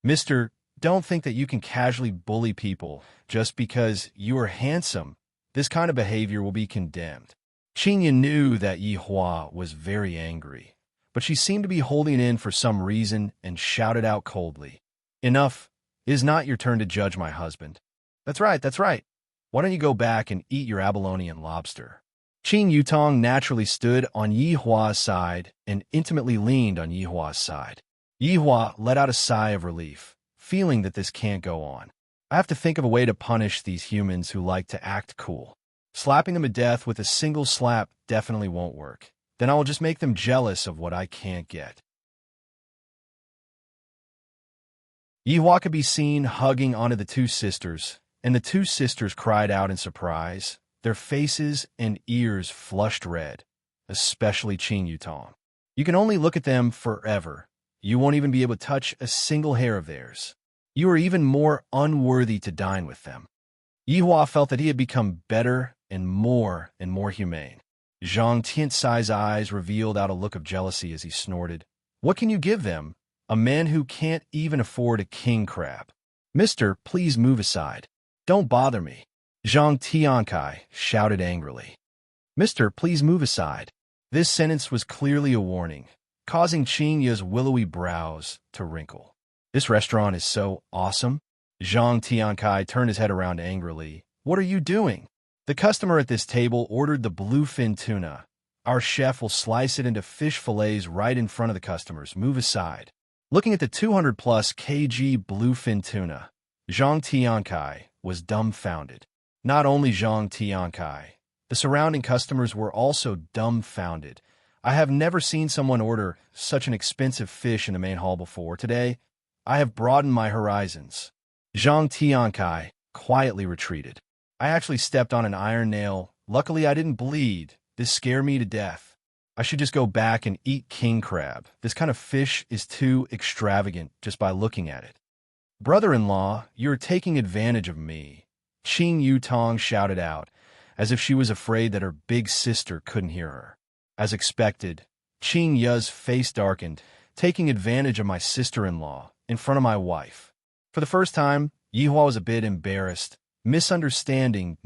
Mister, don't think that you can casually bully people just because you are handsome. This kind of behavior will be condemned. Qingya knew that Yi Hua was very angry, but she seemed to be holding in for some reason and shouted out coldly. Enough. It is not your turn to judge my husband. That's right, that's right. Why don't you go back and eat your abalone and lobster? Qing Yutong naturally stood on Yi Hua's side and intimately leaned on Yi Hua's side. Yi Hua let out a sigh of relief, feeling that this can't go on. I have to think of a way to punish these humans who like to act cool. Slapping them to death with a single slap definitely won't work. Then I will just make them jealous of what I can't get. Yi Hua could be seen hugging onto the two sisters, and the two sisters cried out in surprise. Their faces and ears flushed red, especially Qing Yutong. You can only look at them forever. You won't even be able to touch a single hair of theirs. You are even more unworthy to dine with them. Yi Hua felt that he had become better and more humane. Zhang Tiantsai's eyes revealed out a look of jealousy as he snorted. What can you give them? A man who can't even afford a king crab. Mister, please move aside. Don't bother me. Zhang Tiankai shouted angrily. Mister, please move aside. This sentence was clearly a warning, causing Qingya's willowy brows to wrinkle. This restaurant is so awesome. Zhang Tiankai turned his head around angrily. What are you doing? The customer at this table ordered the bluefin tuna. Our chef will slice it into fish fillets right in front of the customers. Move aside. Looking at the 200-plus kg bluefin tuna, Zhang Tiankai was dumbfounded. Not only Zhang Tiankai, the surrounding customers were also dumbfounded. I have never seen someone order such an expensive fish in the main hall before. Today, I have broadened my horizons. Zhang Tiankai quietly retreated. I actually stepped on an iron nail. Luckily, I didn't bleed. This scared me to death. I should just go back and eat king crab. This kind of fish is too extravagant just by looking at it. Brother-in-law, you're taking advantage of me. Qing Yutong shouted out, as if she was afraid that her big sister couldn't hear her. As expected, Qing Ya's face darkened, taking advantage of my sister-in-law in front of my wife. For the first time, Yi Hua was a bit embarrassed. Misunderstanding.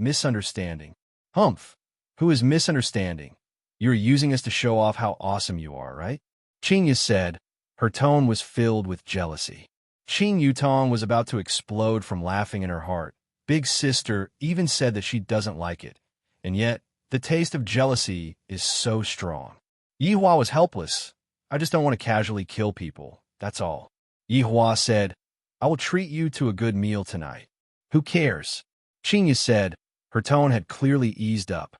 Humph. Who is misunderstanding? You're using us to show off how awesome you are, right? Qing Ya said. Her tone was filled with jealousy. Qing Yutong was about to explode from laughing in her heart, big sister even said that she doesn't like it, and yet the taste of jealousy is so strong. Yihua was helpless. I just don't want to casually kill people, that's all. Yihua said, I will treat you to a good meal tonight. Who cares? Qinya said. Her tone had clearly eased up.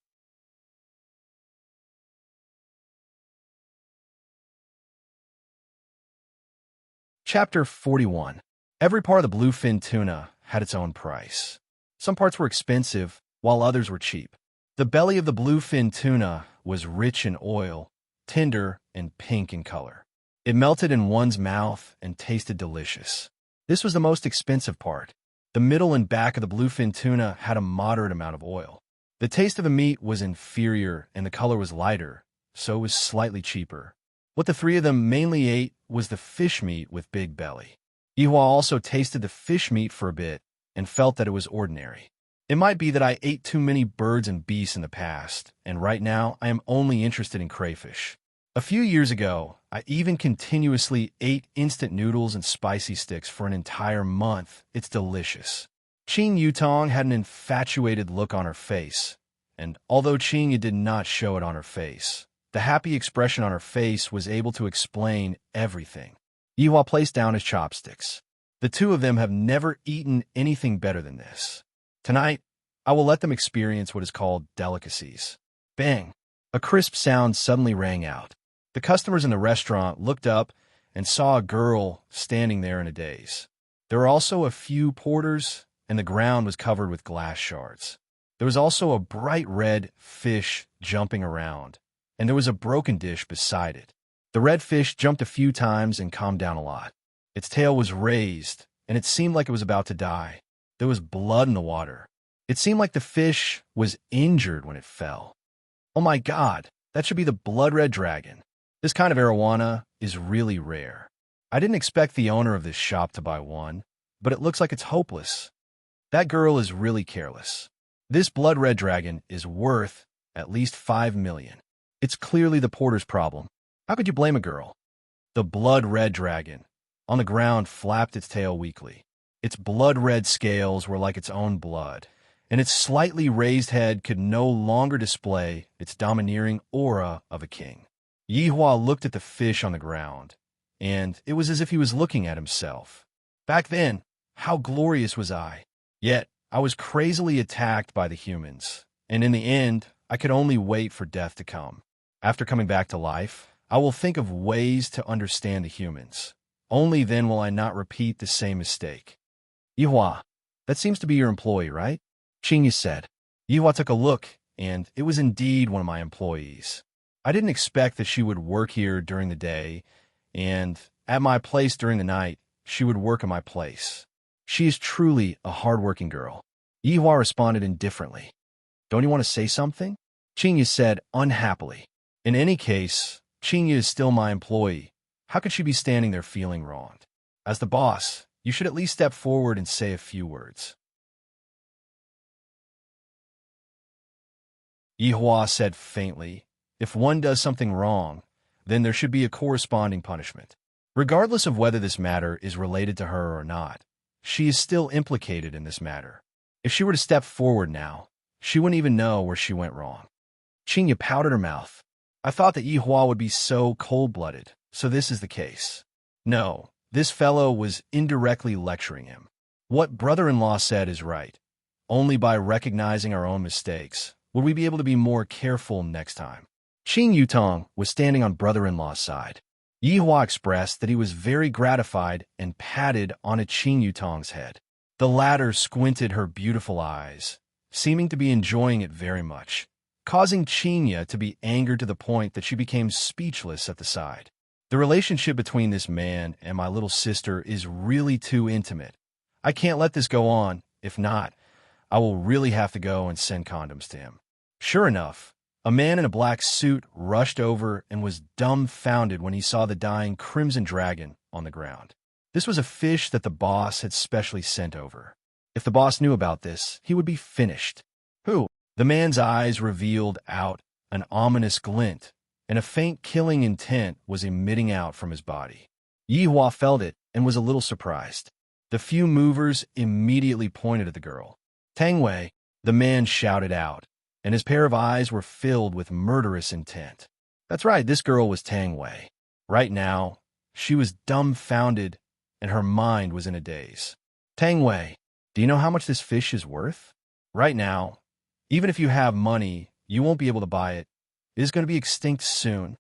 Chapter 41. Every part of the bluefin tuna had its own price. Some parts were expensive, while others were cheap. The belly of the bluefin tuna was rich in oil, tender and pink in color. It melted in one's mouth and tasted delicious. This was the most expensive part. The middle and back of the bluefin tuna had a moderate amount of oil. The taste of the meat was inferior and the color was lighter, so it was slightly cheaper. What the three of them mainly ate was the fish meat with big belly. Yihua also tasted the fish meat for a bit and felt that it was ordinary. It might be that I ate too many birds and beasts in the past, and right now I am only interested in crayfish. A few years ago, I even continuously ate instant noodles and spicy sticks for an entire month. It's delicious. Qing Yutong had an infatuated look on her face, and although Qing did not show it on her face, the happy expression on her face was able to explain everything. Yihua placed down his chopsticks. The two of them have never eaten anything better than this. Tonight, I will let them experience what is called delicacies. Bang! A crisp sound suddenly rang out. The customers in the restaurant looked up and saw a girl standing there in a daze. There were also a few porters, and the ground was covered with glass shards. There was also a bright red fish jumping around, and there was a broken dish beside it. The red fish jumped a few times and calmed down a lot. Its tail was raised, and it seemed like it was about to die. There was blood in the water. It seemed like the fish was injured when it fell. Oh my God, that should be the blood-red dragon. This kind of arowana is really rare. I didn't expect the owner of this shop to buy one, but it looks like it's hopeless. That girl is really careless. This blood-red dragon is worth at least 5 million. It's clearly the porter's problem. How could you blame a girl? The blood-red dragon, on the ground, flapped its tail weakly. Its blood-red scales were like its own blood, and its slightly raised head could no longer display its domineering aura of a king. Yihua looked at the fish on the ground, and it was as if he was looking at himself. Back then, how glorious was I? Yet, I was crazily attacked by the humans, and in the end, I could only wait for death to come. After coming back to life, I will think of ways to understand the humans. Only then will I not repeat the same mistake. Yihua, that seems to be your employee, right? Qingyu said. Yihua took a look, and it was indeed one of my employees. I didn't expect that she would work here during the day, and at my place during the night, she would work at my place. She is truly a hard-working girl. Yihua responded indifferently. Don't you want to say something? Qingyu said unhappily. In any case, Qingyu is still my employee. How could she be standing there feeling wronged? As the boss, you should at least step forward and say a few words. Yihua said faintly, if one does something wrong, then there should be a corresponding punishment. Regardless of whether this matter is related to her or not, she is still implicated in this matter. If she were to step forward now, she wouldn't even know where she went wrong. Qingyu pouted her mouth. I thought that Yihua would be so cold-blooded, so this is the case. No, this fellow was indirectly lecturing him. What brother-in-law said is right. Only by recognizing our own mistakes would we be able to be more careful next time. Qing Yutong was standing on brother-in-law's side. Yihua expressed that he was very gratified and patted on Qing Yutong's head. The latter squinted her beautiful eyes, seeming to be enjoying it very much, causing Qinya to be angered to the point that she became speechless at the side. The relationship between this man and my little sister is really too intimate. I can't let this go on. If not, I will really have to go and send condoms to him. Sure enough, a man in a black suit rushed over and was dumbfounded when he saw the dying crimson dragon on the ground. This was a fish that the boss had specially sent over. If the boss knew about this, he would be finished. Who? The man's eyes revealed out an ominous glint, and a faint killing intent was emitting out from his body. Yihua felt it and was a little surprised. The few movers immediately pointed at the girl. Tang Wei, the man shouted out, and his pair of eyes were filled with murderous intent. That's right, this girl was Tang Wei. Right now, she was dumbfounded, and her mind was in a daze. Tang Wei, do you know how much this fish is worth? Right now, even if you have money, you won't be able to buy it. It is going to be extinct soon.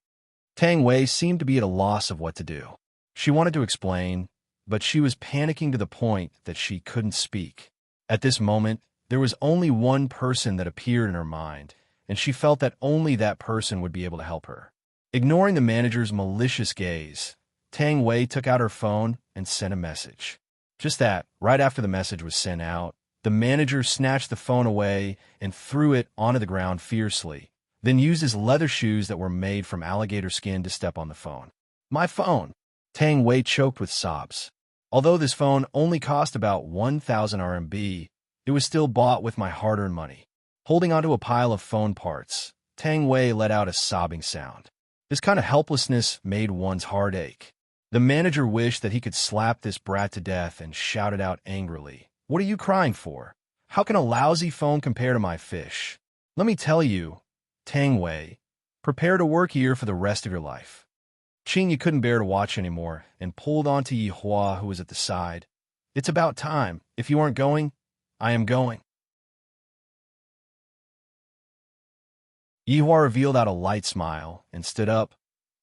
Tang Wei seemed to be at a loss of what to do. She wanted to explain, but she was panicking to the point that she couldn't speak. At this moment, there was only one person that appeared in her mind, and she felt that only that person would be able to help her. Ignoring the manager's malicious gaze, Tang Wei took out her phone and sent a message. Just that, right after the message was sent out, the manager snatched the phone away and threw it onto the ground fiercely, then used his leather shoes that were made from alligator skin to step on the phone. My phone! Tang Wei choked with sobs. Although this phone only cost about 1,000 RMB, it was still bought with my hard-earned money. Holding onto a pile of phone parts, Tang Wei let out a sobbing sound. This kind of helplessness made one's heart ache. The manager wished that he could slap this brat to death and shouted out angrily, "What are you crying for? How can a lousy phone compare to my fish? Let me tell you, Tang Wei, prepare to work here for the rest of your life." Qingyu couldn't bear to watch anymore and pulled on to Yi Hua, who was at the side. "It's about time. If you aren't going, I am going." Yi Hua revealed out a light smile and stood up.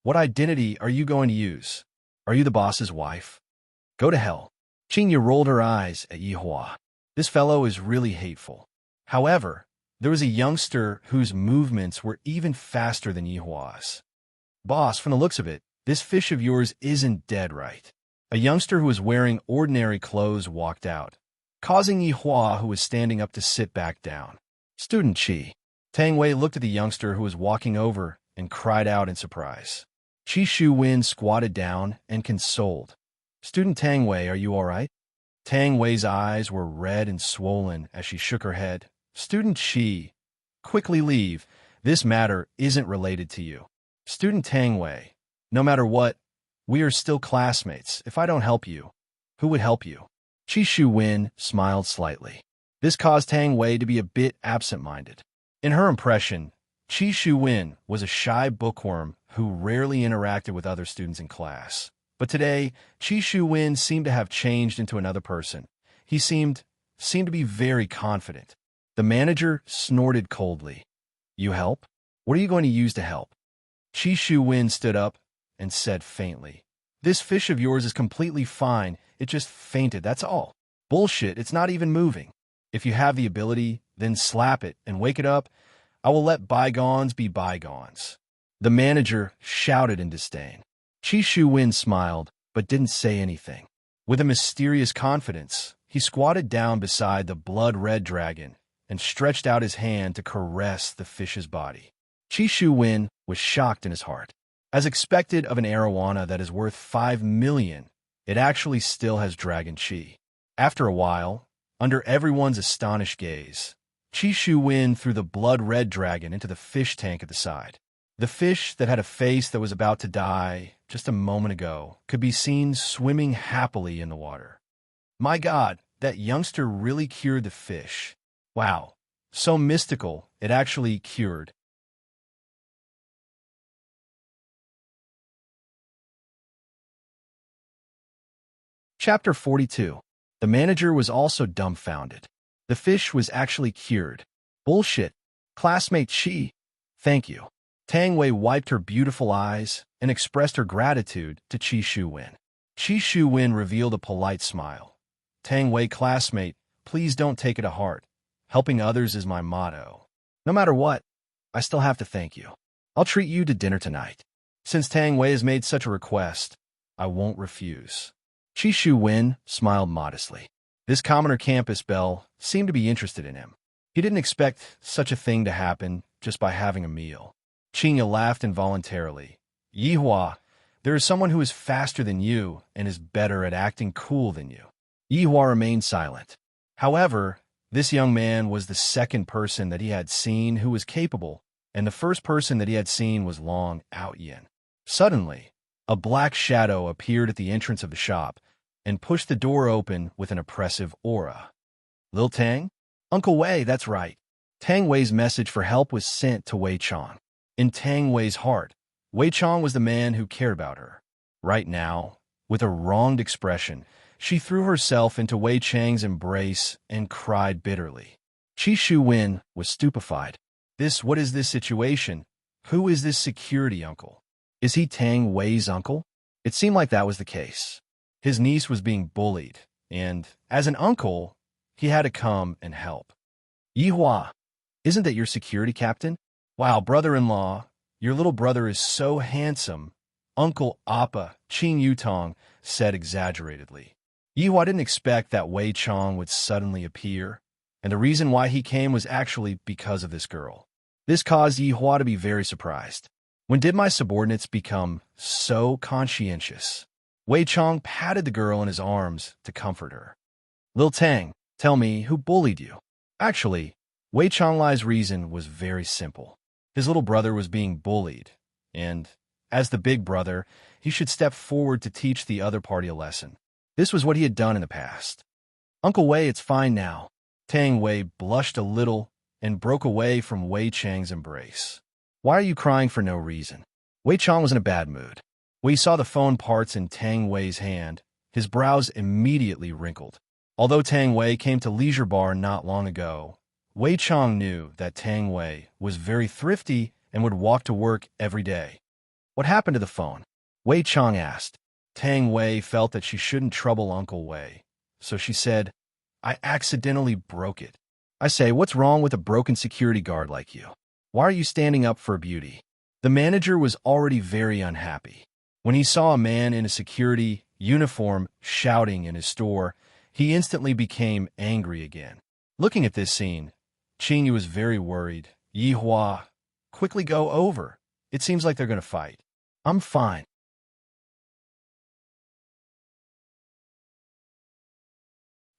"What identity are you going to use? Are you the boss's wife? Go to hell." Qingyu rolled her eyes at Yi Hua. This fellow is really hateful. However, there was a youngster whose movements were even faster than Yi Hua's. "Boss, from the looks of it, this fish of yours isn't dead, right?" A youngster who was wearing ordinary clothes walked out, causing Yi Hua, who was standing up, to sit back down. "Student Qi." Tang Wei looked at the youngster who was walking over and cried out in surprise. Qi Shu-Wen squatted down and consoled. "Student Tang Wei, are you all right?" Tang Wei's eyes were red and swollen as she shook her head. "Student Qi, quickly leave. This matter isn't related to you." "Student Tang Wei, no matter what, we are still classmates. If I don't help you, who would help you?" Qi Shu-Wen smiled slightly. This caused Tang Wei to be a bit absent-minded. In her impression, Qi Shu-Wen was a shy bookworm who rarely interacted with other students in class. But today, Qi Shu-Wen seemed to have changed into another person. He seemed to be very confident. The manager snorted coldly. "You help? What are you going to use to help?" Qi Shu-Wen stood up and said faintly, "This fish of yours is completely fine. It just fainted, that's all." "Bullshit, it's not even moving. If you have the ability, then slap it and wake it up. I will let bygones be bygones." The manager shouted in disdain. Qi Shu-Wen smiled, but didn't say anything. With a mysterious confidence, he squatted down beside the blood-red dragon and stretched out his hand to caress the fish's body. Qi Shu-Wen was shocked in his heart. As expected of an arowana that is worth 5 million, it actually still has dragon chi. After a while, under everyone's astonished gaze, Qi Shu-Wen threw the blood-red dragon into the fish tank at the side. The fish that had a face that was about to die just a moment ago could be seen swimming happily in the water. My God, that youngster really cured the fish. Wow, so mystical, it actually cured. Chapter 42. The manager was also dumbfounded. The fish was actually cured. Bullshit. Classmate Qi. Thank you. Tang Wei wiped her beautiful eyes and expressed her gratitude to Qi Shu-Wen. Qi Shu-Wen revealed a polite smile. "Tang Wei, classmate, please don't take it to heart. Helping others is my motto. No matter what, I still have to thank you. I'll treat you to dinner tonight. Since Tang Wei has made such a request, I won't refuse." Qi Shu-Wen smiled modestly. This commoner campus belle seemed to be interested in him. He didn't expect such a thing to happen just by having a meal. Qingya laughed involuntarily. "Yi Hua, there is someone who is faster than you and is better at acting cool than you." Yi Hua remained silent. However, this young man was the second person that he had seen who was capable, and the first person that he had seen was Long Outyin. Suddenly, a black shadow appeared at the entrance of the shop and pushed the door open with an oppressive aura. "Lil Tang?" Uncle Wei, that's right. Tang Wei's message for help was sent to Wei Chong. In Tang Wei's heart, Wei Chong was the man who cared about her. Right now, with a wronged expression, she threw herself into Wei Chang's embrace and cried bitterly. Qi Shu Wen was stupefied. What is this situation? Who is this security uncle? Is he Tang Wei's uncle? It seemed like that was the case. His niece was being bullied, and, as an uncle, he had to come and help. Yihua, isn't that your security captain? Wow, brother-in-law, your little brother is so handsome, Uncle Appa, Qing Yutong said exaggeratedly. Yihua didn't expect that Wei Chong would suddenly appear, and the reason why he came was actually because of this girl. This caused Yihua to be very surprised. When did my subordinates become so conscientious? Wei Chong patted the girl in his arms to comfort her. Lil Tang, tell me, who bullied you? Actually, Wei Chonglai's reason was very simple. His little brother was being bullied, and, as the big brother, he should step forward to teach the other party a lesson. This was what he had done in the past. Uncle Wei, it's fine now. Tang Wei blushed a little and broke away from Wei Chang's embrace. Why are you crying for no reason? Wei Chong was in a bad mood. When he saw the phone parts in Tang Wei's hand, his brows immediately wrinkled. Although Tang Wei came to Leisure Bar not long ago, Wei Chong knew that Tang Wei was very thrifty and would walk to work every day. What happened to the phone? Wei Chong asked. Tang Wei felt that she shouldn't trouble Uncle Wei, so she said, I accidentally broke it. I say, what's wrong with a broken security guard like you? Why are you standing up for beauty? The manager was already very unhappy. When he saw a man in a security uniform shouting in his store, he instantly became angry again. Looking at this scene, Qingyu was very worried. Yihua, quickly go over. It seems like they're going to fight. I'm fine.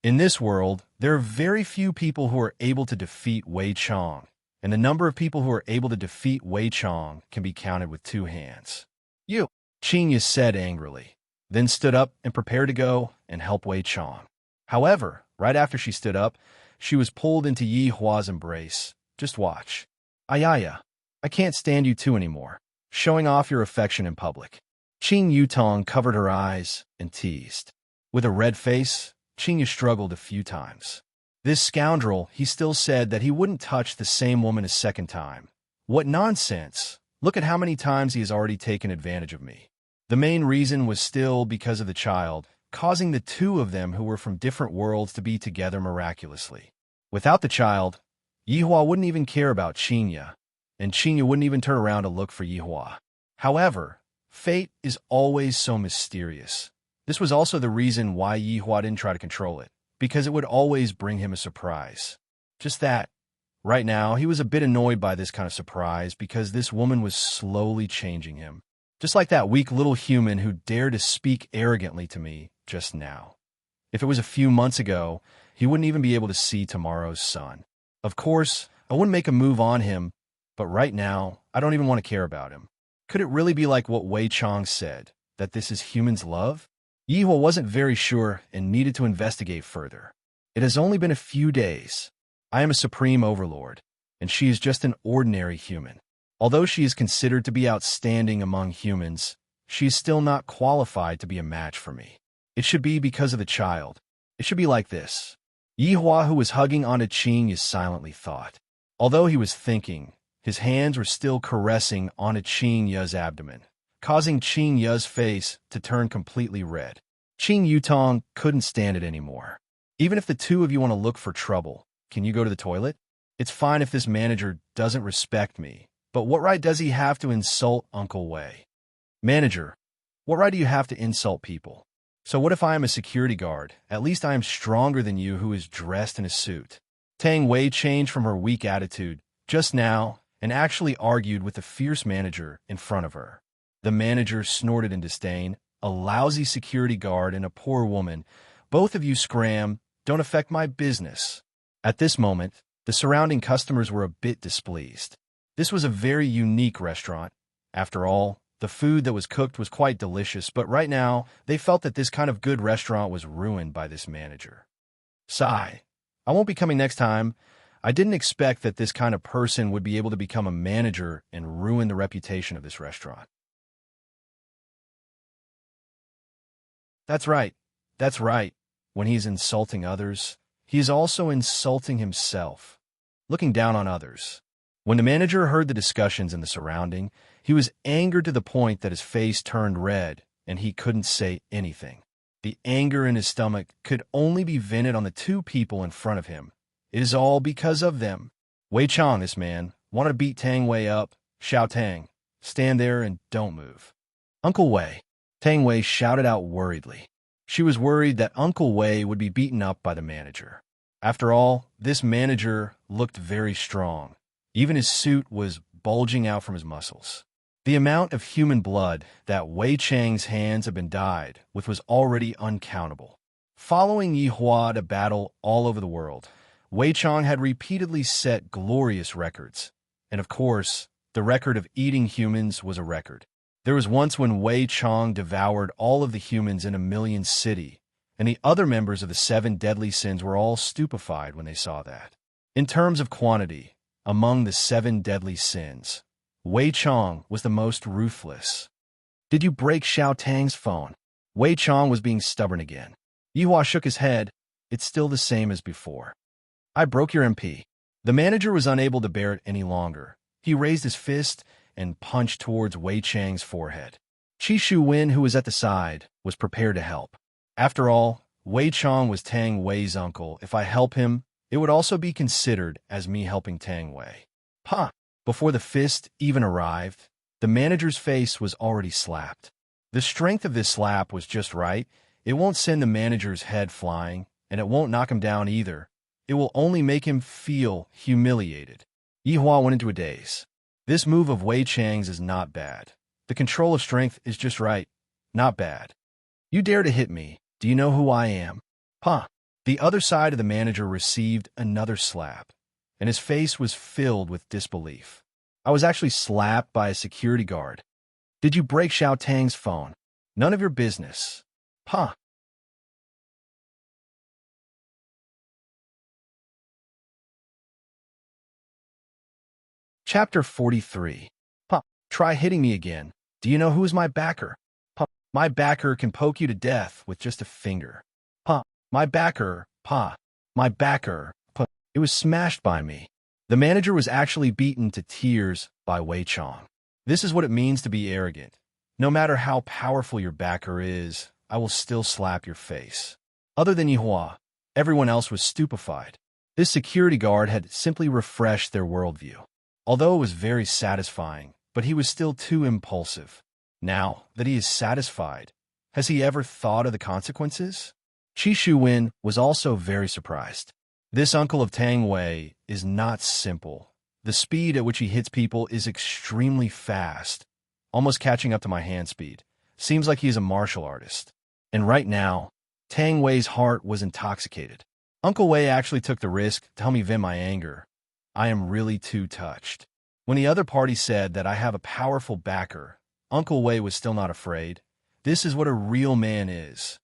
In this world, there are very few people who are able to defeat Wei Chong, and the number of people who are able to defeat Wei Chong can be counted with 2 hands. You, Qingyu said angrily, then stood up and prepared to go and help Wei Chong. However, right after she stood up, she was pulled into Yi Hua's embrace. Just watch. Ayaya, I can't stand you two anymore, showing off your affection in public. Qing Yutong covered her eyes and teased. With a red face, Qingyu struggled a few times. This scoundrel, he still said that he wouldn't touch the same woman a second time. What nonsense! Look at how many times he has already taken advantage of me. The main reason was still because of the child, causing the two of them who were from different worlds to be together miraculously. Without the child, Yihua wouldn't even care about Qingyu, and Qingyu wouldn't even turn around to look for Yihua. However, fate is always so mysterious. This was also the reason why Yihua didn't try to control it, because it would always bring him a surprise. Just that. Right now, he was a bit annoyed by this kind of surprise because this woman was slowly changing him. Just like that weak little human who dared to speak arrogantly to me just now. If it was a few months ago, he wouldn't even be able to see tomorrow's sun. Of course, I wouldn't make a move on him, but right now, I don't even want to care about him. Could it really be like what Wei Chong said, that this is human's love? Yihua wasn't very sure and needed to investigate further. It has only been a few days. I am a supreme overlord, and she is just an ordinary human. Although she is considered to be outstanding among humans, she is still not qualified to be a match for me. It should be because of the child. It should be like this. Yihua, who was hugging onto Qingyu, silently thought. Although he was thinking, his hands were still caressing onto Qingyu's abdomen, causing Qingyu's face to turn completely red. Qing Yutong couldn't stand it anymore. Even if the two of you want to look for trouble, can you go to the toilet? It's fine if this manager doesn't respect me, but what right does he have to insult Uncle Wei? Manager, what right do you have to insult people? So what if I am a security guard? At least I am stronger than you who is dressed in a suit. Tang Wei changed from her weak attitude just now and actually argued with the fierce manager in front of her. The manager snorted in disdain. A lousy security guard and a poor woman. Both of you scram, don't affect my business. At this moment, the surrounding customers were a bit displeased. This was a very unique restaurant. After all, the food that was cooked was quite delicious, but right now, they felt that this kind of good restaurant was ruined by this manager. Sigh. I won't be coming next time. I didn't expect that this kind of person would be able to become a manager and ruin the reputation of this restaurant. That's right. That's right. When he's insulting others, he is also insulting himself, looking down on others. When the manager heard the discussions in the surrounding, he was angered to the point that his face turned red and he couldn't say anything. The anger in his stomach could only be vented on the two people in front of him. It is all because of them. Wei Chang, this man, wanted to beat Tang Wei up. Xiao Tang, stand there and don't move. Uncle Wei, Tang Wei shouted out worriedly. She was worried that Uncle Wei would be beaten up by the manager. After all, this manager looked very strong. Even his suit was bulging out from his muscles. The amount of human blood that Wei Chang's hands had been dyed with was already uncountable. Following Yi Hua to battle all over the world, Wei Chang had repeatedly set glorious records. And of course, the record of eating humans was a record. There was once when Wei Chang devoured all of the humans in 1,000,000 city, and the other members of the 7 deadly sins were all stupefied when they saw that. In terms of quantity, among the 7 deadly sins, Wei Chang was the most ruthless. Did you break Xiao Tang's phone? Wei Chang was being stubborn again. Yi Hua shook his head. It's still the same as before. I broke your MP. The manager was unable to bear it any longer. He raised his fist and punched towards Wei Chang's forehead. Qi Shuwen, who was at the side, was prepared to help. After all, Wei Chang was Tang Wei's uncle. If I help him, it would also be considered as me helping Tang Wei. Pa! Before the fist even arrived, the manager's face was already slapped. The strength of this slap was just right. It won't send the manager's head flying, and it won't knock him down either. It will only make him feel humiliated. Yi Hua went into a daze. This move of Wei Chang's is not bad. The control of strength is just right. Not bad. You dare to hit me. Do you know who I am? Pa! The other side of the manager received another slap, and his face was filled with disbelief. I was actually slapped by a security guard. Did you break Xiao Tang's phone? None of your business. Pa! Chapter 43. Pa! Try hitting me again. Do you know who is my backer? Pa! My backer can poke you to death with just a finger. Pa! My backer, Pa! My backer, Pa! It was smashed by me. The manager was actually beaten to tears by Wei Chang. This is what it means to be arrogant. No matter how powerful your backer is, I will still slap your face. Other than Yi Hua, everyone else was stupefied. This security guard had simply refreshed their worldview. Although it was very satisfying, but he was still too impulsive. Now that he is satisfied, has he ever thought of the consequences? Qi Shuwen was also very surprised. This uncle of Tang Wei is not simple. The speed at which he hits people is extremely fast, almost catching up to my hand speed. Seems like he's a martial artist. And right now, Tang Wei's heart was intoxicated. Uncle Wei actually took the risk to help me vent my anger. I am really too touched. When the other party said that I have a powerful backer, Uncle Wei was still not afraid. This is what a real man is.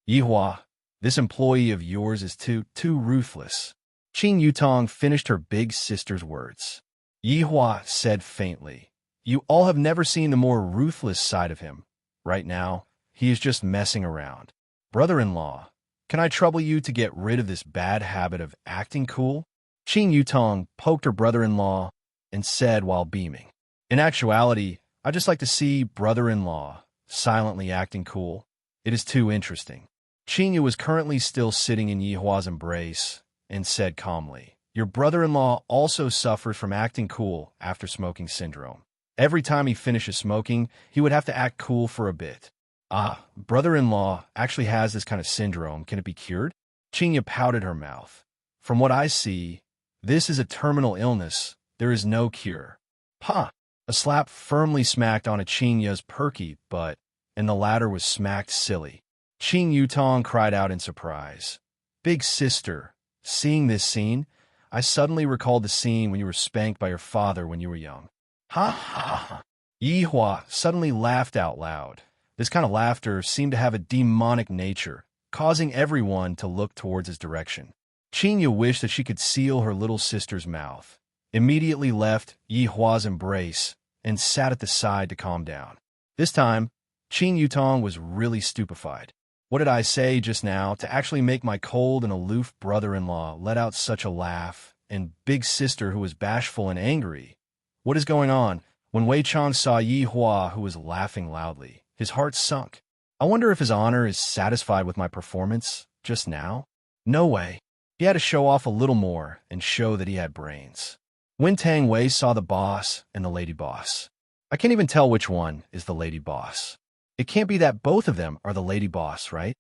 Yi Hua, this employee of yours is too ruthless. Qing Yutong finished her big sister's words. Yi Hua said faintly, you all have never seen the more ruthless side of him. Right now, he is just messing around. Brother-in-law, can I trouble you to get rid of this bad habit of acting cool? Qing Yutong poked her brother-in-law and said while beaming, in actuality, I just like to see brother-in-law silently acting cool. It is too interesting. Qing Yu was currently still sitting in Yi Hua's embrace and said calmly, your brother-in-law also suffers from acting cool after smoking syndrome. Every time he finishes smoking, he would have to act cool for a bit. Ah, brother-in-law actually has this kind of syndrome. Can it be cured? Qing Yu pouted her mouth. From what I see, this is a terminal illness. There is no cure. Pa! A slap firmly smacked on a Qing Yu's perky butt, and the latter was smacked silly. Qing Yutong cried out in surprise. Big sister, seeing this scene, I suddenly recalled the scene when you were spanked by your father when you were young. Ha ha ha! Yi Hua suddenly laughed out loud. This kind of laughter seemed to have a demonic nature, causing everyone to look towards his direction. Qinya wished that she could seal her little sister's mouth, immediately left Yi Hua's embrace, and sat at the side to calm down. This time, Qin Yutong was really stupefied. What did I say just now to actually make my cold and aloof brother-in-law let out such a laugh, and big sister who was bashful and angry? What is going on? When Wei Chong saw Yi Hua, who was laughing loudly, his heart sunk. I wonder if his honor is satisfied with my performance just now? No way. He had to show off a little more and show that he had brains. When Tang Wei saw the boss and the lady boss. I can't even tell which one is the lady boss. It can't be that both of them are the lady boss, right?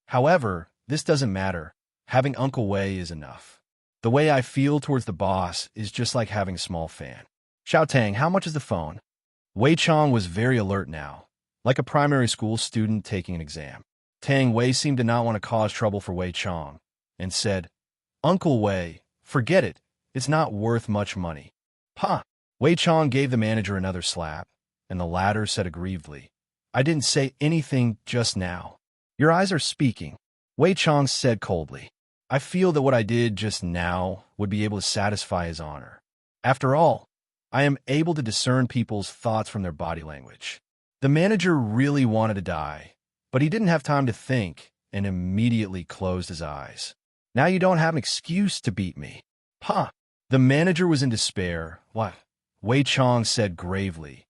However, this doesn't matter. Having Uncle Wei is enough. The way I feel towards the boss is just like having a small fan. Xiao Tang, how much is the phone? Wei Chong was very alert now, like a primary school student taking an exam. Tang Wei seemed to not want to cause trouble for Wei Chong, and said, Uncle Wei, forget it. It's not worth much money. Huh. Wei Chong gave the manager another slap, and the latter said aggrievedly, I didn't say anything just now. Your eyes are speaking. Wei Chong said coldly, I feel that what I did just now would be able to satisfy his honor. After all, I am able to discern people's thoughts from their body language. The manager really wanted to die, but he didn't have time to think and immediately closed his eyes. Now you don't have an excuse to beat me. Huh. The manager was in despair. What? Wei Chong said gravely,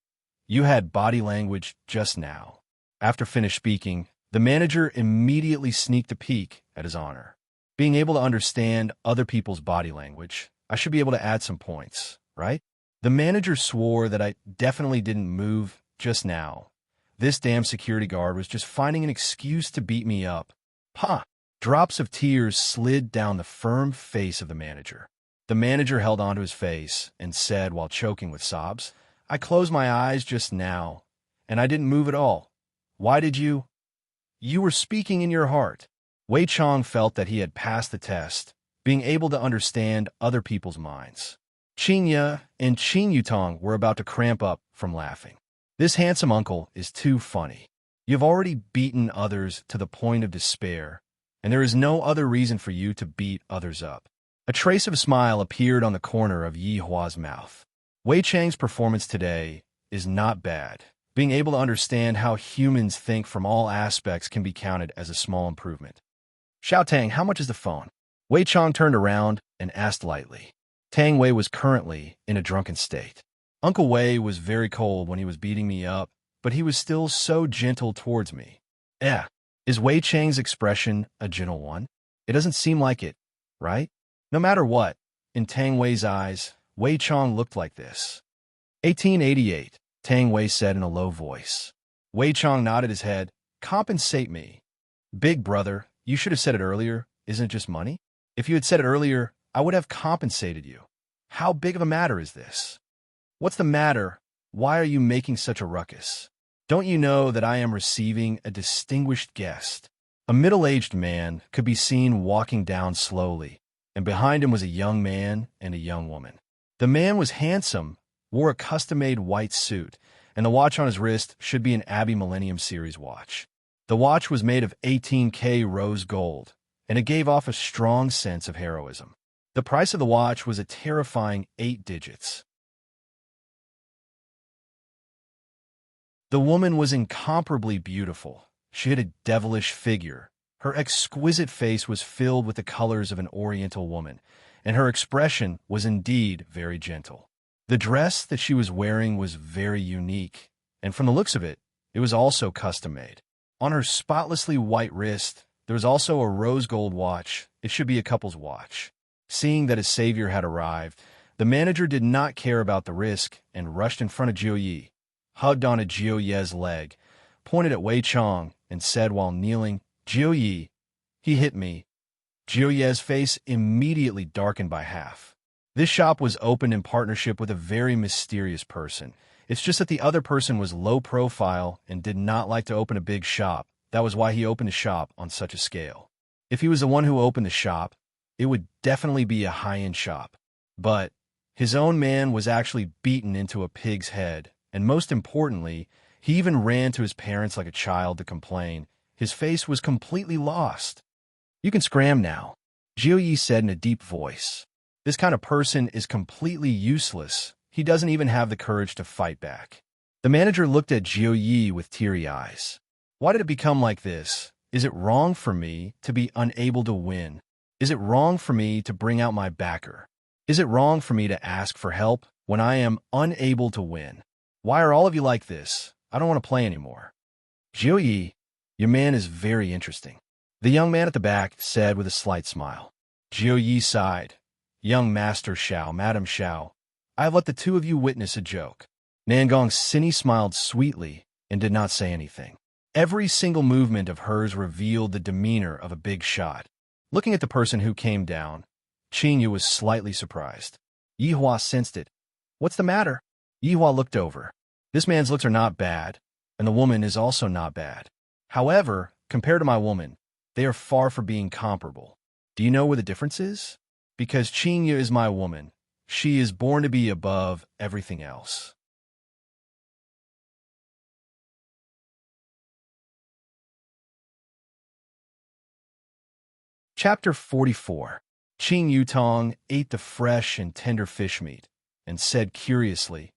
You had body language just now. After finished speaking, the manager immediately sneaked a peek at his honor. Being able to understand other people's body language, I should be able to add some points, right? The manager swore that I definitely didn't move just now. This damn security guard was just finding an excuse to beat me up. Huh. Drops of tears slid down the firm face of the manager. The manager held onto his face and said while choking with sobs, I closed my eyes just now, and I didn't move at all. Why did you? You were speaking in your heart. Wei Chong felt that he had passed the test, being able to understand other people's minds. Qinya and Qin Yutong were about to cramp up from laughing. This handsome uncle is too funny. You've already beaten others to the point of despair, and there is no other reason for you to beat others up. A trace of a smile appeared on the corner of Yi Hua's mouth. Wei Chang's performance today is not bad. Being able to understand how humans think from all aspects can be counted as a small improvement. Xiao Tang, how much is the phone? Wei Chong turned around and asked lightly. Tang Wei was currently in a drunken state. Uncle Wei was very cold when he was beating me up, but he was still so gentle towards me. Is Wei Chang's expression a gentle one? It doesn't seem like it, right? No matter what, in Tang Wei's eyes, Wei Chong looked like this. 1888, Tang Wei said in a low voice. Wei Chong nodded his head. Compensate me. Big brother, you should have said it earlier. Isn't it just money? If you had said it earlier, I would have compensated you. How big of a matter is this? What's the matter? Why are you making such a ruckus? Don't you know that I am receiving a distinguished guest? A middle-aged man could be seen walking down slowly, and behind him was a young man and a young woman. The man was handsome, wore a custom-made white suit, and the watch on his wrist should be an Abbey Millennium Series watch. The watch was made of 18K rose gold, and it gave off a strong sense of heroism. The price of the watch was a terrifying 8 digits. The woman was incomparably beautiful. She had a devilish figure. Her exquisite face was filled with the colors of an Oriental woman, and her expression was indeed very gentle. The dress that she was wearing was very unique, and from the looks of it, it was also custom-made. On her spotlessly white wrist, there was also a rose gold watch. It should be a couple's watch. Seeing that his savior had arrived, the manager did not care about the risk and rushed in front of Jiu Yi, hugged onto Jiu Ye's leg, pointed at Wei Chong, and said while kneeling, Jiu Yi, he hit me. Jiu Ye's face immediately darkened by half. This shop was opened in partnership with a very mysterious person. It's just that the other person was low profile and did not like to open a big shop. That was why he opened a shop on such a scale. If he was the one who opened the shop, it would definitely be a high-end shop. But his own man was actually beaten into a pig's head, and most importantly, he even ran to his parents like a child to complain, His face was completely lost. You can scram now, Jiu Yi said in a deep voice. This kind of person is completely useless. He doesn't even have the courage to fight back. The manager looked at Jiu Yi with teary eyes. Why did it become like this? Is it wrong for me to be unable to win? Is it wrong for me to bring out my backer? Is it wrong for me to ask for help when I am unable to win? Why are all of you like this? I don't want to play anymore. Jiu Yi, your man is very interesting, the young man at the back said with a slight smile. Jiu Yi sighed. Young Master Xiao, Madam Xiao, I have let the two of you witness a joke. Nangong Sini smiled sweetly and did not say anything. Every single movement of hers revealed the demeanor of a big shot. Looking at the person who came down, Qingyu was slightly surprised. Yihua sensed it. What's the matter? Yihua looked over. This man's looks are not bad, and the woman is also not bad. However, compared to my woman, they are far from being comparable. Do you know where the difference is? Because Qingyu is my woman. She is born to be above everything else. Chapter 44. Qing Yutong ate the fresh and tender fish meat and said curiously,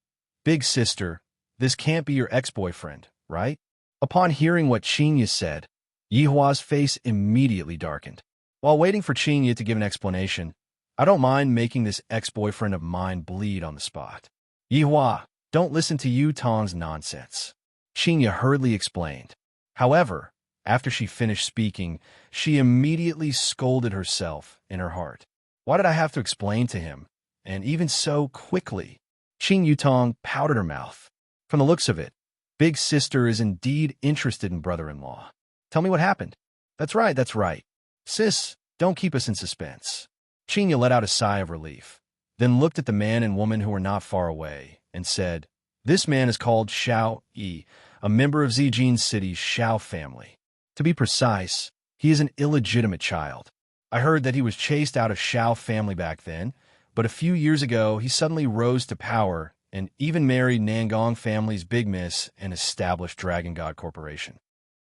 Big sister, this can't be your ex-boyfriend, right? Upon hearing what Qingyu said, Yihua's face immediately darkened. While waiting for Qingyu to give an explanation, I don't mind making this ex-boyfriend of mine bleed on the spot. Yihua, don't listen to Yutong's nonsense, Qingyu hurriedly explained. However, after she finished speaking, she immediately scolded herself in her heart. Why did I have to explain to him? And even so quickly? Qing Yutong pouted her mouth. From the looks of it, big sister is indeed interested in brother-in-law. Tell me what happened. That's right, that's right. Sis, don't keep us in suspense. Qingyu let out a sigh of relief, then looked at the man and woman who were not far away, and said, This man is called Xiao Yi, a member of Zijin City's Xiao family. To be precise, he is an illegitimate child. I heard that he was chased out of Xiao family back then, but a few years ago he suddenly rose to power and even married Nangong family's big miss and established Dragon God Corporation.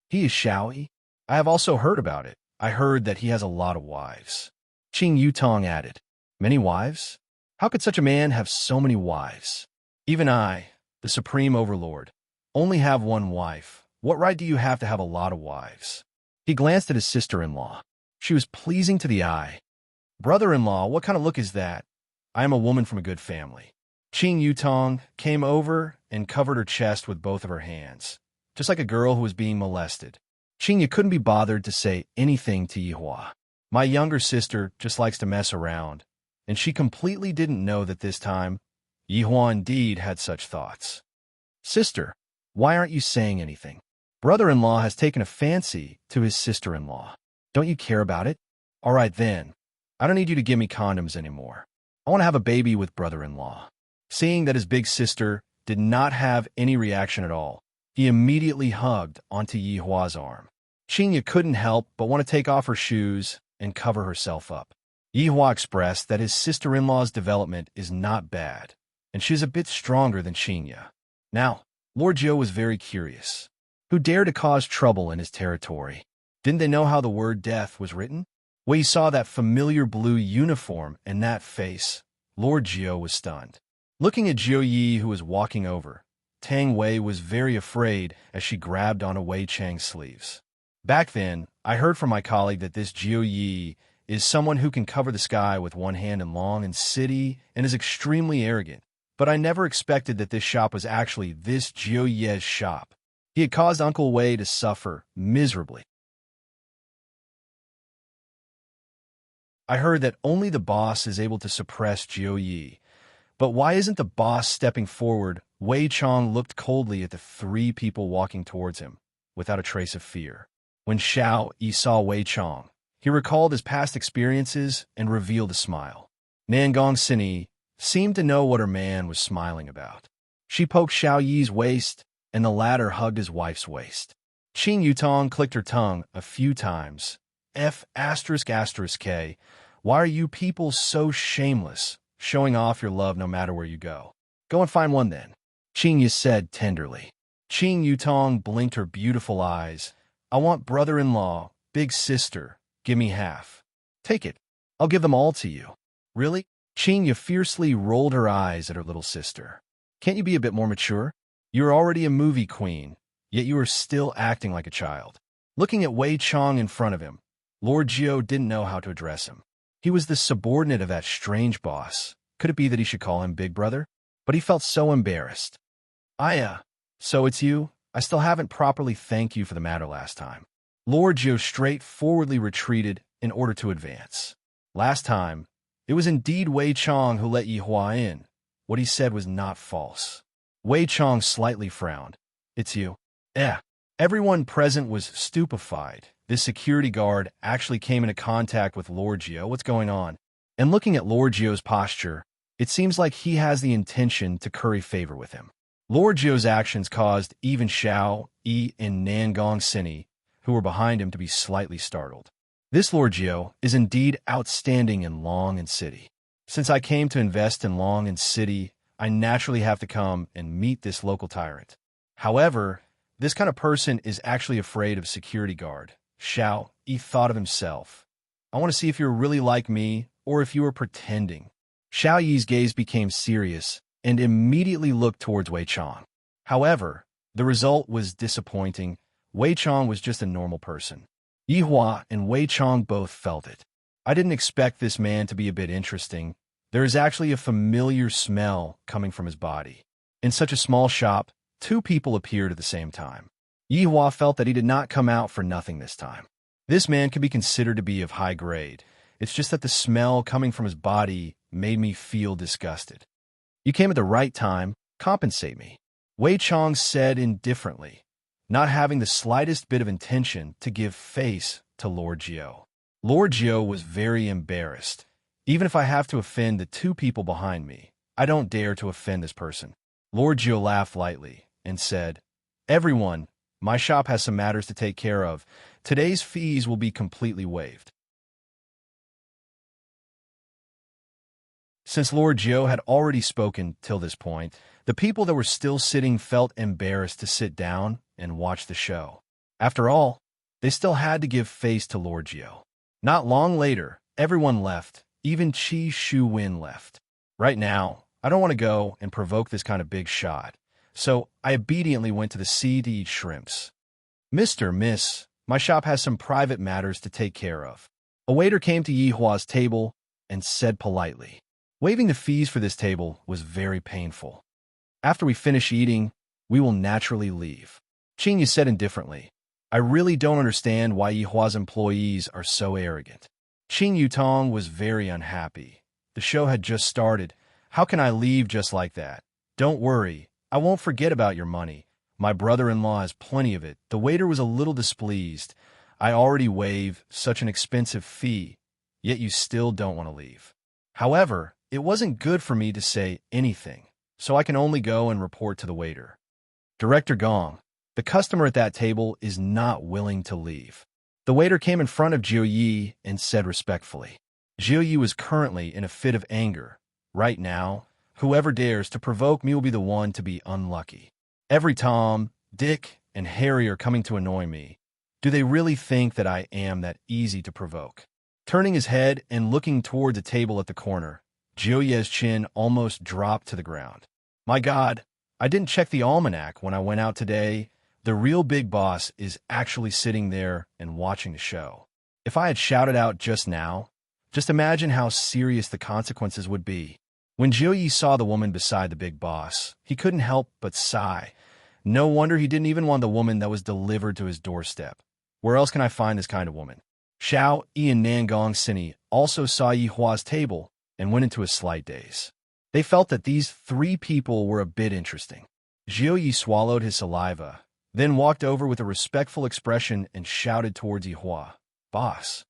He is Xiao Yi? I have also heard about it. I heard that he has a lot of wives. Qing Yutong added, Many wives? How could such a man have so many wives? Even I, the supreme overlord, only have one wife. What right do you have to have a lot of wives? He glanced at his sister-in-law. She was pleasing to the eye. Brother-in-law, what kind of look is that? I am a woman from a good family. Qing Yutong came over and covered her chest with both of her hands, just like a girl who was being molested. Qingyu couldn't be bothered to say anything to Yihua. My younger sister just likes to mess around, and she completely didn't know that this time, Yihua indeed had such thoughts. Sister, why aren't you saying anything? Brother-in-law has taken a fancy to his sister-in-law. Don't you care about it? All right then. I don't need you to give me condoms anymore. I want to have a baby with brother-in-law. Seeing that his big sister did not have any reaction at all, he immediately hugged onto Yihua's arm. Qingyu couldn't help but want to take off her shoes and cover herself up. Yihua expressed that his sister-in-law's development is not bad, and she is a bit stronger than Qingyu. Now, Lord Zhou was very curious. Who dared to cause trouble in his territory? Didn't they know how the word death was written? When he saw that familiar blue uniform and that face, Lord Zhou was stunned. Looking at Jiu Yi, who was walking over, Tang Wei was very afraid as she grabbed onto Wei Chang's sleeves. Back then, I heard from my colleague that this Jiu Yi is someone who can cover the sky with one hand and long and city and is extremely arrogant. But I never expected that this shop was actually this Jiu Yi's shop. He had caused Uncle Wei to suffer miserably. I heard that only the boss is able to suppress Jiu Yi. But why isn't the boss stepping forward? Wei Chong looked coldly at the three people walking towards him, without a trace of fear. When Xiao Yi saw Wei Chong, he recalled his past experiences and revealed a smile. Nangong Sini seemed to know what her man was smiling about. She poked Xiao Yi's waist, and the latter hugged his wife's waist. Qing Yutong clicked her tongue a few times. F***K, why are you people so shameless, showing off your love no matter where you go? Go and find one then, Qing Yu said tenderly. Qing Yutong blinked her beautiful eyes, I want brother-in-law, big sister, give me half. Take it. I'll give them all to you. Really? Qingya fiercely rolled her eyes at her little sister. Can't you be a bit more mature? You're already a movie queen, yet you are still acting like a child. Looking at Wei Chong in front of him, Lord Jiao didn't know how to address him. He was the subordinate of that strange boss. Could it be that he should call him Big Brother? But he felt so embarrassed. So it's you? I still haven't properly thanked you for the matter last time. Lord Jiao straightforwardly retreated in order to advance. Last time, it was indeed Wei Chong who let Yi Hua in. What he said was not false. Wei Chong slightly frowned. It's you. Everyone present was stupefied. This security guard actually came into contact with Lord Jiao. What's going on? And looking at Lord Jiao's posture, it seems like he has the intention to curry favor with him. Lord Jiao's actions caused even Xiao, Yi, and Nangong Sini, who were behind him, to be slightly startled. This Lord Jiao is indeed outstanding in Long and City. Since I came to invest in Long and City, I naturally have to come and meet this local tyrant. However, this kind of person is actually afraid of security guard. Xiao Yi thought of himself. I want to see if you're really like me or if you are pretending. Xiao Yi's gaze became serious and immediately looked towards Wei Chong. However, the result was disappointing. Wei Chong was just a normal person. Yi Hua and Wei Chong both felt it. I didn't expect this man to be a bit interesting. There is actually a familiar smell coming from his body. In such a small shop, two people appeared at the same time. Yi Hua felt that he did not come out for nothing this time. This man could be considered to be of high grade. It's just that the smell coming from his body made me feel disgusted. You came at the right time. Compensate me. Wei Chong said indifferently, not having the slightest bit of intention to give face to Lord Jiao. Lord Jiao was very embarrassed. Even if I have to offend the two people behind me, I don't dare to offend this person. Lord Jiao laughed lightly and said, Everyone, my shop has some matters to take care of. Today's fees will be completely waived. Since Lord Jiao had already spoken till this point, the people that were still sitting felt embarrassed to sit down and watch the show. After all, they still had to give face to Lord Jiao. Not long later, everyone left. Even Qi Shuwen left. Right now, I don't want to go and provoke this kind of big shot, so I obediently went to the sea to eat shrimps. Miss, my shop has some private matters to take care of. A waiter came to Yi Hua's table and said politely. Waiving the fees for this table was very painful. After we finish eating, we will naturally leave. Qingyu said indifferently, I really don't understand why Yi Hua's employees are so arrogant. Qing Yutong was very unhappy. The show had just started. How can I leave just like that? Don't worry, I won't forget about your money. My brother-in-law has plenty of it. The waiter was a little displeased. I already waive such an expensive fee, yet you still don't want to leave. However, it wasn't good for me to say anything, so I can only go and report to the waiter. Director Gong, the customer at that table is not willing to leave. The waiter came in front of Jiao Yi and said respectfully. Jiao Yi was currently in a fit of anger. Right now, whoever dares to provoke me will be the one to be unlucky. Every Tom, Dick, and Harry are coming to annoy me. Do they really think that I am that easy to provoke? Turning his head and looking toward the table at the corner, Jiao Yi's chin almost dropped to the ground. My God, I didn't check the almanac when I went out today. The real big boss is actually sitting there and watching the show. If I had shouted out just now, just imagine how serious the consequences would be. When Jiao Yi saw the woman beside the big boss, he couldn't help but sigh. No wonder he didn't even want the woman that was delivered to his doorstep. Where else can I find this kind of woman? Xiao Yi and Nangong Sini also saw Yi Hua's table and went into a slight daze. They felt that these three people were a bit interesting. Jiao Yi swallowed his saliva, then walked over with a respectful expression and shouted towards Yi Hua, Boss.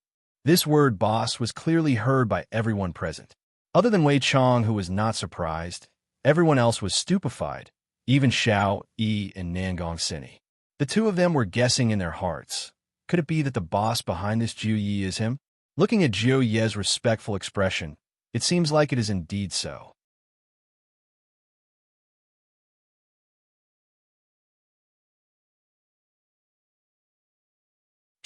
This word boss was clearly heard by everyone present. Other than Wei Chong, who was not surprised, everyone else was stupefied, even Xiao Yi and Nangong Sini. The two of them were guessing in their hearts. Could it be that the boss behind this Jiao Yi is him? Looking at Jiao Yi's respectful expression, it seems like it is indeed so.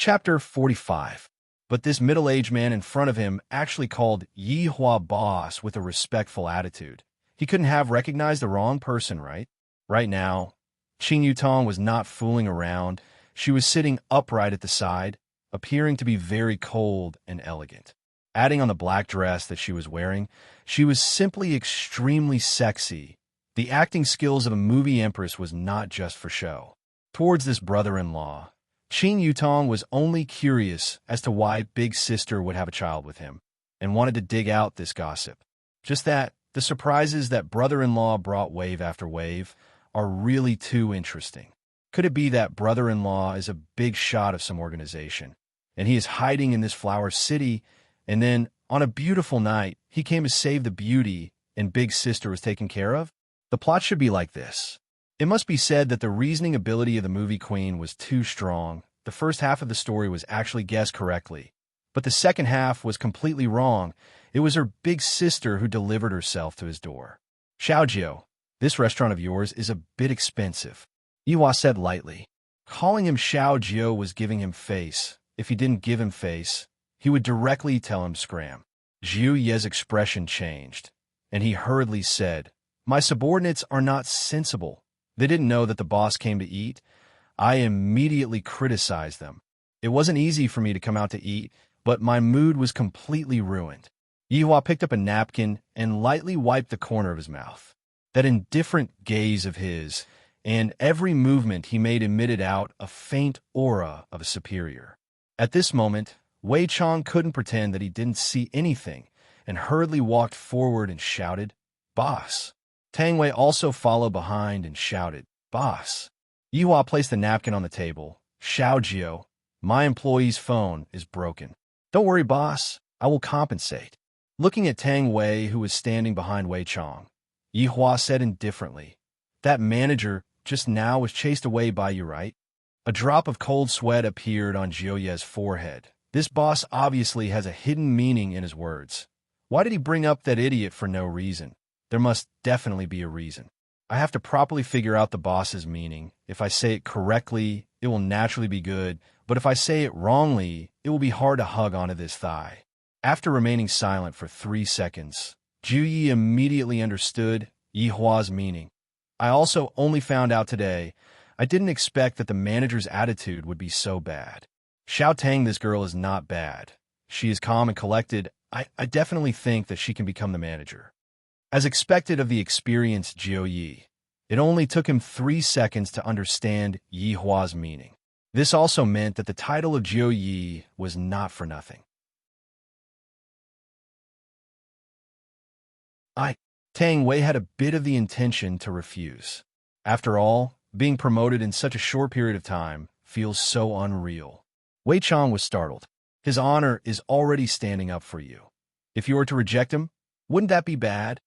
Chapter 45. But this middle-aged man in front of him actually called Yi Hua boss with a respectful attitude. He couldn't have recognized the wrong person, right? Right now, Qing Yutong was not fooling around. She was sitting upright at the side, appearing to be very cold and elegant. Adding on the black dress that she was wearing, she was simply extremely sexy. The acting skills of a movie empress was not just for show. Towards this brother-in-law, Qing Yutong was only curious as to why Big Sister would have a child with him, and wanted to dig out this gossip. Just that, the surprises that brother-in-law brought wave after wave are really too interesting. Could it be that brother-in-law is a big shot of some organization, and he is hiding in this flower city, and then, on a beautiful night, he came to save the beauty, and Big Sister was taken care of? The plot should be like this. It must be said that the reasoning ability of the movie queen was too strong. The first half of the story was actually guessed correctly, but the second half was completely wrong. It was her big sister who delivered herself to his door. Xiaojiu, this restaurant of yours is a bit expensive, Yihua said lightly. Calling him Xiaojiu was giving him face. If he didn't give him face, he would directly tell him scram. Zhu Ye's expression changed, and he hurriedly said, "My subordinates are not sensible. They didn't know that the boss came to eat. I immediately criticized them. It wasn't easy for me to come out to eat, but my mood was completely ruined." Yihua picked up a napkin and lightly wiped the corner of his mouth. That indifferent gaze of his, and every movement he made emitted out a faint aura of a superior. At this moment, Wei Chong couldn't pretend that he didn't see anything, and hurriedly walked forward and shouted, "Boss." Tang Wei also followed behind and shouted, "Boss." Yihua placed the napkin on the table. "Xiaojiu, my employee's phone is broken." "Don't worry, boss. I will compensate." Looking at Tang Wei, who was standing behind Wei Chong, Yihua said indifferently, "That manager just now was chased away by you, right?" A drop of cold sweat appeared on Zhou Ye's forehead. This boss obviously has a hidden meaning in his words. Why did he bring up that idiot for no reason? There must definitely be a reason. I have to properly figure out the boss's meaning. If I say it correctly, it will naturally be good, but if I say it wrongly, it will be hard to hug onto this thigh. After remaining silent for 3 seconds, Zhu Yi immediately understood Yihua's meaning. "I also only found out today. I didn't expect that the manager's attitude would be so bad. Xiao Tang, this girl is not bad. She is calm and collected. I definitely think that she can become the manager." As expected of the experienced Zhou Yi, it only took him 3 seconds to understand Yihua's meaning. This also meant that the title of Zhou Yi was not for nothing. Tang Wei had a bit of the intention to refuse. After all, being promoted in such a short period of time feels so unreal. Wei Chong was startled. His honor is already standing up for you. If you were to reject him, wouldn't that be bad?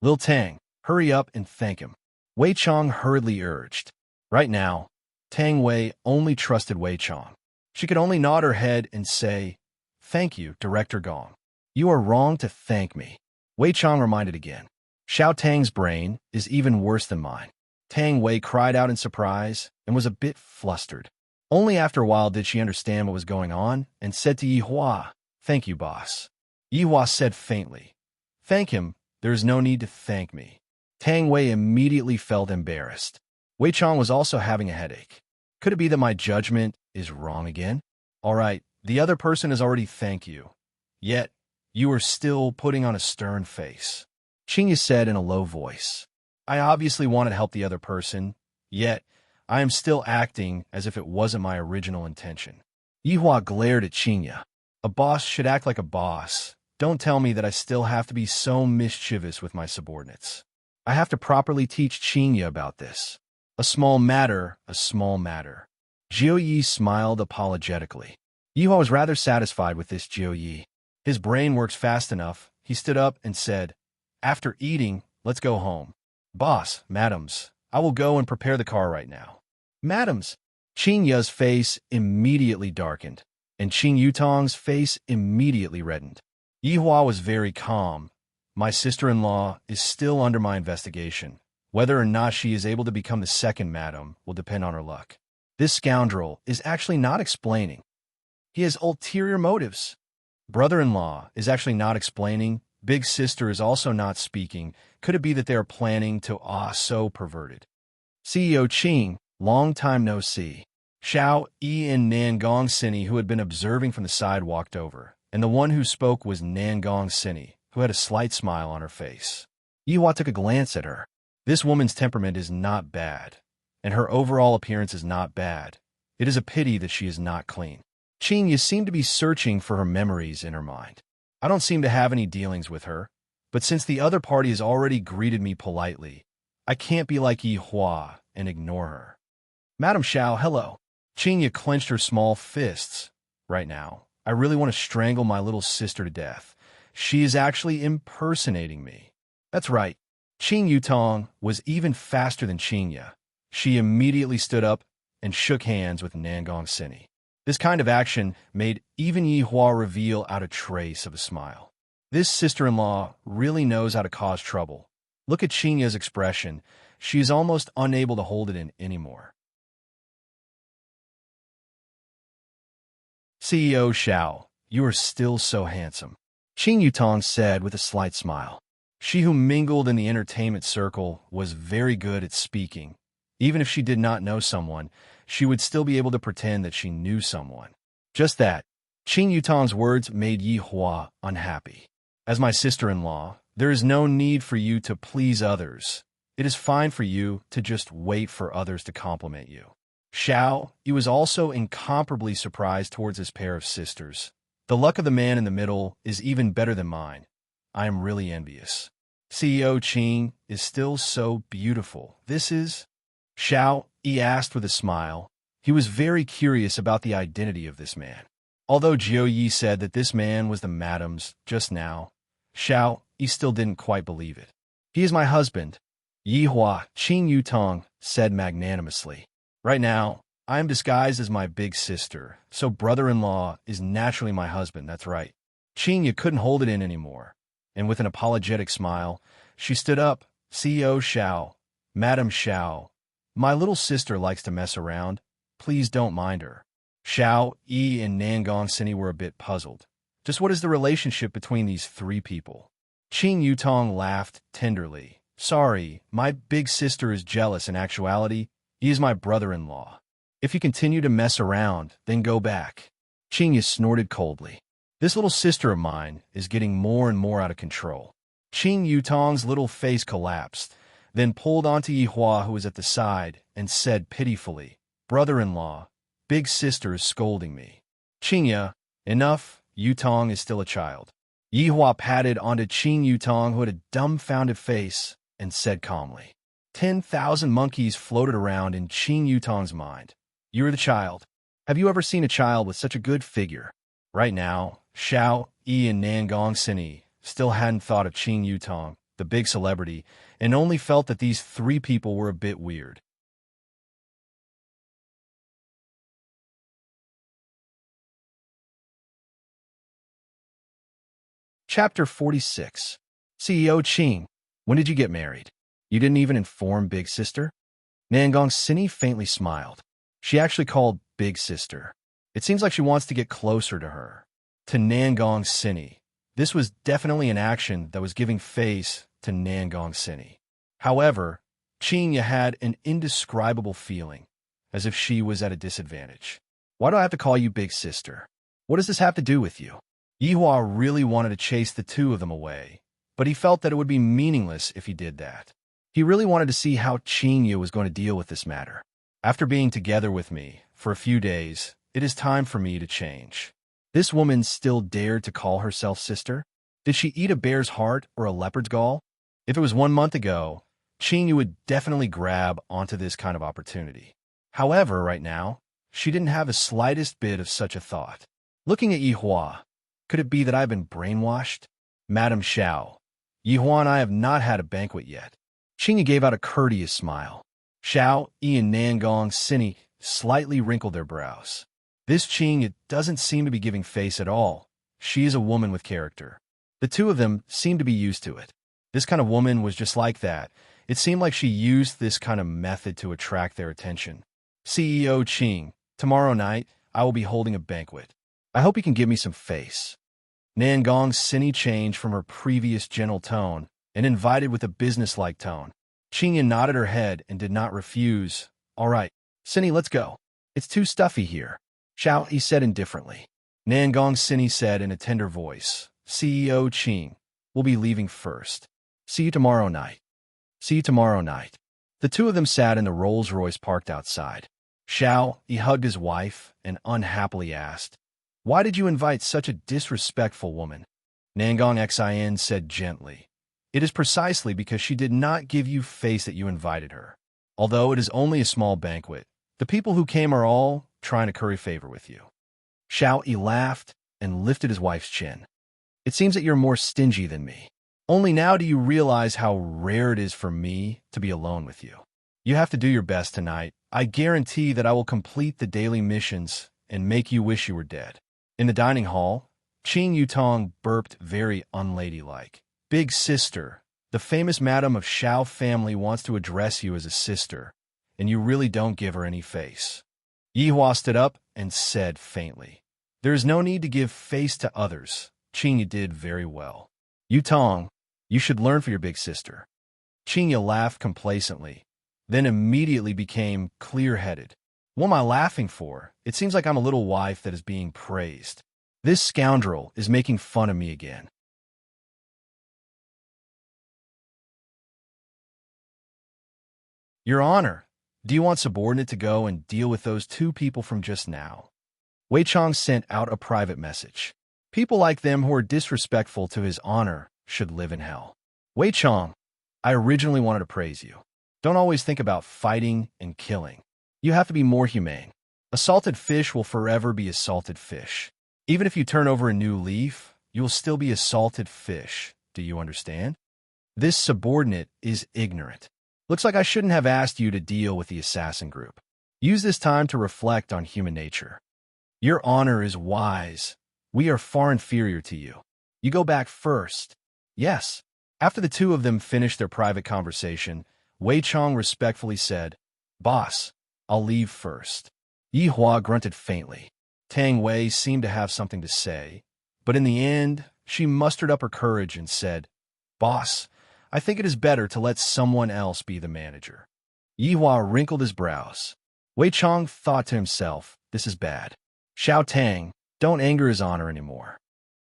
Lil Tang, hurry up and thank him, Wei Chong hurriedly urged. Right now, Tang Wei only trusted Wei Chong. She could only nod her head and say, "Thank you, Director Gong." "You are wrong to thank me," Wei Chong reminded again. "Xiao Tang's brain is even worse than mine." Tang Wei cried out in surprise and was a bit flustered. Only after a while did she understand what was going on and said to Yihua, "Thank you, boss." Yihua said faintly, "Thank him. There is no need to thank me." Tang Wei immediately felt embarrassed. Wei Chong was also having a headache. Could it be that my judgment is wrong again? All right, the other person has already thanked you. Yet, you are still putting on a stern face, Qingya said in a low voice. I obviously wanted to help the other person, yet I am still acting as if it wasn't my original intention. Yihua glared at Qingya. A boss should act like a boss. Don't tell me that I still have to be so mischievous with my subordinates. I have to properly teach Qingya about this. A small matter, a small matter. Zhou Yi smiled apologetically. Yihua was rather satisfied with this Zhou Yi. His brain works fast enough. He stood up and said, "After eating, let's go home." "Boss, madams, I will go and prepare the car right now." "Madams." Qingya's face immediately darkened, and Qing Yutong's face immediately reddened. Yihua was very calm. My sister-in-law is still under my investigation. Whether or not she is able to become the second madam will depend on her luck. This scoundrel is actually not explaining. He has ulterior motives. Brother-in-law is actually not explaining. Big sister is also not speaking. Could it be that they are planning to so perverted? CEO Qing, long time no see. Xiao Yi and Nangong Sini, who had been observing from the side, walked over, and the one who spoke was Nangong Sini, who had a slight smile on her face. Yihua took a glance at her. This woman's temperament is not bad, and her overall appearance is not bad. It is a pity that she is not clean. Qing, you seem to be searching for her memories in her mind. I don't seem to have any dealings with her, but since the other party has already greeted me politely, I can't be like Yihua and ignore her. Madam Xiao, hello. Qing clenched her small fists. Right now, I really want to strangle my little sister to death. She is actually impersonating me. That's right. Qing Yutong was even faster than Qingya. She immediately stood up and shook hands with Nangong Sini. This kind of action made even Yihua reveal out a trace of a smile. This sister-in-law really knows how to cause trouble. Look at Qingya's expression. She is almost unable to hold it in anymore. CEO Xiao, you are still so handsome, Qing Yutong said with a slight smile. She who mingled in the entertainment circle was very good at speaking. Even if she did not know someone, she would still be able to pretend that she knew someone. Just that, Qing Yutong's words made Yihua unhappy. As my sister-in-law, there is no need for you to please others. It is fine for you to just wait for others to compliment you. Xiao, he was also incomparably surprised towards his pair of sisters. The luck of the man in the middle is even better than mine. I am really envious. CEO Qing is still so beautiful. This is... Xiao, he asked with a smile. He was very curious about the identity of this man. Although Jiu Yi said that this man was the madam's just now, Xiao, he still didn't quite believe it. He is my husband, Yihua, Qing Yutong said magnanimously. Right now, I am disguised as my big sister, so brother-in-law is naturally my husband, that's right. Qing couldn't hold it in anymore, and with an apologetic smile, she stood up. CEO Xiao, Madam Xiao, my little sister likes to mess around. Please don't mind her. Xiao, Yi, and Nangong Sini were a bit puzzled. Just what is the relationship between these three people? Qing Yutong laughed tenderly. Sorry, my big sister is jealous. In actuality, he is my brother-in-law. If you continue to mess around, then go back. Qing snorted coldly. This little sister of mine is getting more and more out of control. Qing Yutong's little face collapsed, then pulled onto Yihua, who was at the side, and said pitifully, Brother-in-law, big sister is scolding me. Qingya, enough, Yutong is still a child. Yihua patted onto Qing Yutong, who had a dumbfounded face, and said calmly. 10,000 monkeys floated around in Qing Yutong's mind. You are the child. Have you ever seen a child with such a good figure? Right now, Xiao, Yi, and Nangong Sini still hadn't thought of Qing Yutong, the big celebrity, and only felt that these three people were a bit weird. Chapter 46. CEO Qing, when did you get married? You didn't even inform Big Sister? Nangong Sini faintly smiled. She actually called Big Sister. It seems like she wants to get closer to her. To Nangong Sini. This was definitely an action that was giving face to Nangong Sini. However, Qing had an indescribable feeling, as if she was at a disadvantage. Why do I have to call you Big Sister? What does this have to do with you? Yihua really wanted to chase the two of them away, but he felt that it would be meaningless if he did that. He really wanted to see how Qingya was going to deal with this matter. After being together with me for a few days, it is time for me to change. This woman still dared to call herself sister? Did she eat a bear's heart or a leopard's gall? If it was 1 month ago, Qingya would definitely grab onto this kind of opportunity. However, right now, she didn't have the slightest bit of such a thought. Looking at Yihua, could it be that I've been brainwashed? Madam Xiao, Yihua and I have not had a banquet yet. Qingya gave out a courteous smile. Xiao, Yi, and Nangong Sini slightly wrinkled their brows. This Qingya doesn't seem to be giving face at all. She is a woman with character. The two of them seem to be used to it. This kind of woman was just like that. It seemed like she used this kind of method to attract their attention. CEO Qing, tomorrow night, I will be holding a banquet. I hope you can give me some face. Nangong's Cinny changed from her previous gentle tone and invited with a businesslike tone. Qingyan nodded her head and did not refuse. All right, Cinny, let's go. It's too stuffy here. Xiao, he said indifferently. Nangong Cinny said in a tender voice, CEO Qing, we'll be leaving first. See you tomorrow night. See you tomorrow night. The two of them sat in the Rolls-Royce parked outside. Xiao, he hugged his wife and unhappily asked, why did you invite such a disrespectful woman? Nangong Xin said gently, it is precisely because she did not give you face that you invited her. Although it is only a small banquet, the people who came are all trying to curry favor with you. Xiao Yi laughed and lifted his wife's chin. It seems that you're more stingy than me. Only now do you realize how rare it is for me to be alone with you. You have to do your best tonight. I guarantee that I will complete the daily missions and make you wish you were dead. In the dining hall, Qing Yutong burped very unladylike. Big sister, the famous madam of Xiao family wants to address you as a sister, and you really don't give her any face. Yihua stood up and said faintly, there is no need to give face to others. Qingya did very well. Yutong, you should learn for your big sister. Qingya laughed complacently, then immediately became clear-headed. What am I laughing for? It seems like I'm a little wife that is being praised. This scoundrel is making fun of me again. Your Honor, do you want subordinate to go and deal with those two people from just now? Wei Chong sent out a private message. People like them who are disrespectful to his honor should live in hell. Wei Chong, I originally wanted to praise you. Don't always think about fighting and killing. You have to be more humane. A salted fish will forever be a salted fish. Even if you turn over a new leaf, you will still be a salted fish. Do you understand? This subordinate is ignorant. Looks like I shouldn't have asked you to deal with the assassin group. Use this time to reflect on human nature. Your honor is wise. We are far inferior to you. You go back first. Yes. After the two of them finished their private conversation, Wei Chong respectfully said, Boss, I'll leave first. Yihua grunted faintly. Tang Wei seemed to have something to say, but in the end, she mustered up her courage and said, Boss, I think it is better to let someone else be the manager. Yihua wrinkled his brows. Wei Chong thought to himself, this is bad. Xiao Tang, don't anger his honor anymore.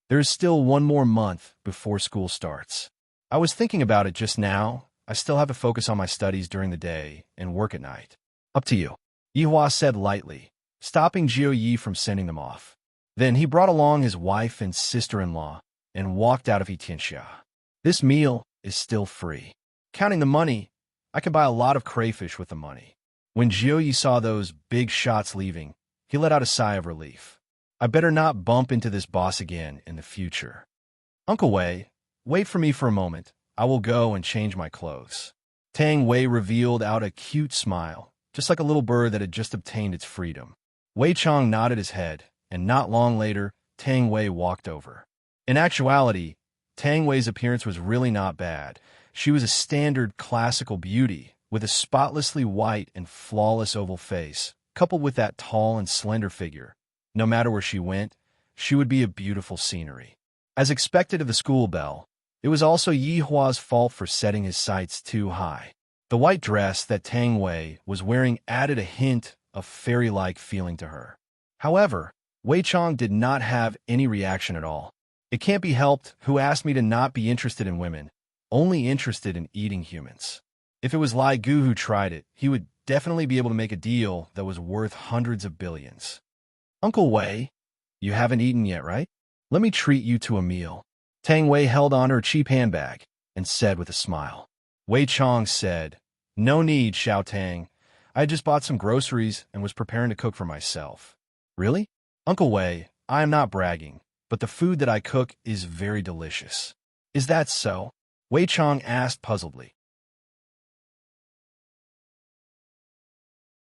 There is still one more month before school starts. I was thinking about it just now. I still have to focus on my studies during the day and work at night. Up to you, Yihua said lightly, stopping Jiu Yi from sending them off. Then he brought along his wife and sister-in-law and walked out of Etianxia. This meal is still free. Counting the money, I can buy a lot of crayfish with the money. When Jiu Yi saw those big shots leaving, he let out a sigh of relief. I better not bump into this boss again in the future. Uncle Wei, wait for me for a moment. I will go and change my clothes. Tang Wei revealed out a cute smile, just like a little bird that had just obtained its freedom. Wei Chong nodded his head, and not long later, Tang Wei walked over. In actuality, Tang Wei's appearance was really not bad. She was a standard classical beauty, with a spotlessly white and flawless oval face, coupled with that tall and slender figure. No matter where she went, she would be a beautiful scenery. As expected of the school belle, it was also Yihua's fault for setting his sights too high. The white dress that Tang Wei was wearing added a hint of fairy-like feeling to her. However, Wei Chong did not have any reaction at all. It can't be helped who asked me to not be interested in women, only interested in eating humans. If it was Lai Gu who tried it, he would definitely be able to make a deal that was worth hundreds of billions. Uncle Wei, you haven't eaten yet, right? Let me treat you to a meal. Tang Wei held on her cheap handbag and said with a smile. Wei Chong said, No need, Xiao Tang. I just bought some groceries and was preparing to cook for myself. Really? Uncle Wei, I am not bragging, but the food that I cook is very delicious. Is that so? Wei Chong asked puzzledly.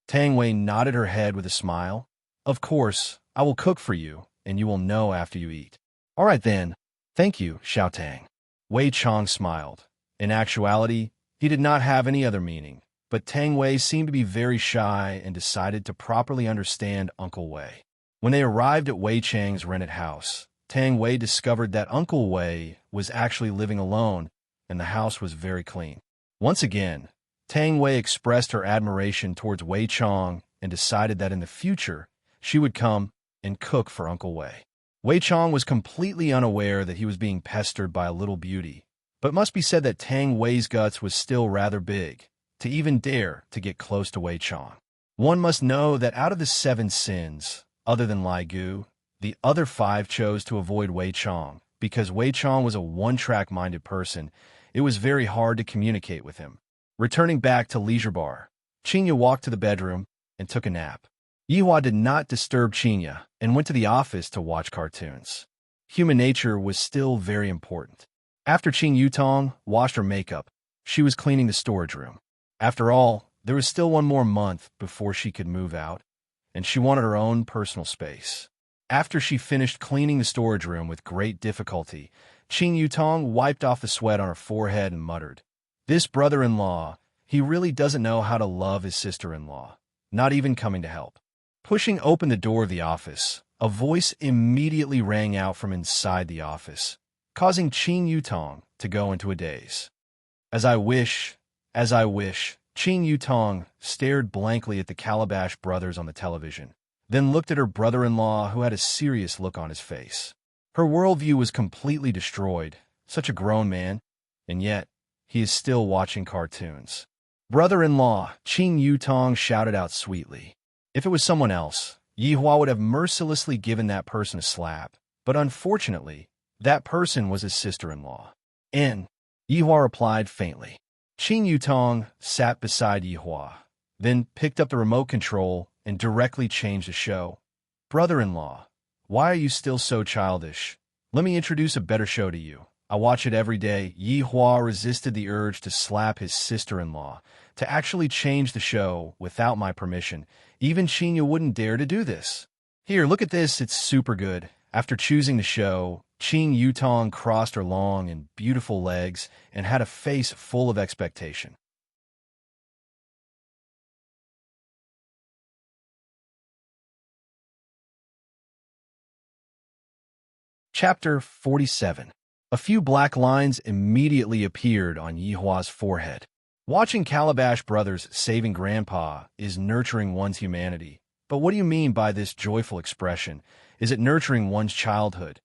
Tang Wei nodded her head with a smile. Of course, I will cook for you, and you will know after you eat. All right then. Thank you, Xiao Tang. Wei Chong smiled. In actuality, he did not have any other meaning, but Tang Wei seemed to be very shy and decided to properly understand Uncle Wei. When they arrived at Wei Chang's rented house, Tang Wei discovered that Uncle Wei was actually living alone, and the house was very clean. Once again, Tang Wei expressed her admiration towards Wei Chang and decided that in the future, she would come and cook for Uncle Wei. Wei Chang was completely unaware that he was being pestered by a little beauty, but it must be said that Tang Wei's guts was still rather big to even dare to get close to Wei Chang. One must know that out of the 7 sins, other than Lai Gu, the other 5 chose to avoid Wei Chang because Wei Chang was a one-track-minded person. It was very hard to communicate with him. Returning back to Leisure Bar, Qinya walked to the bedroom and took a nap. Yihua did not disturb Qinya and went to the office to watch cartoons. Human nature was still very important. After Qing Yutong washed her makeup, she was cleaning the storage room. After all, there was still 1 more month before she could move out, and she wanted her own personal space. After she finished cleaning the storage room with great difficulty, Qing Yutong wiped off the sweat on her forehead and muttered, "This brother-in-law, he really doesn't know how to love his sister-in-law, not even coming to help." Pushing open the door of the office, a voice immediately rang out from inside the office, causing Qing Yutong to go into a daze. As I wish, Qing Yutong stared blankly at the Calabash brothers on the television, then looked at her brother-in-law who had a serious look on his face. Her worldview was completely destroyed, such a grown man, and yet he is still watching cartoons. "Brother-in-law," Qing Yutong shouted out sweetly. If it was someone else, Yihua would have mercilessly given that person a slap, but unfortunately, that person was his sister-in-law. "In," Yihua replied faintly. Qing Yutong sat beside Yihua, then picked up the remote control and directly changed the show. "Brother-in-law, why are you still so childish? Let me introduce a better show to you. I watch it every day." Yihua resisted the urge to slap his sister-in-law, to actually change the show without my permission. Even Qinya wouldn't dare to do this. "Here, look at this, it's super good." After choosing the show, Qing Yutong crossed her long and beautiful legs and had a face full of expectation. Chapter 47. A few black lines immediately appeared on Yihua's forehead. Watching Calabash Brothers saving Grandpa is nurturing one's humanity. But what do you mean by this joyful expression? Is it nurturing one's childhood?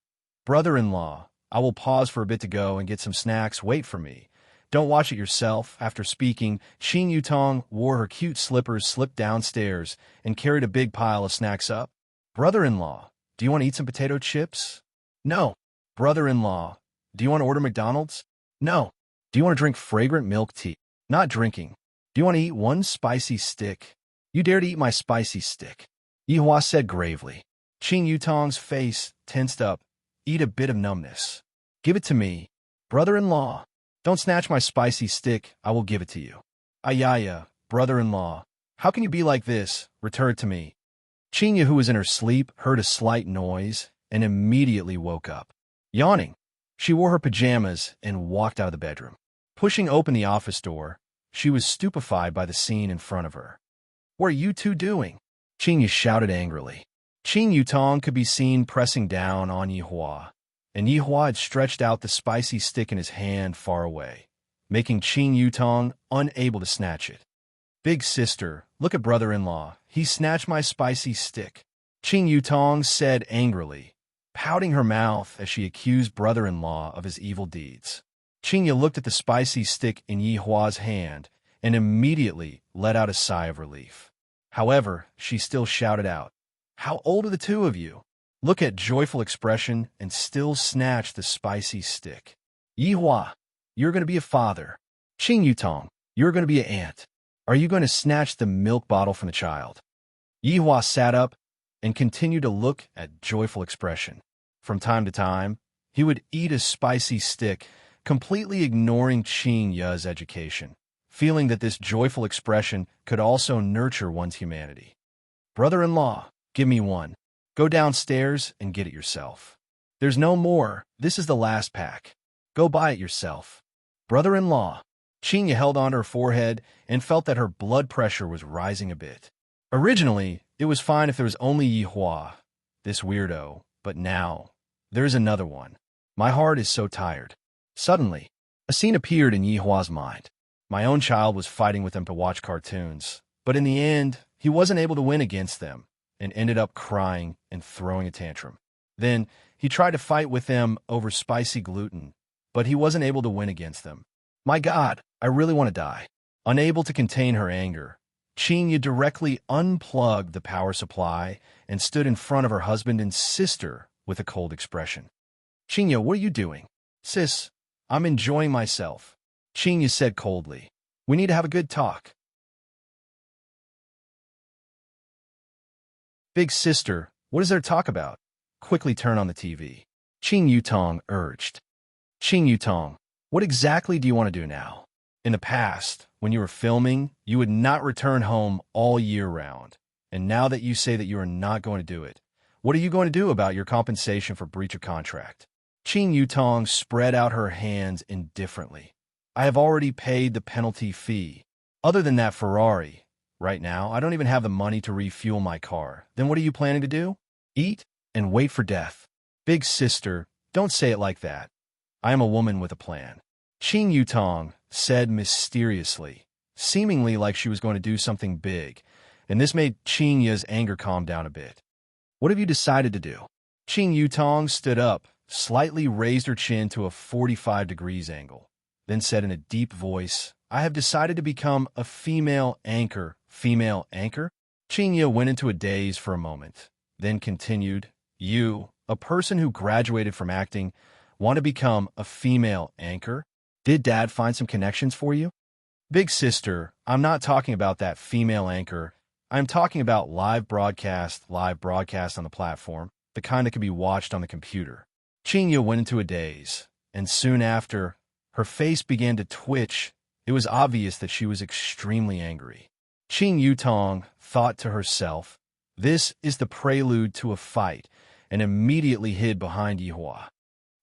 "Brother-in-law, I will pause for a bit to go and get some snacks. Wait for me. Don't watch it yourself." After speaking, Qing Yutong wore her cute slippers, slipped downstairs, and carried a big pile of snacks up. "Brother-in-law, do you want to eat some potato chips?" "No." "Brother-in-law, do you want to order McDonald's?" "No." "Do you want to drink fragrant milk tea?" "Not drinking." "Do you want to eat one spicy stick?" "You dare to eat my spicy stick," Yihua said gravely. Qing Yutong's face tensed up. "Eat a bit of numbness." "Give it to me." "Brother-in-law, don't snatch my spicy stick. I will give it to you." "Ayaya, brother-in-law, how can you be like this? Return it to me." Qinya, who was in her sleep, heard a slight noise and immediately woke up. Yawning, she wore her pajamas and walked out of the bedroom. Pushing open the office door, she was stupefied by the scene in front of her. "What are you two doing?" Qinya shouted angrily. Qing Yutong could be seen pressing down on Yihua, and Yihua had stretched out the spicy stick in his hand far away, making Qing Yutong unable to snatch it. "Big sister, look at brother-in-law. He snatched my spicy stick," Qing Yutong said angrily, pouting her mouth as she accused brother-in-law of his evil deeds. Qinya looked at the spicy stick in Yihua's hand and immediately let out a sigh of relief. However, she still shouted out, "How old are the two of you? Look at joyful expression and still snatch the spicy stick. Yihua, you're going to be a father. Qing Yutong, you're going to be an aunt. Are you going to snatch the milk bottle from the child?" Yihua sat up and continued to look at joyful expression. From time to time, he would eat a spicy stick, completely ignoring Qing Ya's education, feeling that this joyful expression could also nurture one's humanity. "Brother-in-law, give me one. Go downstairs and get it yourself. There's no more. This is the last pack. Go buy it yourself." "Brother-in-law." Qinya held onto her forehead and felt that her blood pressure was rising a bit. Originally, it was fine if there was only Yihua, this weirdo, but now, there's another one. My heart is so tired. Suddenly, a scene appeared in Yihua's mind. My own child was fighting with them to watch cartoons, but in the end, he wasn't able to win against them and ended up crying and throwing a tantrum. Then, he tried to fight with them over spicy gluten, but he wasn't able to win against them. My God, I really want to die. Unable to contain her anger, Qingya directly unplugged the power supply and stood in front of her husband and sister with a cold expression. Qingya, what are you doing? Sis, I'm enjoying myself, Qingya said coldly. We need to have a good talk. Big sister, what is there to talk about? Quickly turn on the TV. Qing Yutong urged. Qing Yutong, what exactly do you want to do now? In the past, when you were filming, you would not return home all year round. And now that you say that you are not going to do it, what are you going to do about your compensation for breach of contract? Qing Yutong spread out her hands indifferently. I have already paid the penalty fee. Other than that Ferrari, right now, I don't even have the money to refuel my car. Then what are you planning to do? Eat and wait for death. Big sister, don't say it like that. I am a woman with a plan. Qing Yutong said mysteriously, seemingly like she was going to do something big, and this made Qingya's anger calm down a bit. What have you decided to do? Qing Yutong stood up, slightly raised her chin to a 45 degrees angle, then said in a deep voice, I have decided to become a female anchor. Female anchor? Qingya went into a daze for a moment, then continued, You, a person who graduated from acting, want to become a female anchor? Did Dad find some connections for you? Big sister, I'm not talking about that female anchor. I'm talking about live broadcast on the platform, the kind that can be watched on the computer. Qingya went into a daze, and soon after, her face began to twitch. It was obvious that she was extremely angry. Qing Yutong thought to herself, this is the prelude to a fight, and immediately hid behind Yihua.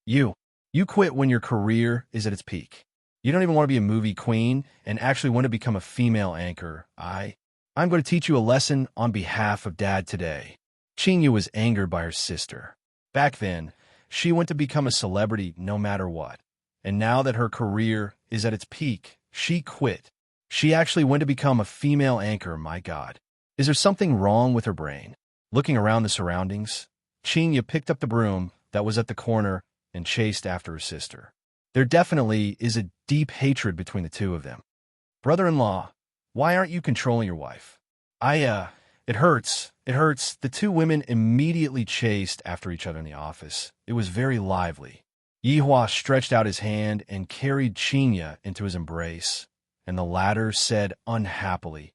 You quit when your career is at its peak. You don't even want to be a movie queen and actually want to become a female anchor. I'm going to teach you a lesson on behalf of Dad today. Qingya was angered by her sister. Back then, she wanted to become a celebrity no matter what. And now that her career is at its peak, she quit. She actually went to become a female anchor, my God. Is there something wrong with her brain? Looking around the surroundings, Qingya picked up the broom that was at the corner and chased after her sister. There definitely is a deep hatred between the two of them. Brother-in-law, why aren't you controlling your wife? It hurts. The two women immediately chased after each other in the office. It was very lively. Yihua stretched out his hand and carried Qingya into his embrace, and the latter said unhappily,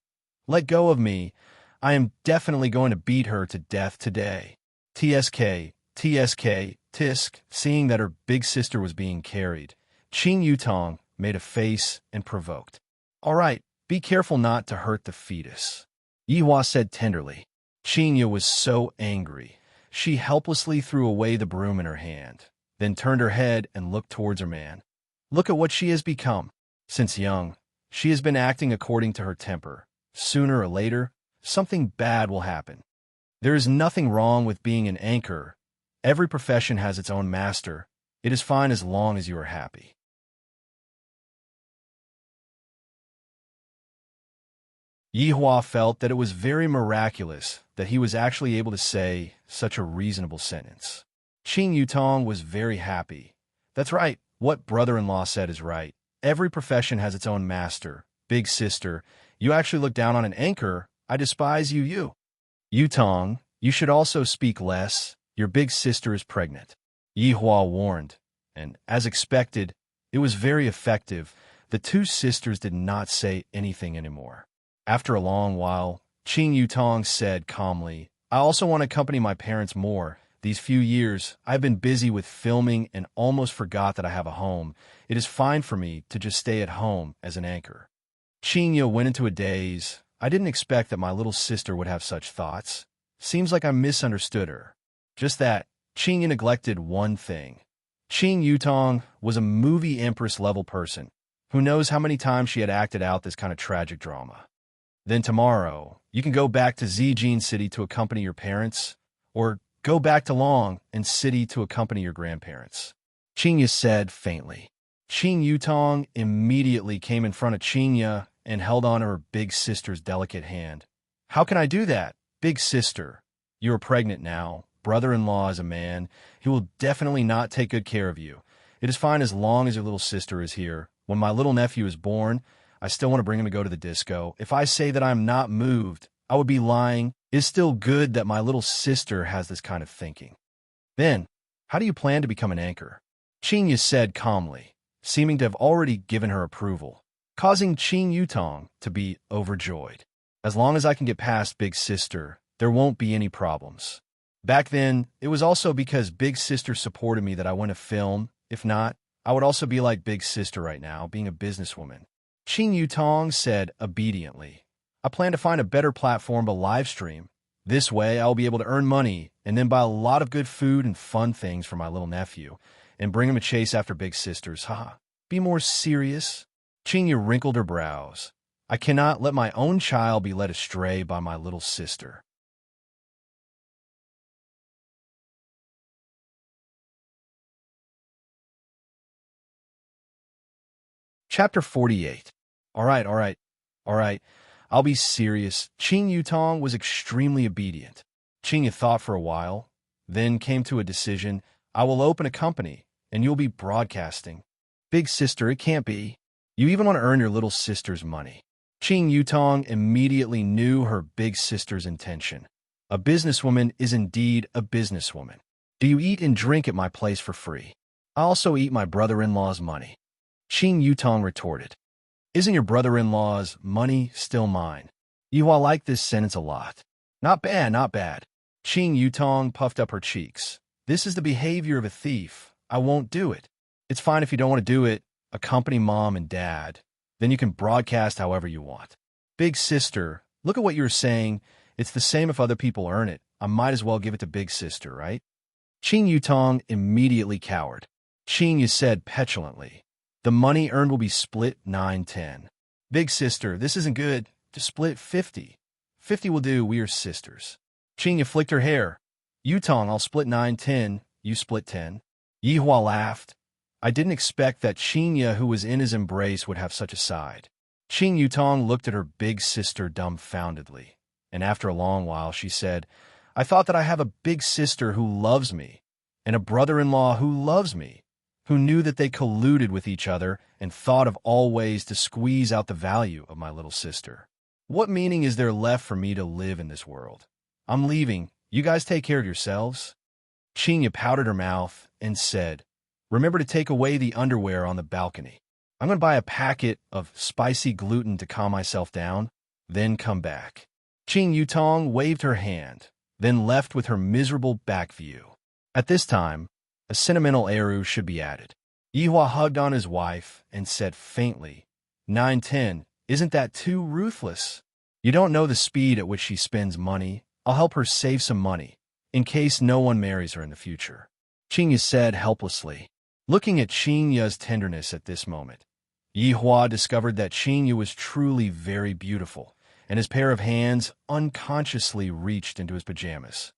Let go of me. I am definitely going to beat her to death today. TSK, tisk. Seeing that her big sister was being carried, Qing Yutong made a face and provoked. All right, be careful not to hurt the fetus, Yihua said tenderly. Qingya was so angry. She helplessly threw away the broom in her hand, then turned her head and looked towards her man. Look at what she has become. Since young, she has been acting according to her temper. Sooner or later, something bad will happen. There is nothing wrong with being an anchor. Every profession has its own master. It is fine as long as you are happy. Yihua felt that it was very miraculous that he was actually able to say such a reasonable sentence. Qing Yutong was very happy. That's right, what brother-in-law said is right. Every profession has its own master. Big sister, you actually look down on an anchor. I despise you. Yutong, you should also speak less. Your big sister is pregnant. Yihua warned, and as expected, it was very effective. The two sisters did not say anything anymore. After a long while, Qing Yutong said calmly, I also want to accompany my parents more. These few years, I've been busy with filming and almost forgot that I have a home. It is fine for me to just stay at home as an anchor. Qingya went into a daze. I didn't expect that my little sister would have such thoughts. Seems like I misunderstood her. Just that, Qingya neglected one thing. Qing Yutong was a movie empress-level person. Who knows how many times she had acted out this kind of tragic drama. Then tomorrow, you can go back to Zijin City to accompany your parents, or go back to Long and City to accompany your grandparents. Qingya said faintly. Qing Yutong immediately came in front of Qingya and held on to her big sister's delicate hand. How can I do that? Big sister, you are pregnant now. Brother-in-law is a man. He will definitely not take good care of you. It is fine as long as your little sister is here. When my little nephew is born, I still want to bring him to go to the disco. If I say that I am not moved, I would be lying. It is still good that my little sister has this kind of thinking. Then, how do you plan to become an anchor? Qingya said calmly, seeming to have already given her approval, causing Qing Yutong to be overjoyed. As long as I can get past Big Sister, there won't be any problems. Back then, it was also because Big Sister supported me that I went to film. If not, I would also be like Big Sister right now, being a businesswoman. Qing Yutong said obediently, I plan to find a better platform to live stream. This way, I'll be able to earn money and then buy a lot of good food and fun things for my little nephew and bring him a chase after Big Sisters. Haha. Be more serious. Qingya wrinkled her brows. I cannot let my own child be led astray by my little sister. Chapter 48. All right. I'll be serious. Qing Yutong was extremely obedient. Qingya thought for a while, then came to a decision. I will open a company, and you'll be broadcasting. Big sister, it can't be. You even want to earn your little sister's money. Qing Yutong immediately knew her big sister's intention. A businesswoman is indeed a businesswoman. Do you eat and drink at my place for free? I also eat my brother-in-law's money. Qing Yutong retorted. Isn't your brother-in-law's money still mine? Yihua liked this sentence a lot. Not bad, not bad. Qing Yutong puffed up her cheeks. This is the behavior of a thief. I won't do it. It's fine if you don't want to do it. Accompany mom and dad. Then you can broadcast however you want. Big sister, look at what you're saying. It's the same if other people earn it. I might as well give it to big sister, right? Qing Yutong immediately cowered. Qingya said petulantly. The money earned will be split 9-10. Big sister, this isn't good. To split 50. 50 will do, we are sisters. Qingya flicked her hair. Yutong, I'll split 9-10. You split 10. Yihua laughed. I didn't expect that Qingya, who was in his embrace, would have such a side. Qing Yutong looked at her big sister dumbfoundedly, and after a long while she said, I thought that I have a big sister who loves me, and a brother-in-law who loves me, who knew that they colluded with each other and thought of all ways to squeeze out the value of my little sister. What meaning is there left for me to live in this world? I'm leaving. You guys take care of yourselves. Qingya pouted her mouth and said, Remember to take away the underwear on the balcony. I'm going to buy a packet of spicy gluten to calm myself down, then come back. Qing Yutong waved her hand, then left with her miserable back view. At this time, a sentimental eru should be added. Yihua hugged on his wife and said faintly, 9-10, isn't that too ruthless? You don't know the speed at which she spends money. I'll help her save some money, in case no one marries her in the future. Qingya said helplessly. Looking at Qingya's tenderness at this moment, Yihua discovered that Qingya was truly very beautiful, and his pair of hands unconsciously reached into his pajamas.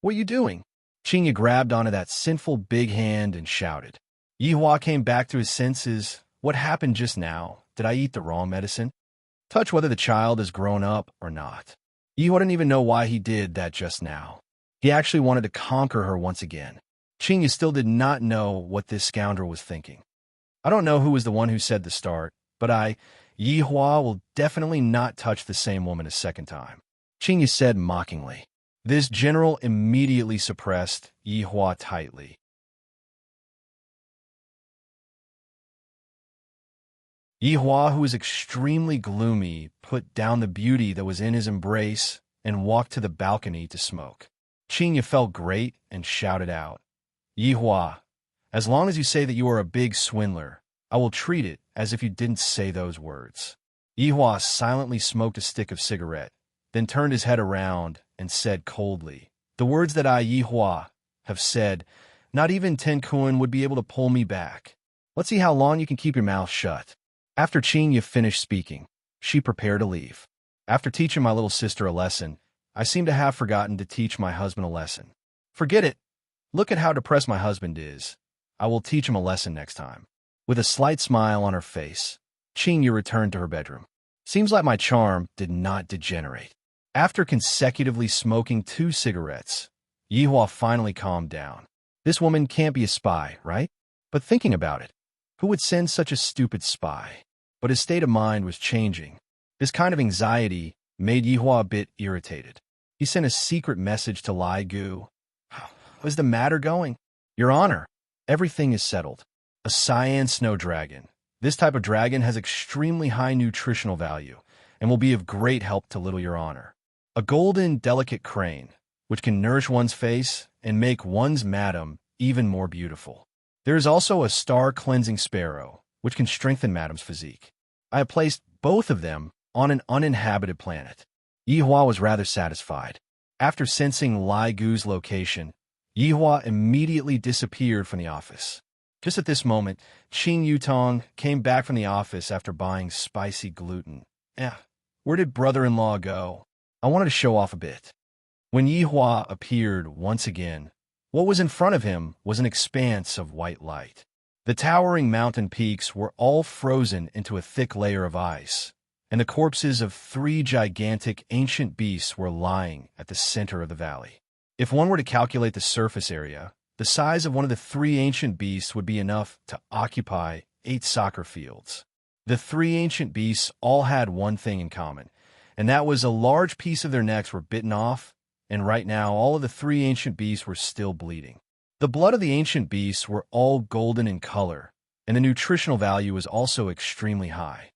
What are you doing? Qingya grabbed onto that sinful big hand and shouted. Yihua came back to his senses. What happened just now? Did I eat the wrong medicine? Touch whether the child is grown up or not. Yihua didn't even know why he did that just now. He actually wanted to conquer her once again. Qingya still did not know what this scoundrel was thinking. I don't know who was the one who said the start, but Yihua, will definitely not touch the same woman a second time. Qingya said mockingly. This general immediately suppressed Yihua tightly. Yihua, who was extremely gloomy, put down the beauty that was in his embrace and walked to the balcony to smoke. Qingya felt great and shouted out, Yihua, as long as you say that you are a big swindler, I will treat it as if you didn't say those words. Yihua silently smoked a stick of cigarette, then turned his head around and said coldly, the words that I, Yihua, have said, not even Ten Kun would be able to pull me back. Let's see how long you can keep your mouth shut. After Qingya finished speaking, she prepared to leave. After teaching my little sister a lesson, I seem to have forgotten to teach my husband a lesson. Forget it. Look at how depressed my husband is. I will teach him a lesson next time. With a slight smile on her face, Qingyu returned to her bedroom. Seems like my charm did not degenerate. After consecutively smoking 2 cigarettes, Yihua finally calmed down. This woman can't be a spy, right? But thinking about it, who would send such a stupid spy? But his state of mind was changing. This kind of anxiety made Yihua a bit irritated. He sent a secret message to Lai Gu. What's the matter going? Your Honor, everything is settled. A cyan snow dragon. This type of dragon has extremely high nutritional value and will be of great help to little Your Honor. A golden, delicate crane, which can nourish one's face and make one's madam even more beautiful. There is also a star-cleansing sparrow, which can strengthen madam's physique. I have placed both of them on an uninhabited planet. Yihua was rather satisfied. After sensing Lai Gu's location, Yihua immediately disappeared from the office. Just at this moment, Qing Yutong came back from the office after buying spicy gluten. Where did brother-in-law go? I wanted to show off a bit. When Yihua appeared once again, what was in front of him was an expanse of white light. The towering mountain peaks were all frozen into a thick layer of ice, and the corpses of 3 gigantic ancient beasts were lying at the center of the valley. If one were to calculate the surface area, the size of one of the 3 ancient beasts would be enough to occupy 8 soccer fields. The 3 ancient beasts all had one thing in common, and that was a large piece of their necks were bitten off, and right now all of the 3 ancient beasts were still bleeding. The blood of the ancient beasts were all golden in color, and the nutritional value was also extremely high.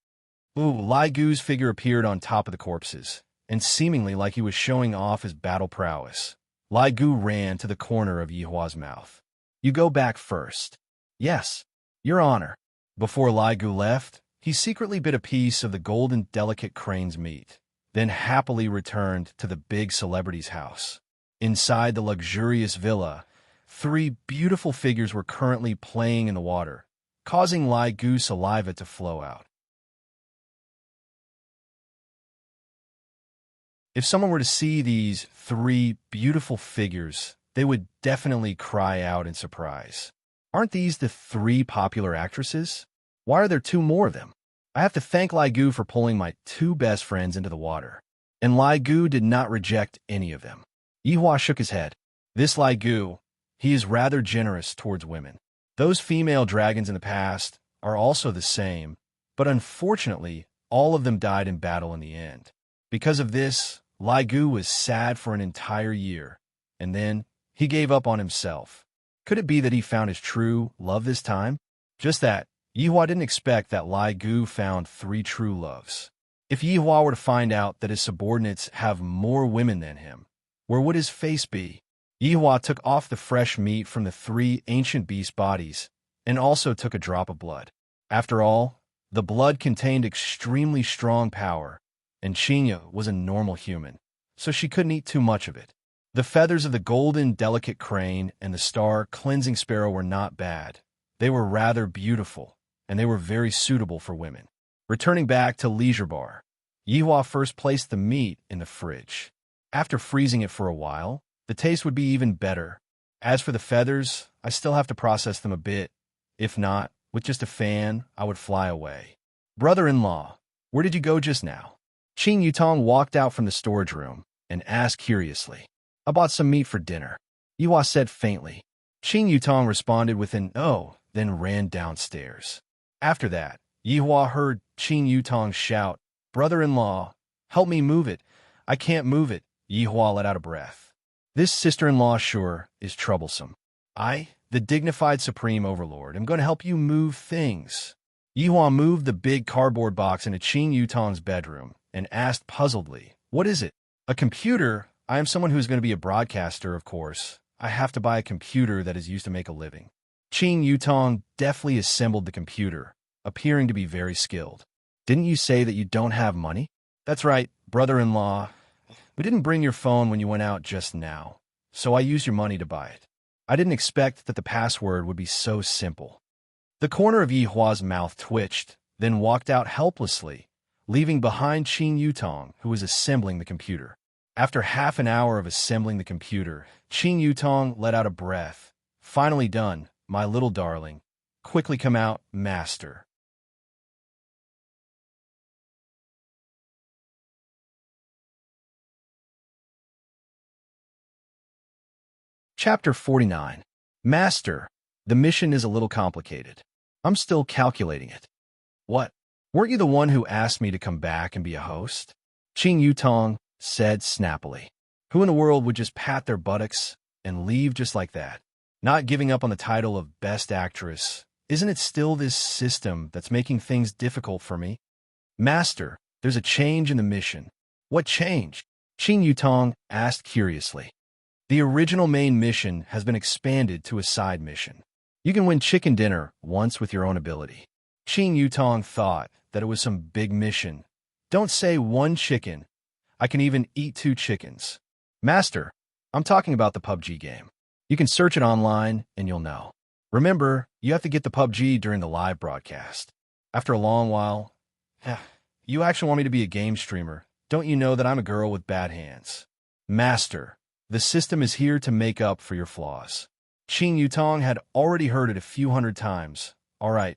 Lai Gu's figure appeared on top of the corpses, and seemingly like he was showing off his battle prowess. Lai Gu ran to the corner of Yihua's mouth. You go back first. Yes, Your Honor. Before Lai Gu left, he secretly bit a piece of the golden delicate crane's meat, then happily returned to the big celebrity's house. Inside the luxurious villa, 3 beautiful figures were currently playing in the water, causing Lai Gu's saliva to flow out. If someone were to see these 3 beautiful figures, they would definitely cry out in surprise. Aren't these the 3 popular actresses? Why are there 2 more of them? I have to thank Lai Gu for pulling my 2 best friends into the water. And Lai Gu did not reject any of them. Yihua shook his head. This Lai Gu, he is rather generous towards women. Those female dragons in the past are also the same, but unfortunately, all of them died in battle in the end. Because of this, Lai Gu was sad for an entire year, and then he gave up on himself. Could it be that he found his true love this time? Just that, Yihua didn't expect that Lai Gu found 3 true loves. If Yihua were to find out that his subordinates have more women than him, where would his face be? Yihua took off the fresh meat from the 3 ancient beast bodies, and also took a drop of blood. After all, the blood contained extremely strong power, and Qingyu was a normal human, so she couldn't eat too much of it. The feathers of the golden, delicate crane and the star-cleansing sparrow were not bad. They were rather beautiful, and they were very suitable for women. Returning back to Leisure Bar, Yihua first placed the meat in the fridge. After freezing it for a while, the taste would be even better. As for the feathers, I still have to process them a bit. If not, with just a fan, I would fly away. Brother-in-law, where did you go just now? Qing Yutong walked out from the storage room and asked curiously. I bought some meat for dinner, Yihua said faintly. Qing Yutong responded with an "oh," then ran downstairs. After that, Yihua heard Qing Yutong shout, Brother-in-law, help me move it. I can't move it. Yihua let out a breath. This sister-in-law sure is troublesome. I, the dignified supreme overlord, am going to help you move things. Yihua moved the big cardboard box into Qing Yutong's bedroom and asked puzzledly, what is it? A computer? I am someone who is going to be a broadcaster, of course. I have to buy a computer that is used to make a living. Qing Yutong deftly assembled the computer, appearing to be very skilled. Didn't you say that you don't have money? That's right, brother-in-law. We didn't bring your phone when you went out just now, so I used your money to buy it. I didn't expect that the password would be so simple. The corner of Yihua's mouth twitched, then walked out helplessly, leaving behind Qing Yutong, who was assembling the computer. After half an hour of assembling the computer, Qing Yutong let out a breath. Finally done, my little darling. Quickly come out, master. Chapter 49. Master, the mission is a little complicated. I'm still calculating it. What? Weren't you the one who asked me to come back and be a host? Qing Yutong said snappily. Who in the world would just pat their buttocks and leave just like that? Not giving up on the title of Best Actress. Isn't it still this system that's making things difficult for me? Master, there's a change in the mission. What change? Qing Yutong asked curiously. The original main mission has been expanded to a side mission. You can win chicken dinner once with your own ability. Qing Yutong thought that it was some big mission. Don't say one chicken. I can even eat 2 chickens. Master, I'm talking about the PUBG game. You can search it online and you'll know. Remember, you have to get the PUBG during the live broadcast. After a long while, you actually want me to be a game streamer. Don't you know that I'm a girl with bad hands? Master, the system is here to make up for your flaws. Qing Yutong had already heard it a few hundred times. All right.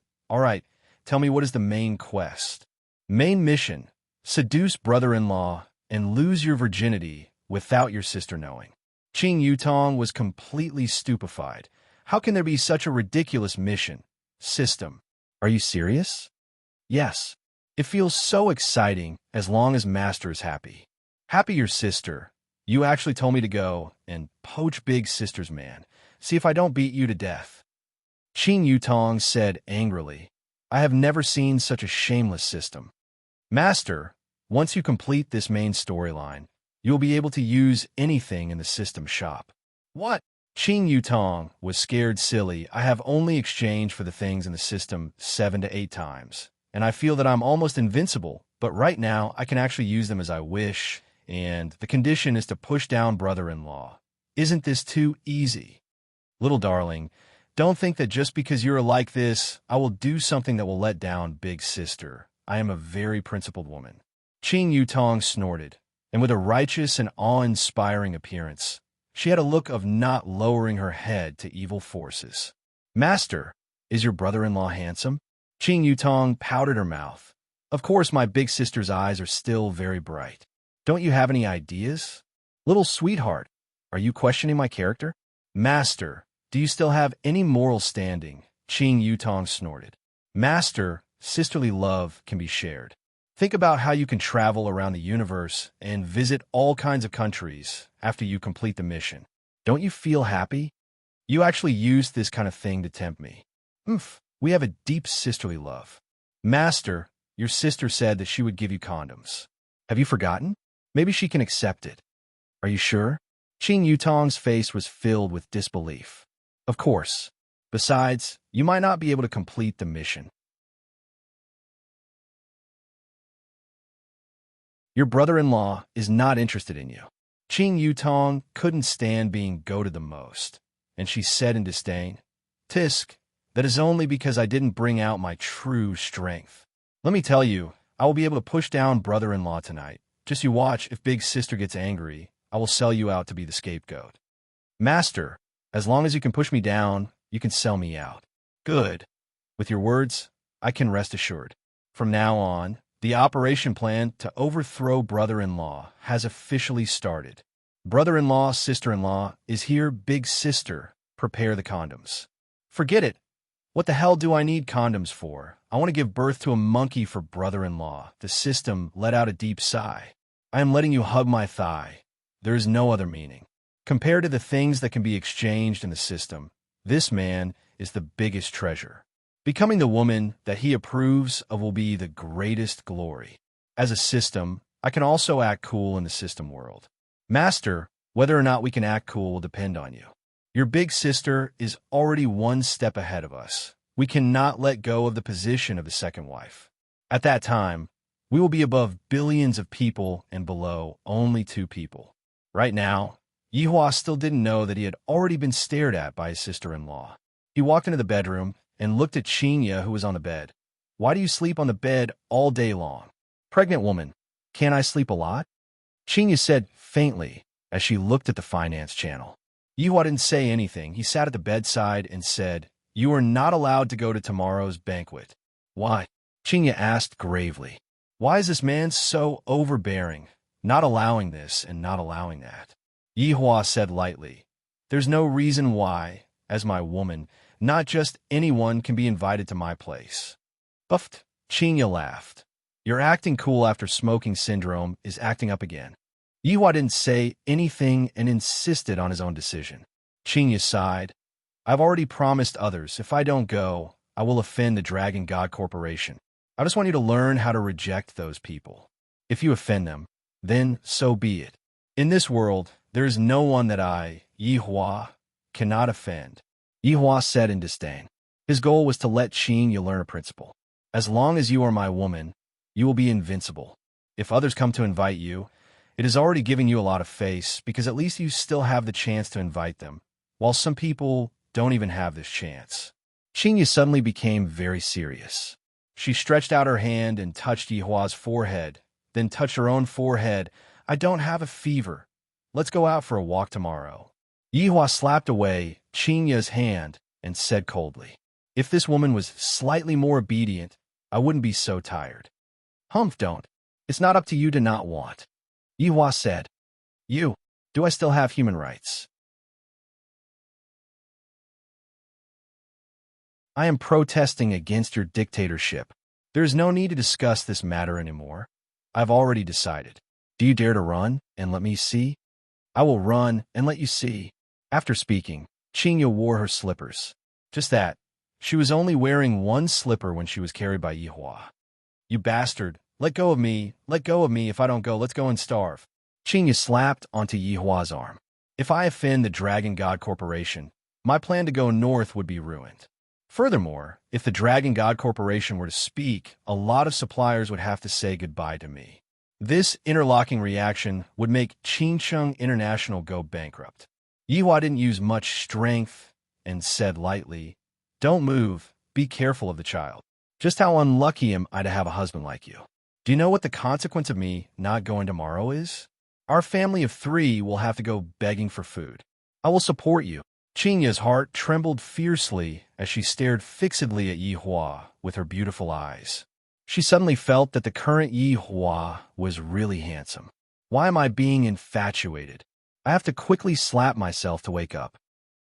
Tell me, what is the main quest? Main mission: seduce brother-in-law and lose your virginity without your sister knowing. Qing Yutong was completely stupefied. How can there be such a ridiculous mission? System. Are you serious? Yes. It feels so exciting as long as Master is happy. Happy your sister. You actually told me to go and poach Big Sister's man. See if I don't beat you to death. Qing Yutong said angrily. I have never seen such a shameless system. Master, once you complete this main storyline, you'll be able to use anything in the system shop. What? Qing Yutong was scared silly. I have only exchanged for the things in the system 7 to 8 times, and I feel that I'm almost invincible, but right now I can actually use them as I wish, and the condition is to push down brother-in-law. Isn't this too easy? Little darling, don't think that just because you're like this, I will do something that will let down Big Sister. I am a very principled woman. Qing Yutong snorted, and with a righteous and awe-inspiring appearance, she had a look of not lowering her head to evil forces. Master, is your brother-in-law handsome? Qing Yutong pouted her mouth. Of course, my big sister's eyes are still very bright. Don't you have any ideas? Little sweetheart, are you questioning my character? Master, do you still have any moral standing? Qing Yutong snorted. Master, sisterly love can be shared. Think about how you can travel around the universe and visit all kinds of countries after you complete the mission. Don't you feel happy? You actually used this kind of thing to tempt me. We have a deep sisterly love. Master, your sister said that she would give you condoms. Have you forgotten? Maybe she can accept it. Are you sure? Qing Yutong's face was filled with disbelief. Of course. Besides, you might not be able to complete the mission. Your brother-in-law is not interested in you. Qing Yutong couldn't stand being goaded the most, and she said in disdain, Tisk, that is only because I didn't bring out my true strength. Let me tell you, I will be able to push down brother-in-law tonight. Just you watch. If Big Sister gets angry, I will sell you out to be the scapegoat. Master, as long as you can push me down, you can sell me out. Good. With your words, I can rest assured. From now on, the operation plan to overthrow brother-in-law has officially started. Brother-in-law, sister-in-law is here. Big Sister, prepare the condoms. Forget it. What the hell do I need condoms for? I want to give birth to a monkey for brother-in-law. The system let out a deep sigh. I am letting you hug my thigh. There is no other meaning. Compared to the things that can be exchanged in the system, this man is the biggest treasure. Becoming the woman that he approves of will be the greatest glory. As a system, I can also act cool in the system world. Master, whether or not we can act cool will depend on you. Your big sister is already one step ahead of us. We cannot let go of the position of the second wife. At that time, we will be above billions of people and below only 2 people. Right now, Yihua still didn't know that he had already been stared at by his sister-in-law. He walked into the bedroom and looked at Qinya, who was on the bed. Why do you sleep on the bed all day long? Pregnant woman, can't I sleep a lot? Qinya said faintly as she looked at the finance channel. Yihua didn't say anything. He sat at the bedside and said, "You are not allowed to go to tomorrow's banquet." "Why?" Qinya asked gravely. "Why is this man so overbearing, not allowing this and not allowing that?" Yihua said lightly, "There's no reason why, as my woman, not just anyone can be invited to my place." Buffed. Qinya laughed. "Your acting cool after smoking syndrome is acting up again." Yihua didn't say anything and insisted on his own decision. Qinya sighed. "I've already promised others if I don't go, I will offend the Dragon God Corporation. I just want you to learn how to reject those people. If you offend them, then so be it. In this world, there is no one that I, Yihua, cannot offend." Yihua said in disdain. His goal was to let Qinya learn a principle. "As long as you are my woman, you will be invincible. If others come to invite you, it is already giving you a lot of face because at least you still have the chance to invite them, while some people don't even have this chance." Qinya suddenly became very serious. She stretched out her hand and touched Yihua's forehead, then touched her own forehead. "I don't have a fever. Let's go out for a walk tomorrow." Yihua slapped away Qinya's hand and said coldly, "If this woman was slightly more obedient, I wouldn't be so tired." "Humph, don't. It's not up to you to not want." Yihua said. Do I still have human rights?" "I am protesting against your dictatorship. There is no need to discuss this matter anymore. I've already decided. Do you dare to run and let me see?" "I will run and let you see." After speaking, Qinya wore her slippers. Just that. She was only wearing one slipper when she was carried by Yihua. "You bastard. Let go of me. Let go of me. If I don't go, let's go and starve." Qinya slapped onto Yihua's arm. "If I offend the Dragon God Corporation, my plan to go north would be ruined. Furthermore, if the Dragon God Corporation were to speak, a lot of suppliers would have to say goodbye to me. This interlocking reaction would make Qingcheng International go bankrupt." Yihua didn't use much strength and said lightly, "Don't move. Be careful of the child. Just how unlucky am I to have a husband like you? Do you know what the consequence of me not going tomorrow is? Our family of 3 will have to go begging for food. I will support you." Qinya's heart trembled fiercely as she stared fixedly at Yihua with her beautiful eyes. She suddenly felt that the current Yihua was really handsome. Why am I being infatuated? I have to quickly slap myself to wake up.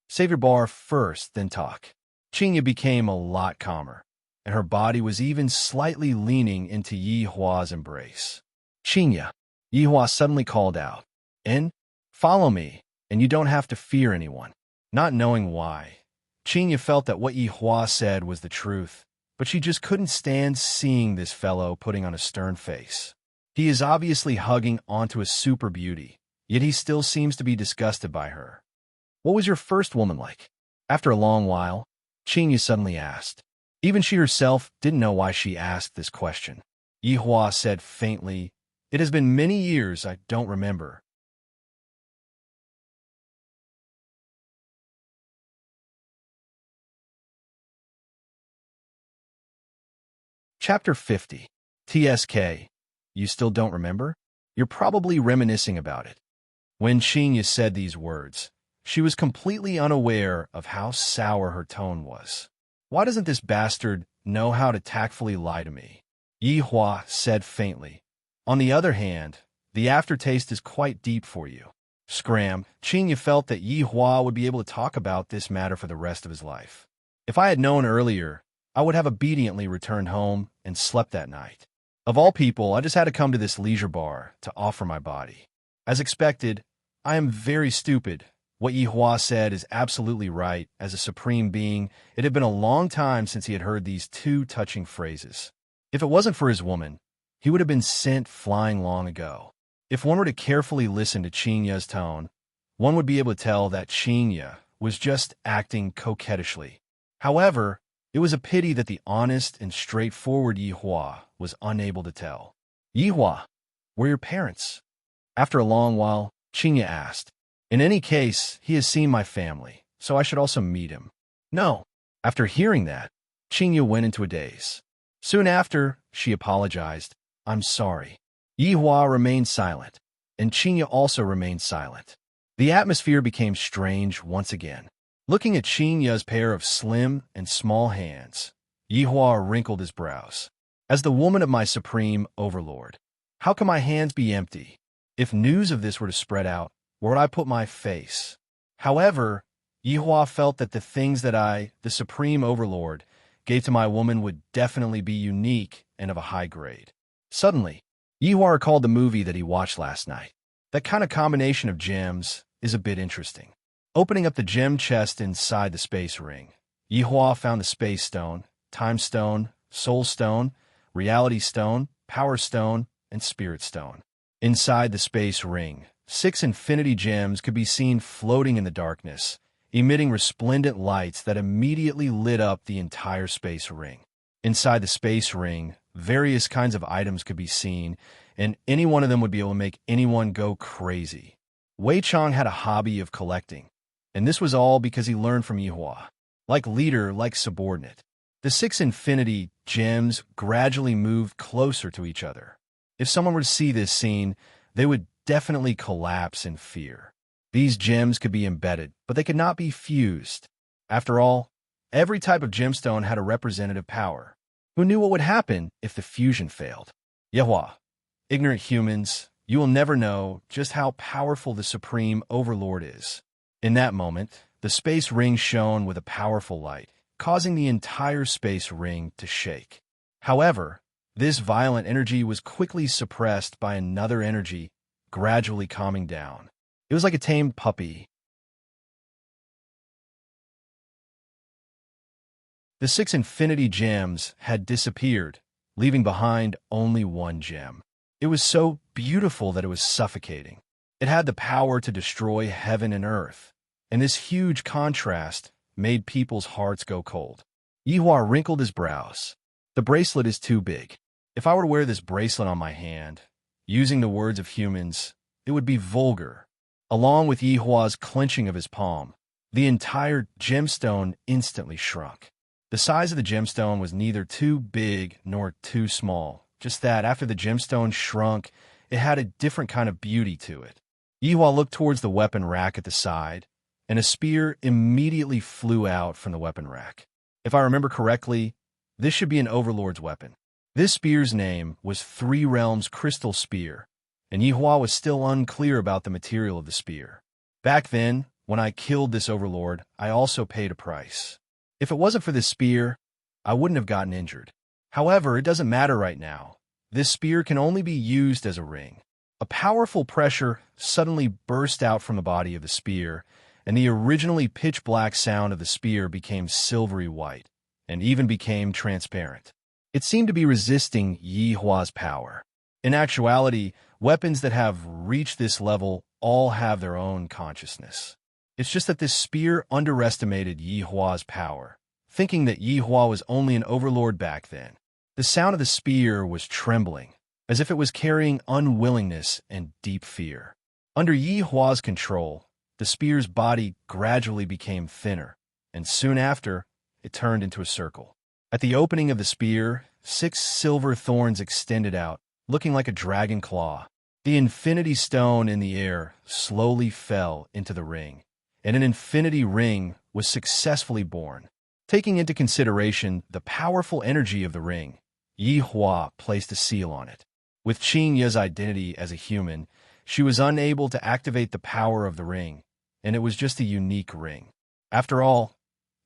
Save your bar first, then talk. Qinya became a lot calmer, and her body was even slightly leaning into Yihua's embrace. "Qinya," Yihua suddenly called out, "Follow me, and you don't have to fear anyone." Not knowing why, Qinya felt that what Yihua said was the truth, but she just couldn't stand seeing this fellow putting on a stern face. He is obviously hugging onto a super beauty, yet he still seems to be disgusted by her. "What was your first woman like?" After a long while, Qinya suddenly asked. Even she herself didn't know why she asked this question. Yihua said faintly, "It has been many years, I don't remember." Chapter 50. TSK. You still don't remember? You're probably reminiscing about it. When Qinya said these words, she was completely unaware of how sour her tone was. "Why doesn't this bastard know how to tactfully lie to me?" Yihua said faintly. "On the other hand, the aftertaste is quite deep for you." Scram. Qinya felt that Yihua would be able to talk about this matter for the rest of his life. "If I had known earlier, I would have obediently returned home and slept that night. Of all people, I just had to come to this leisure bar to offer my body. As expected, I am very stupid. What Yihua said is absolutely right. As a supreme being, it had been a long time since he had heard these 2 touching phrases. If it wasn't for his woman, he would have been sent flying long ago. If one were to carefully listen to Qinya's tone, one would be able to tell that Qinya was just acting coquettishly. However, it was a pity that the honest and straightforward Yihua was unable to tell. "Yihua, where are your parents?" After a long while, Qinya asked. "In any case, he has seen my family, so I should also meet him." "No." After hearing that, Qinya went into a daze. Soon after, she apologized. "I'm sorry." Yihua remained silent. and Qingya also remained silent. The atmosphere became strange once again. Looking at Qingya's pair of slim and small hands, Yihua wrinkled his brows. As the woman of my supreme overlord, how can my hands be empty? If news of this were to spread out, where would I put my face? However, Yihua felt that the things that I, the supreme overlord, gave to my woman would definitely be unique and of a high grade. Suddenly, Yihua recalled the movie that he watched last night. That kind of combination of gems is a bit interesting. Opening up the gem chest inside the space ring, Yihua found the space stone, time stone, soul stone, reality stone, power stone, and spirit stone. Inside the space ring, 6 infinity gems could be seen floating in the darkness, emitting resplendent lights that immediately lit up the entire space ring. Inside the space ring, various kinds of items could be seen, and any one of them would be able to make anyone go crazy. Wei Chang had a hobby of collecting, and this was all because he learned from Yihua. Like leader, like subordinate. The 6 infinity gems gradually moved closer to each other. If someone were to see this scene, they would definitely collapse in fear. These gems could be embedded, but they could not be fused. After all, every type of gemstone had a representative power. Who knew what would happen if the fusion failed? Yihua, ignorant humans, you will never know just how powerful the Supreme Overlord is. In that moment, the space ring shone with a powerful light, causing the entire space ring to shake. However, this violent energy was quickly suppressed by another energy, gradually calming down. It was like a tame puppy. The 6 infinity gems had disappeared, leaving behind only one gem. It was so beautiful that it was suffocating. It had the power to destroy heaven and earth, and this huge contrast made people's hearts go cold. Yihua wrinkled his brows. The bracelet is too big. If I were to wear this bracelet on my hand, using the words of humans, it would be vulgar. Along with Yihua's clenching of his palm, the entire gemstone instantly shrunk. The size of the gemstone was neither too big nor too small, just that after the gemstone shrunk, it had a different kind of beauty to it. Yihua looked towards the weapon rack at the side, and a spear immediately flew out from the weapon rack. If I remember correctly, this should be an overlord's weapon. This spear's name was Three Realms Crystal Spear, and Yihua was still unclear about the material of the spear. Back then, when I killed this overlord, I also paid a price. If it wasn't for this spear, I wouldn't have gotten injured. However, it doesn't matter right now. This spear can only be used as a ring. A powerful pressure suddenly burst out from the body of the spear, and the originally pitch-black sound of the spear became silvery white, and even became transparent. It seemed to be resisting Yihua's power. In actuality, weapons that have reached this level all have their own consciousness. It's just that this spear underestimated Yihua's power, thinking that Yihua was only an overlord back then. The sound of the spear was trembling, as if it was carrying unwillingness and deep fear. Under Yihua's control, the spear's body gradually became thinner, and soon after, it turned into a circle. At the opening of the spear, 6 silver thorns extended out, looking like a dragon claw. The infinity stone in the air slowly fell into the ring, and an infinity ring was successfully born. Taking into consideration the powerful energy of the ring, Yihua placed a seal on it. With Qingya's identity as a human, she was unable to activate the power of the ring, and it was just a unique ring. After all,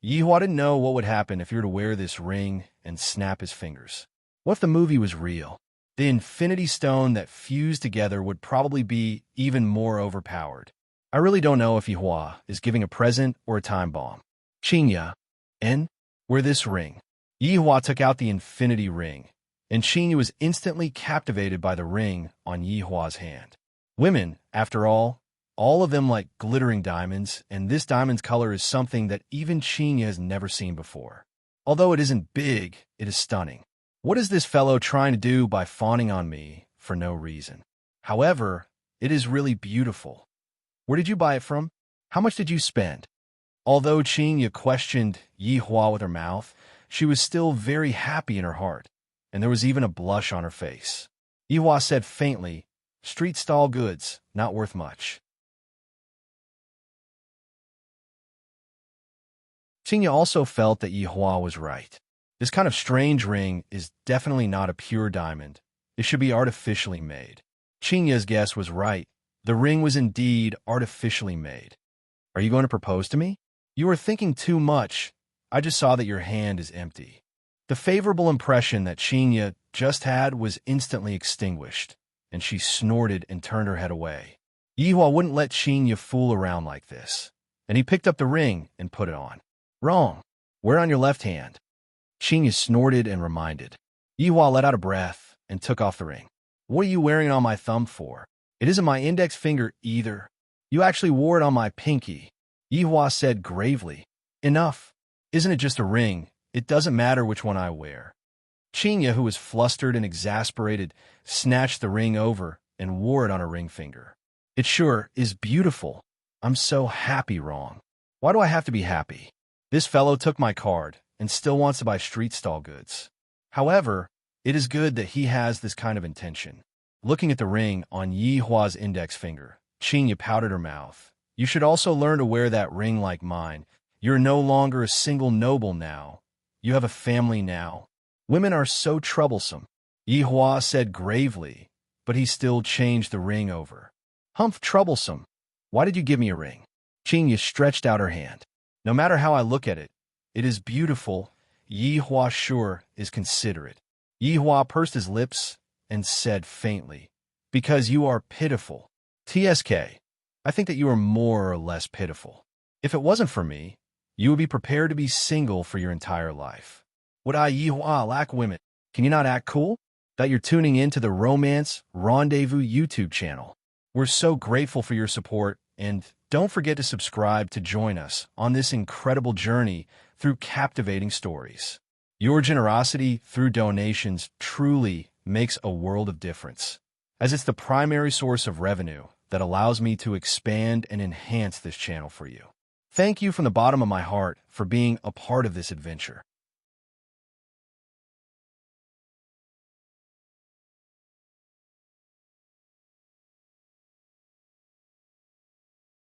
Yihua didn't know what would happen if he were to wear this ring and snap his fingers. What if the movie was real? The infinity stone that fused together would probably be even more overpowered. I really don't know if Yihua is giving a present or a time bomb. Qingya, wear this ring. Yihua took out the infinity ring, and Qingya was instantly captivated by the ring on Yihua's hand. Women, after all of them like glittering diamonds, and this diamond's color is something that even Qingya has never seen before. Although it isn't big, it is stunning. What is this fellow trying to do by fawning on me for no reason? However, it is really beautiful. Where did you buy it from? How much did you spend? Although Qingya questioned Yihua with her mouth, she was still very happy in her heart, and there was even a blush on her face. Yihua said faintly, Street stall goods, not worth much. Qingya also felt that Yihua was right. This kind of strange ring is definitely not a pure diamond. It should be artificially made. Qingya's guess was right. The ring was indeed artificially made. Are you going to propose to me? You are thinking too much. I just saw that your hand is empty. The favorable impression that Qingya just had was instantly extinguished, and she snorted and turned her head away. Yihua wouldn't let Qingya fool around like this, and he picked up the ring and put it on. Wrong. Wear it on your left hand. Qingya snorted and reminded. Yihua let out a breath and took off the ring. What are you wearing it on my thumb for? It isn't my index finger either. You actually wore it on my pinky. Yihua said gravely. Enough. Isn't it just a ring? It doesn't matter which one I wear. Qingya, who was flustered and exasperated, snatched the ring over and wore it on her ring finger. It sure is beautiful. I'm so happy, Wrong. Why do I have to be happy? This fellow took my card and still wants to buy street stall goods. However, it is good that he has this kind of intention. Looking at the ring on Yihua's index finger, Qingya pouted her mouth. You should also learn to wear that ring like mine. You're no longer a single noble now. You have a family now. Women are so troublesome, Yihua said gravely, but he still changed the ring over. Humph, troublesome. Why did you give me a ring? Qingya stretched out her hand. No matter how I look at it, it is beautiful. Yihua sure is considerate. Yihua pursed his lips and said faintly, because you are pitiful. TSK, I think that you are more or less pitiful. If it wasn't for me, you would be prepared to be single for your entire life. Would I, Yihua, lack women? Can you not act cool? That you're tuning in to the Romance Rendezvous YouTube channel. We're so grateful for your support, and don't forget to subscribe to join us on this incredible journey through captivating stories. Your generosity through donations truly makes a world of difference, as it's the primary source of revenue that allows me to expand and enhance this channel for you. Thank you from the bottom of my heart for being a part of this adventure.